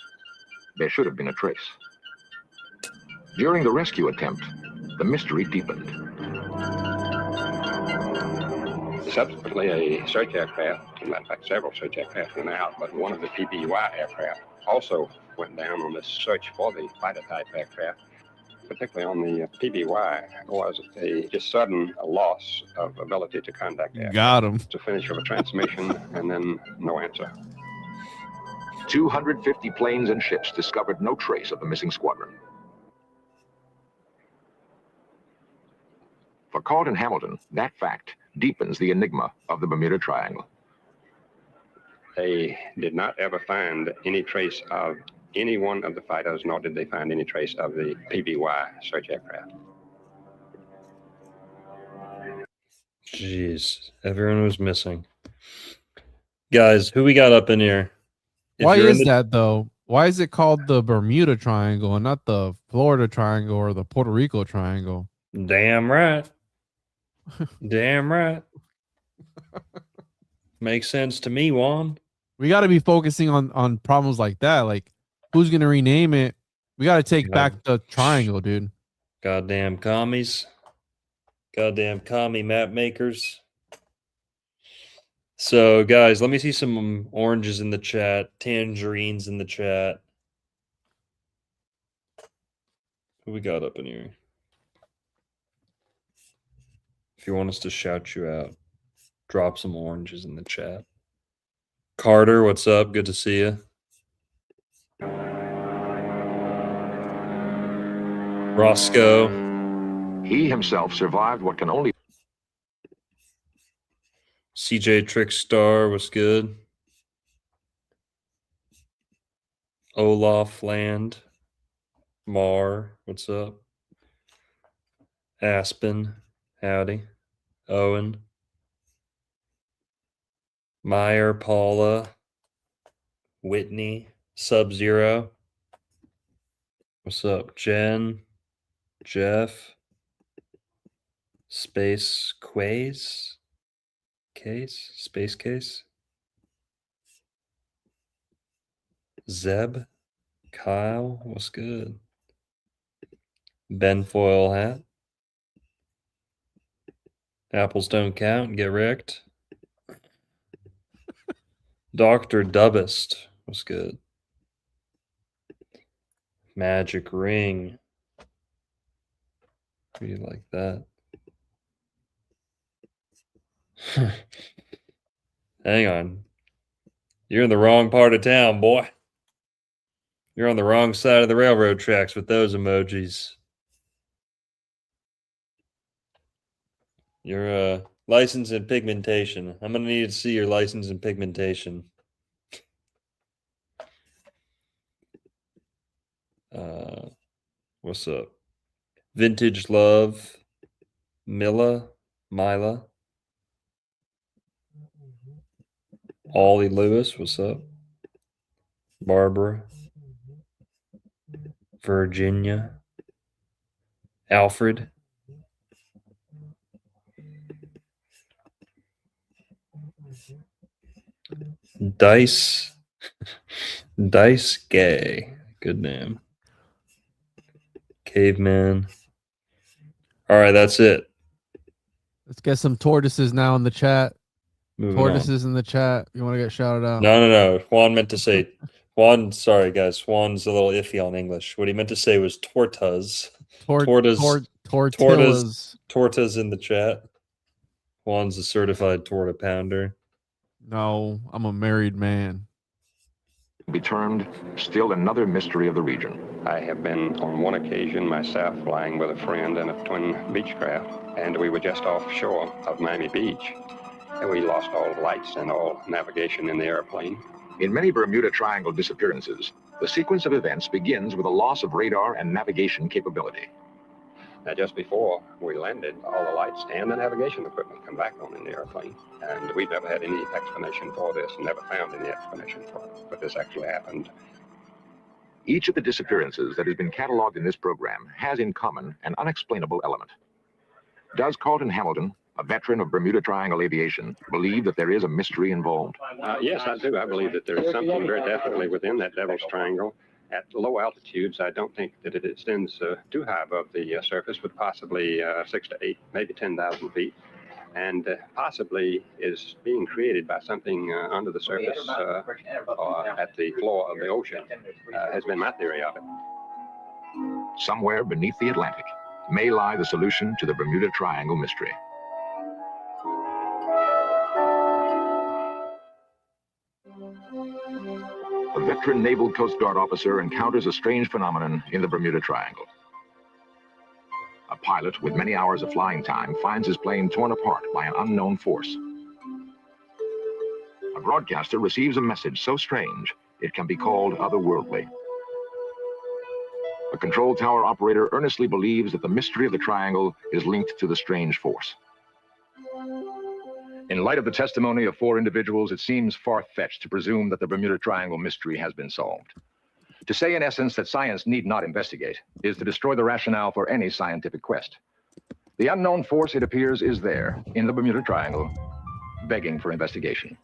There should have been a trace. During the rescue attempt, the mystery deepened. Subsequently, a search aircraft, in fact, several search aircraft went out, but one of the PBY aircraft also went down on this search for the fighter type aircraft. Particularly on the PBY, was a just sudden loss of ability to contact aircraft. Got him. To finish of a transmission and then no answer. 250 planes and ships discovered no trace of the missing squadron. For Carlton Hamilton, that fact deepens the enigma of the Bermuda Triangle. They did not ever find any trace of any one of the fighters, nor did they find any trace of the PBY search aircraft. Jeez, everyone was missing. Guys, who we got up in here? Why is that though? Why is it called the Bermuda Triangle and not the Florida Triangle or the Puerto Rico Triangle? Damn right. Damn right. Makes sense to me, Juan. We got to be focusing on problems like that. Like, who's going to rename it? We got to take back the triangle, dude. Goddamn commies. Goddamn commie map makers. So, guys, let me see some oranges in the chat, tangerines in the chat. Who we got up in here? If you want us to shout you out, drop some oranges in the chat. Carter, what's up? Good to see you. Roscoe. He himself survived what can only... CJ Trickstar, what's good? Olaf Land. Mar, what's up? Aspen, howdy. Owen. Meyer, Paula. Whitney, Sub-Zero. What's up? Jen, Jeff, Space Quays, Space Case, Zeb, Kyle, what's good? Ben Foil Hat, Apples don't count. Get wrecked. Dr. Dubbist was good. Magic ring. How do you like that? Hang on. You're in the wrong part of town, boy. You're on the wrong side of the railroad tracks with those emojis. Your license and pigmentation. I'm going to need to see your license and pigmentation. What's up? Vintage Love. Mila. Ollie Lewis, what's up? Barbara. Virginia. Alfred. Dice. Dice Gay. Good name. Caveman. All right, that's it. Let's get some tortoises now in the chat. Moving Tortoises in the chat. You want to get shouted out? No. Juan meant to say Juan. Sorry, guys. Juan's a little iffy on English. What he meant to say was tortas. Tortas in the chat. Juan's a certified torta pounder. No, I'm a married man. Be termed still another mystery of the region. I have been on one occasion myself flying with a friend in a twin Beechcraft, and we were just offshore of Miami Beach, and we lost all lights and all navigation in the airplane. In many Bermuda Triangle disappearances, the sequence of events begins with a loss of radar and navigation capability. Now, just before we landed, all the lights and the navigation equipment come back on in the airplane, and we've never had any explanation for this, and never found any explanation for it, but this actually happened. Each of the disappearances that has been cataloged in this program has in common an unexplainable element. Does Carlton Hamilton, a veteran of Bermuda Triangle aviation, believe that there is a mystery involved? Yes, I do. I believe that there is something very definitely within that Devil's Triangle. At low altitudes, I don't think that it extends too high above the surface, but possibly 6 to 8, maybe 10,000 feet, and possibly is being created by something under the surface or at the floor of the ocean, has been my theory of it. Somewhere beneath the Atlantic may lie the solution to the Bermuda Triangle mystery. A veteran Naval Coast Guard officer encounters a strange phenomenon in the Bermuda Triangle. A pilot with many hours of flying time finds his plane torn apart by an unknown force. A broadcaster receives a message so strange it can be called otherworldly. A control tower operator earnestly believes that the mystery of the triangle is linked to the strange force. In light of the testimony of 4 individuals, it seems far-fetched to presume that the Bermuda Triangle mystery has been solved. To say, in essence, that science need not investigate is to destroy the rationale for any scientific quest. The unknown force, it appears, is there, in the Bermuda Triangle, begging for investigation.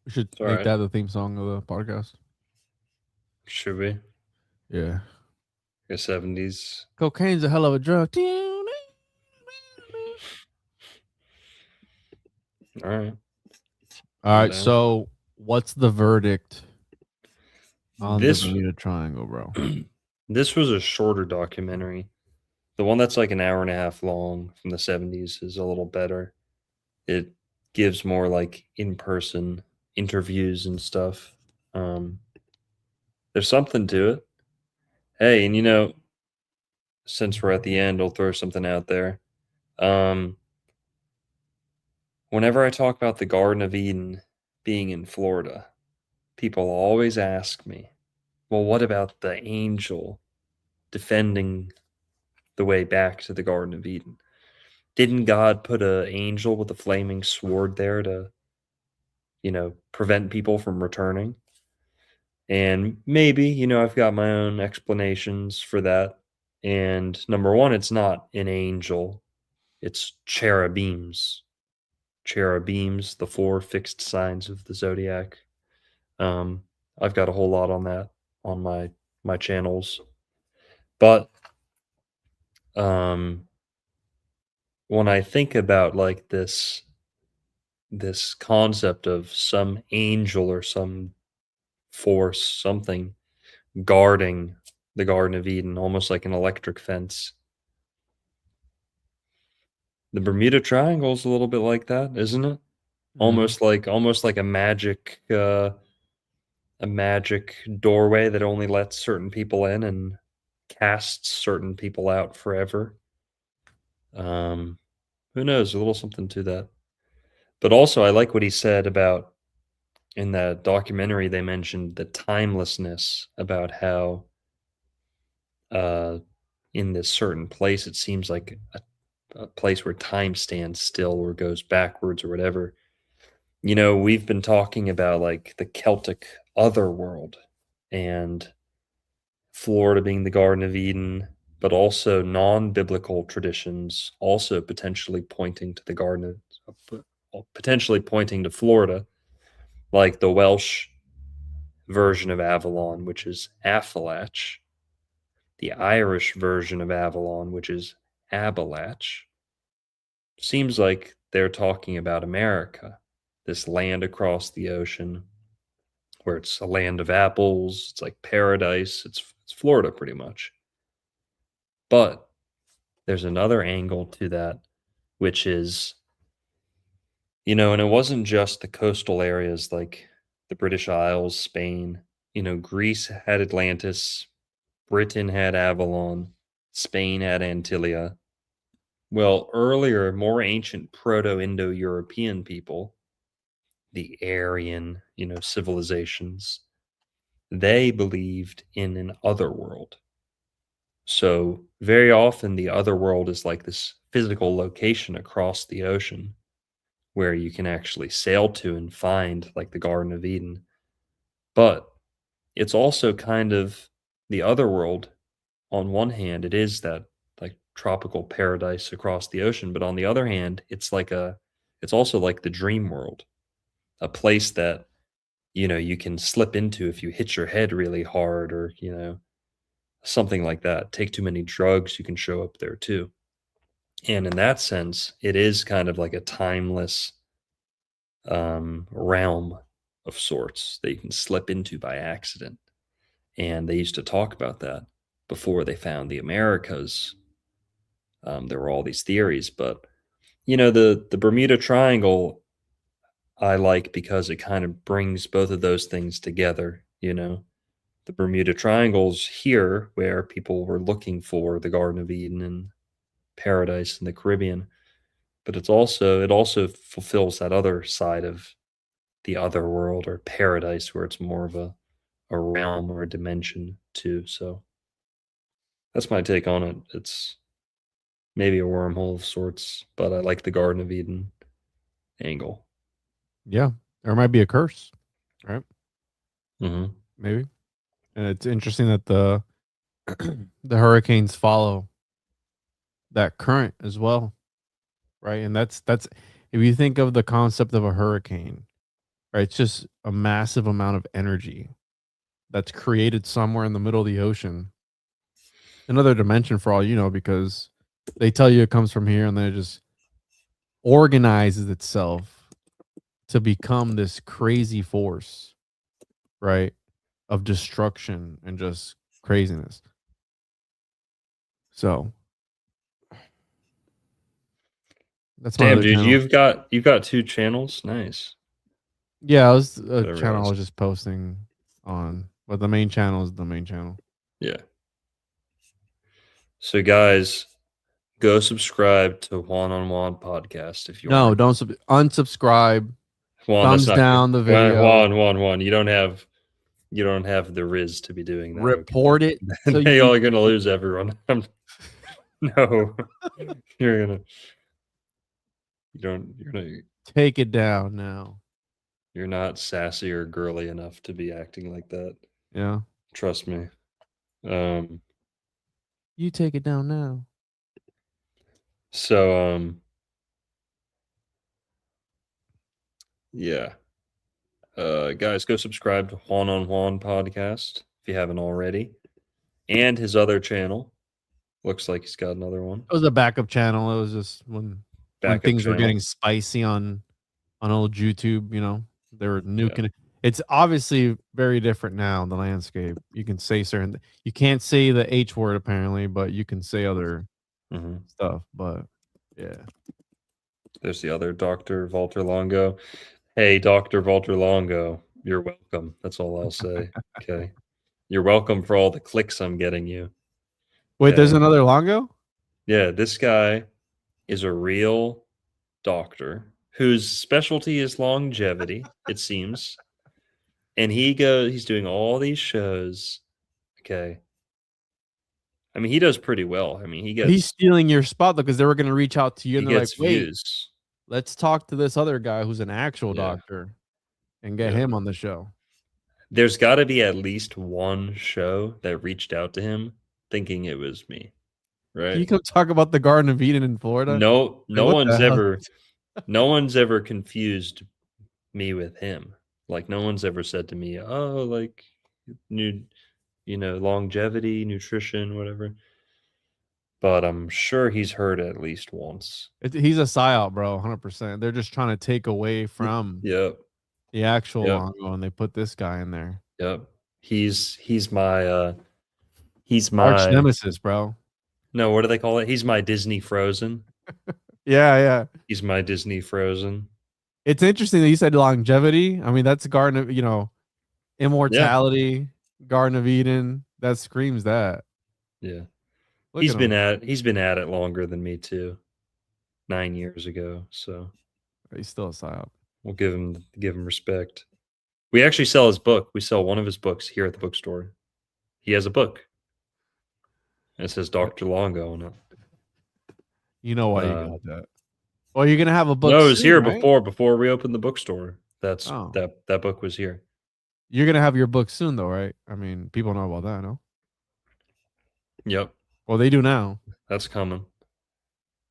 We should All make right. that the theme song of the podcast. Should we? Yeah. The 70s. Cocaine's a hell of a drug. All right. All right. down. So, what's the verdict on This- the Bermuda Triangle, bro? This was a shorter documentary. The one that's like an hour and a half long from the 70s is a little better. It gives more like in-person interviews and stuff. There's something to it. Hey, and you know, since we're at the end, I'll throw something out there. Whenever I talk about the Garden of Eden being in Florida, people always ask me, well, what about the angel defending the way back to the Garden of Eden? Didn't God put an angel with a flaming sword there to, you know, prevent people from returning? And maybe, you know, I've got my own explanations for that. And number one, it's not an angel, it's cherubims. cherubims, the 4 fixed signs of the zodiac. I've got a whole lot on that on my channels. But when I think about like this concept of some angel or some force, something guarding the Garden of Eden, almost like an electric fence. The Bermuda Triangle is a little bit like that, isn't it? Almost like a magic doorway that only lets certain people in and casts certain people out forever. Who knows? A little something to that. But also, I like what he said about in that documentary. They mentioned the timelessness about how in this certain place, it seems like a place where time stands still or goes backwards or whatever. You know, we've been talking about like the Celtic otherworld and Florida being the Garden of Eden, but also non-biblical traditions also potentially pointing to the Garden of, potentially pointing to Florida, like the Welsh version of Avalon, which is Appalach, the Irish version of Avalon, which is Appalach. Seems like they're talking about America, this land across the ocean where it's a land of apples, it's like paradise, it's Florida pretty much. But there's another angle to that, which is, you know, and it wasn't just the coastal areas like the British Isles, Spain. You know, Greece had Atlantis, Britain had Avalon, Spain had Antilia. Well, earlier, more ancient Proto-Indo-European people, the Aryan, you know, civilizations, they believed in an other world. So very often the other world is like this physical location across the ocean where you can actually sail to and find like the Garden of Eden. But it's also kind of the other world. On one hand, it is that like tropical paradise across the ocean, but on the other hand, it's also like the dream world, a place that, you know, you can slip into if you hit your head really hard or, you know, something like that. Take too many drugs, you can show up there too. And in that sense, it is kind of like a timeless realm of sorts that you can slip into by accident. And they used to talk about that before they found the Americas. There were all these theories, but you know, the Bermuda Triangle I like because it kind of brings both of those things together. You know, the Bermuda Triangle's here where people were looking for the Garden of Eden and paradise in the Caribbean, but it also fulfills that other side of the other world or paradise where it's more of a realm or a dimension too. So that's my take on it. It's maybe a wormhole of sorts, but I like the Garden of Eden angle. Yeah, or it might be a curse, right? Mm-hmm. Maybe. And it's interesting that the the hurricanes follow that current as well, right? And that's if you think of the concept of a hurricane, right? It's just a massive amount of energy that's created somewhere in the middle of the ocean, another dimension for all you know, because they tell you it comes from here and then it just organizes itself to become this crazy force, right? Of destruction and just craziness. So that's my Damn, other dude, channel. you've got 2 channels. Nice. Yeah, it was a I channel I realized. was just posting on, but the main channel is the main channel. Yeah. So guys, go subscribe to Juan on Juan podcast if you No, want. don't unsubscribe. Juan, Thumbs that's not down the video. Juan. You don't have the riz to be doing that. Report okay? it. So They are gonna lose everyone. No, you're gonna. You're gonna. Take it down now. You're not sassy or girly enough to be acting like that. Yeah. Trust me. You take it down now. So Yeah. Guys, go subscribe to Juan on Juan podcast if you haven't already. And his other channel. Looks like he's got another one. It was a backup channel. It was just when Backup things were channel. getting spicy on old YouTube, you know, they were Yeah. nuking it. It's obviously very different now, the landscape. You can say you can't say the H word apparently, but you can say other Mhm. stuff. But yeah. There's the other Dr. Walter Longo. Hey, Dr. Walter Longo, you're welcome. That's all I'll say. Okay. You're welcome for all the clicks I'm getting you. Wait, there's Okay. another Longo? Yeah, this guy is a real doctor whose specialty is longevity, it seems. And he's doing all these shows. Okay. I mean, he does pretty well. I mean, He's stealing your spot though, because they were gonna reach out to you he and they're like, gets wait, views. let's talk to this other guy who's an actual Yeah. doctor and get Yeah. him on the show. There's got to be at least one show that reached out to him thinking it was me, Can you right? come talk about the Garden of Eden in Florida? No Like, what the hell? no one's ever confused me with him. Like no one's ever said to me, "Oh, like longevity, nutrition, whatever." But I'm sure he's heard it at least once. He's a psyop, bro, 100%. They're just trying to take away from Yep. the actual Yep. Longo, and they put this guy in there. Yep. He's my Arch nemesis, bro. No, what do they call it? He's my Disney Frozen. Yeah. He's my Disney Frozen. It's interesting that you said longevity. I mean, that's Garden of, immortality, Garden of Eden. That screams that. Yeah. Look He's at been him. at it longer than me too. 9 years ago, so He's still a psyop. we'll give him respect. We actually sell his book. We sell one of his books here at the bookstore. He has a book. It says Dr. Longo on it. You know why you got that. Well, you're gonna have a book. No, it was soon, here right? before we opened the bookstore. That book was here. You're gonna have your book soon, though, right? I mean, people know about that, no? Yep. Well, they do now. That's coming.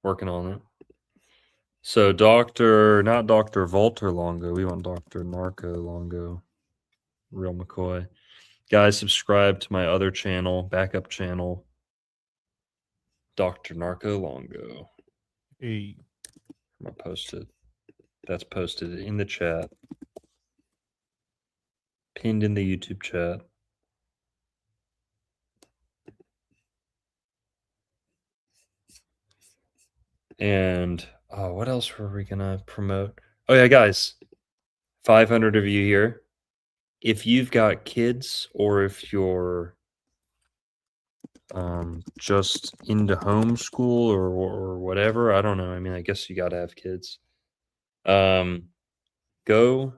Working on it. So not Dr. Walter Longo. We want Dr. Narco Longo. Real McCoy. Guys, subscribe to my other channel, backup channel, Dr. Narco Longo. Hey. I'm gonna post it. That's posted in the chat. Pinned in the YouTube chat. And what else were we gonna promote? Oh yeah, guys, 500 of you here. If you've got kids or if you're just into homeschool or whatever, I don't know. I mean, I guess you got to have kids. Go.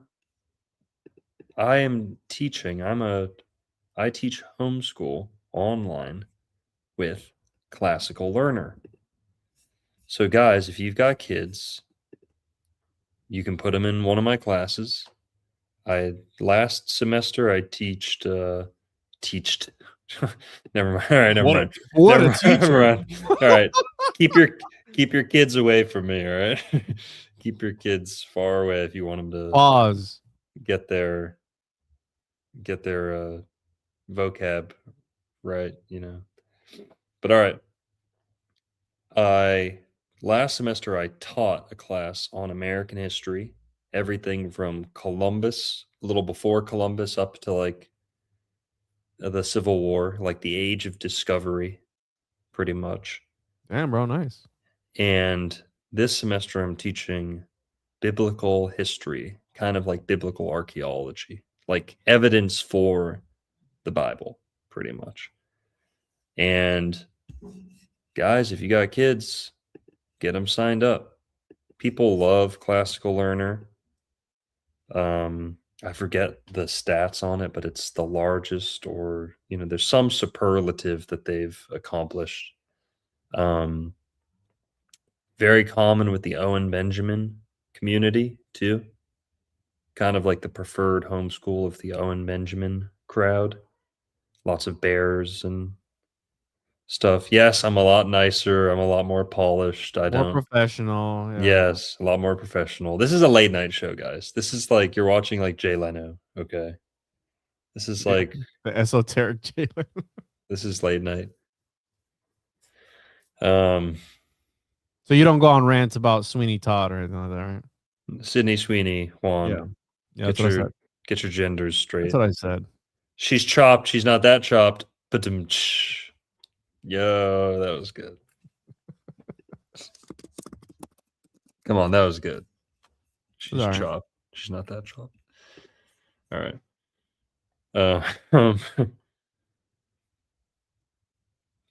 I am teaching. I teach homeschool online with Classical Learner. So guys, if you've got kids, you can put them in one of my classes. Last semester I teached never mind. All right, never mind. What Never a mind, teacher. never mind. All right. Keep your kids away from me, all right? Keep your kids far away if you want them to Pause. get their vocab right, But all right. Last semester I taught a class on American history, everything from Columbus, a little before Columbus up to like the Civil War, like the Age of Discovery, pretty much. Damn, bro, nice. And this semester I'm teaching biblical history, kind of like biblical archaeology, like evidence for the Bible, pretty much. And guys, if you got kids, get them signed up. People love Classical Learner. I forget the stats on it, but it's the largest, or there's some superlative that they've accomplished. Very common with the Owen Benjamin community too. Kind of like the preferred homeschool of the Owen Benjamin crowd. Lots of bears and stuff. Yes, I'm a lot nicer. I'm a lot more polished. I More don't. professional. Yeah. Yes, a lot more professional. This is a late night show, guys. This is like you're watching like Jay Leno. Okay, this is like The esoteric jailer. this is late night. Um, So you don't go on rants about Sweeney Todd or anything like that, right? Sydney Sweeney, Juan. Yeah. Yeah, that's what I said. Get your genders straight. That's what I said. She's chopped. She's not that chopped. But yo, that was good. Come on, that was good. She's All right. chopped. She's not that chopped. All right.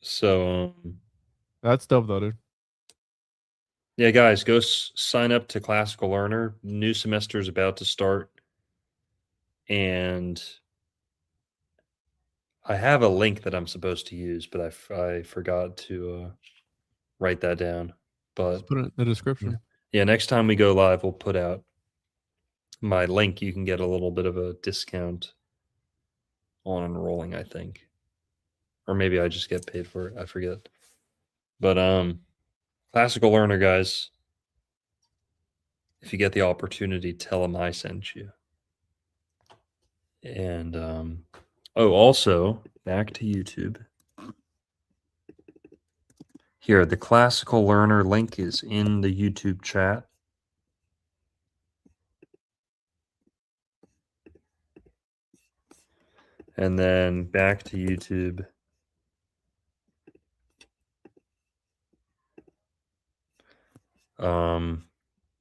So That's dope though, dude. yeah, guys, go sign up to Classical Learner. New semester is about to start, and I have a link that I'm supposed to use, but I forgot to write that down. But Just put it in the description. Yeah, next time we go live, we'll put out my link. You can get a little bit of a discount on enrolling, I think. Or maybe I just get paid for it. I forget. But Classical Learner, guys, if you get the opportunity, tell them I sent you. And also back to YouTube. Here, the Classical Learner link is in the YouTube chat. And then back to YouTube.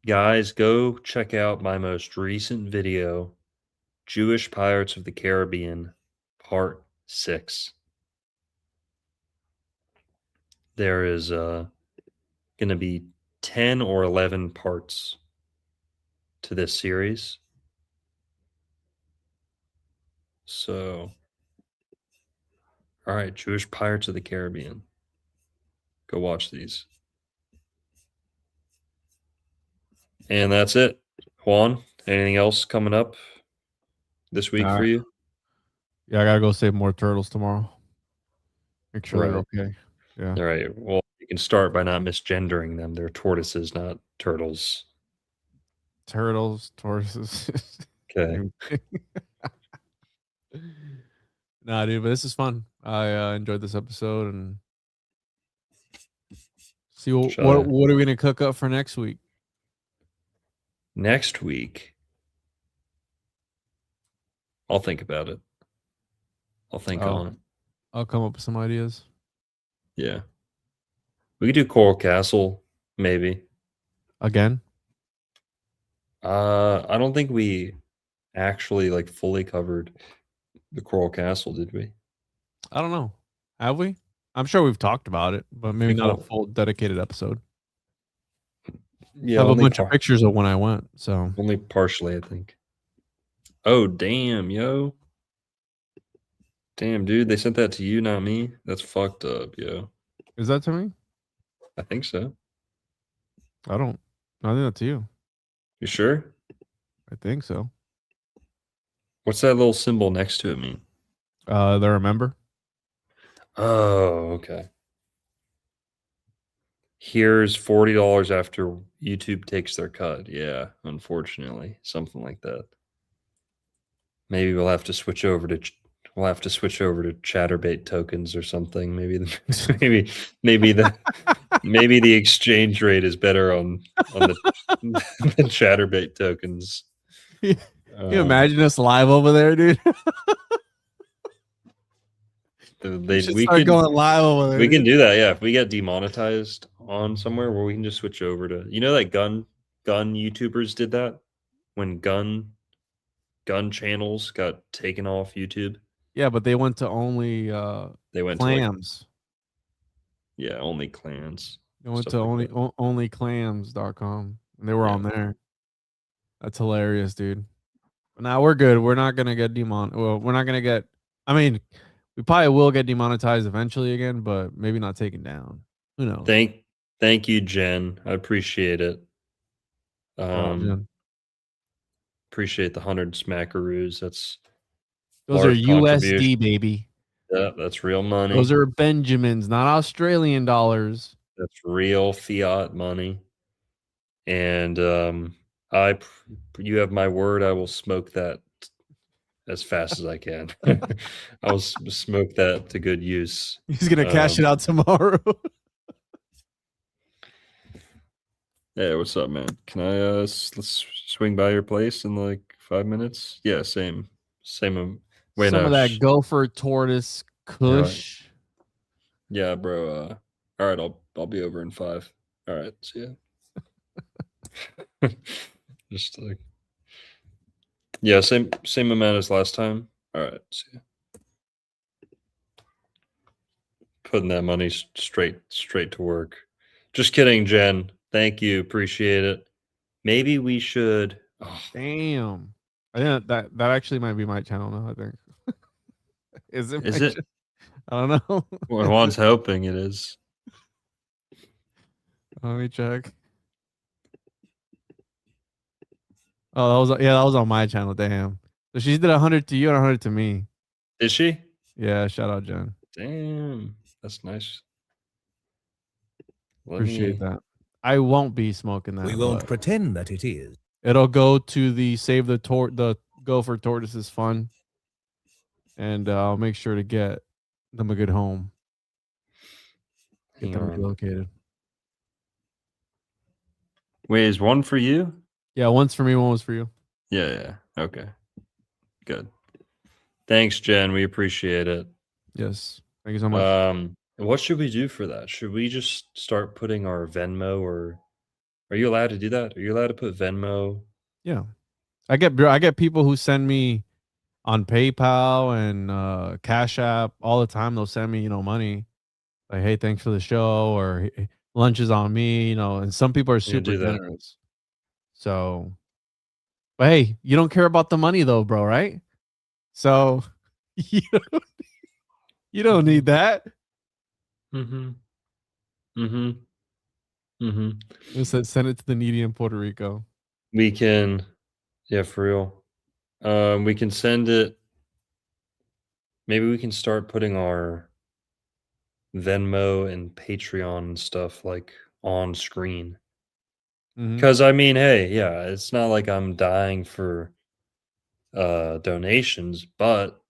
Guys, go check out my most recent video, Jewish Pirates of the Caribbean, Part 6. There is going to be 10 or 11 parts to this series. So, all right, Jewish Pirates of the Caribbean. Go watch these. And that's it. Juan, anything else coming up this week for you? Yeah, I gotta go save more turtles tomorrow. Make sure they're Right. okay. Yeah. All right. Well, you can start by not misgendering them. They're tortoises, not turtles. Turtles, tortoises. Okay. Nah, dude, but this is fun. I enjoyed this episode and see what are we gonna cook up for next week? Next week, I'll think about it. I'll think on it. I'll come up with some ideas. Yeah. We could do Coral Castle, maybe. Again? I don't think we actually like fully covered the Coral Castle, did we? I don't know. Have we? I'm sure we've talked about it, but maybe not a full dedicated episode. Yeah, I have a bunch of pictures of when I went, so only partially, I think. Oh, damn, yo. Damn, dude, they sent that to you, not me. That's fucked up, yo. Is that to me? I think so. I think that's to you. You sure? I think so. What's that little symbol next to it mean? They're a member. Oh, okay. Here's $40 after YouTube takes their cut. Yeah, unfortunately, something like that. Maybe we'll have to switch over to Chatterbait tokens or something. Maybe the exchange rate is better on the Chatterbait tokens. Can you imagine us live over there, dude? We can going live over there. We can do that, yeah. If we get demonetized on somewhere where we can just switch over to, that gun YouTubers did that when gun channels got taken off YouTube. Yeah, but they went to only clams. Yeah, only clans. They went to onlyclams.com and they were on there. That's hilarious, dude. But now we're good. We're not gonna get we're not gonna get. I mean, we probably will get demonetized eventually again, but maybe not taken down. Who knows? Thank you, Jen. I appreciate it. Jen. Appreciate the 100 smackaroos. Those are USD, baby. Yeah, that's real money. Those are Benjamins, not Australian dollars. That's real fiat money. And you have my word, I will smoke that as fast as I can. I will smoke that to good use. He's gonna cash it out tomorrow. Hey, what's up, man? Can I let's swing by your place in like 5 minutes? Yeah, same. Wait, Some no, of that gopher tortoise kush. Yeah, bro. All right, I'll be over in 5. All right, see ya. Just like, yeah, same amount as last time. All right, see ya. Putting that money straight to work. Just kidding, Jen. Thank you, appreciate it. Maybe we should. Oh, Damn. I think that actually might be my channel now, I think. Is it? is it? I don't know. Well, Juan's hoping it is. Let me check. Oh, that was on my channel. Damn. So she did 100 to you and 100 to me. Is she? Yeah, shout out, Jen. Damn, that's nice. Appreciate that. I won't be smoking that. We won't pretend that it is. It'll go to the Save the Gopher Tortoises Fund. And I'll make sure to get them a good home. Get them relocated. Wait, is one for you? Yeah, one's for me, one was for you. Yeah. Okay. Good. Thanks, Jen. We appreciate it. Yes. Thank you so much. What should we do for that? Should we just start putting our Venmo, or are you allowed to do that? Are you allowed to put Venmo? Yeah. I get people who send me on PayPal and Cash App all the time. They'll send me, money. Like, hey, thanks for the show, or hey, lunch is on me, and some people are super do that. generous. So, but hey, you don't care about the money though, bro, right? So you don't need that. It said send it to the needy in Puerto Rico. We can, yeah, for real. We can send it. Maybe we can start putting our Venmo and Patreon and stuff like on screen. Because I mean, hey, yeah, it's not like I'm dying for donations, but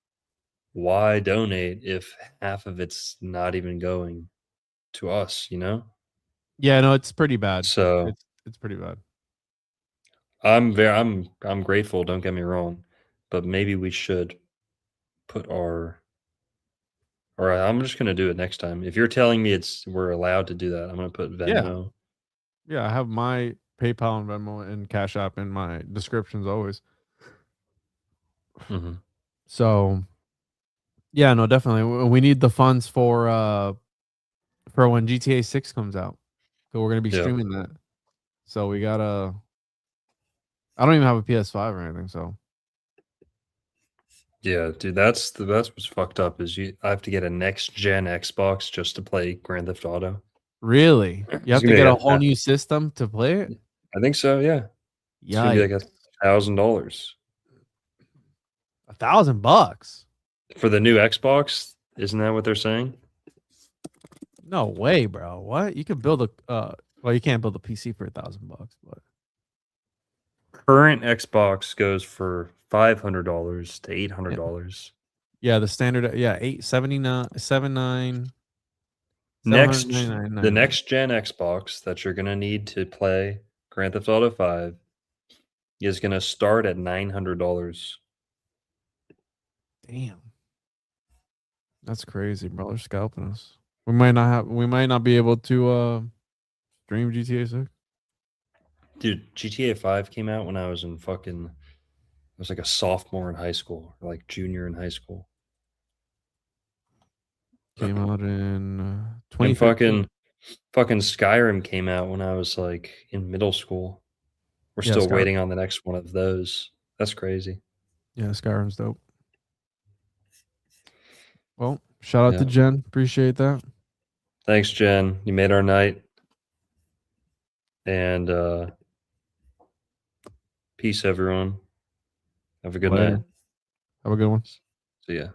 why donate if half of it's not even going to us, Yeah, no, it's pretty bad. So it's pretty bad. I'm grateful, don't get me wrong, but maybe we should put our, all right, I'm just gonna do it next time. If you're telling me we're allowed to do that, I'm gonna put Venmo. Yeah, I have my PayPal and Venmo and Cash App in my descriptions always. So, yeah, no, definitely. We need the funds for when GTA 6 comes out. So we're gonna be streaming that. So we gotta. I don't even have a PS5 or anything. So. Yeah, dude, that's what's fucked up is I have to get a next gen Xbox just to play Grand Theft Auto. Really? You have to get a whole new system to play it? I think so, yeah. It's gonna be like $1,000. $1,000 for the new Xbox? Isn't that what they're saying? No way, bro. What? You could build a well, you can't build a PC for $1,000, but current Xbox goes for $500 to $800. Yeah, the standard. Yeah, 879 the next gen Xbox that you're gonna need to play Grand Theft Auto 5 is gonna start at $900. Damn, that's crazy, bro. They're scalping us. We might not be able to stream GTA 6. Dude, GTA 5 came out when I was in I was like a sophomore in high school, or like junior in high school. Came out in and fucking Skyrim came out when I was like in middle school. We're still waiting on the next one of those. That's crazy. Yeah, Skyrim's dope. Well, shout out to Jen. Appreciate that. Thanks, Jen. You made our night. And peace, everyone. Have a good night. Have a good one. See ya.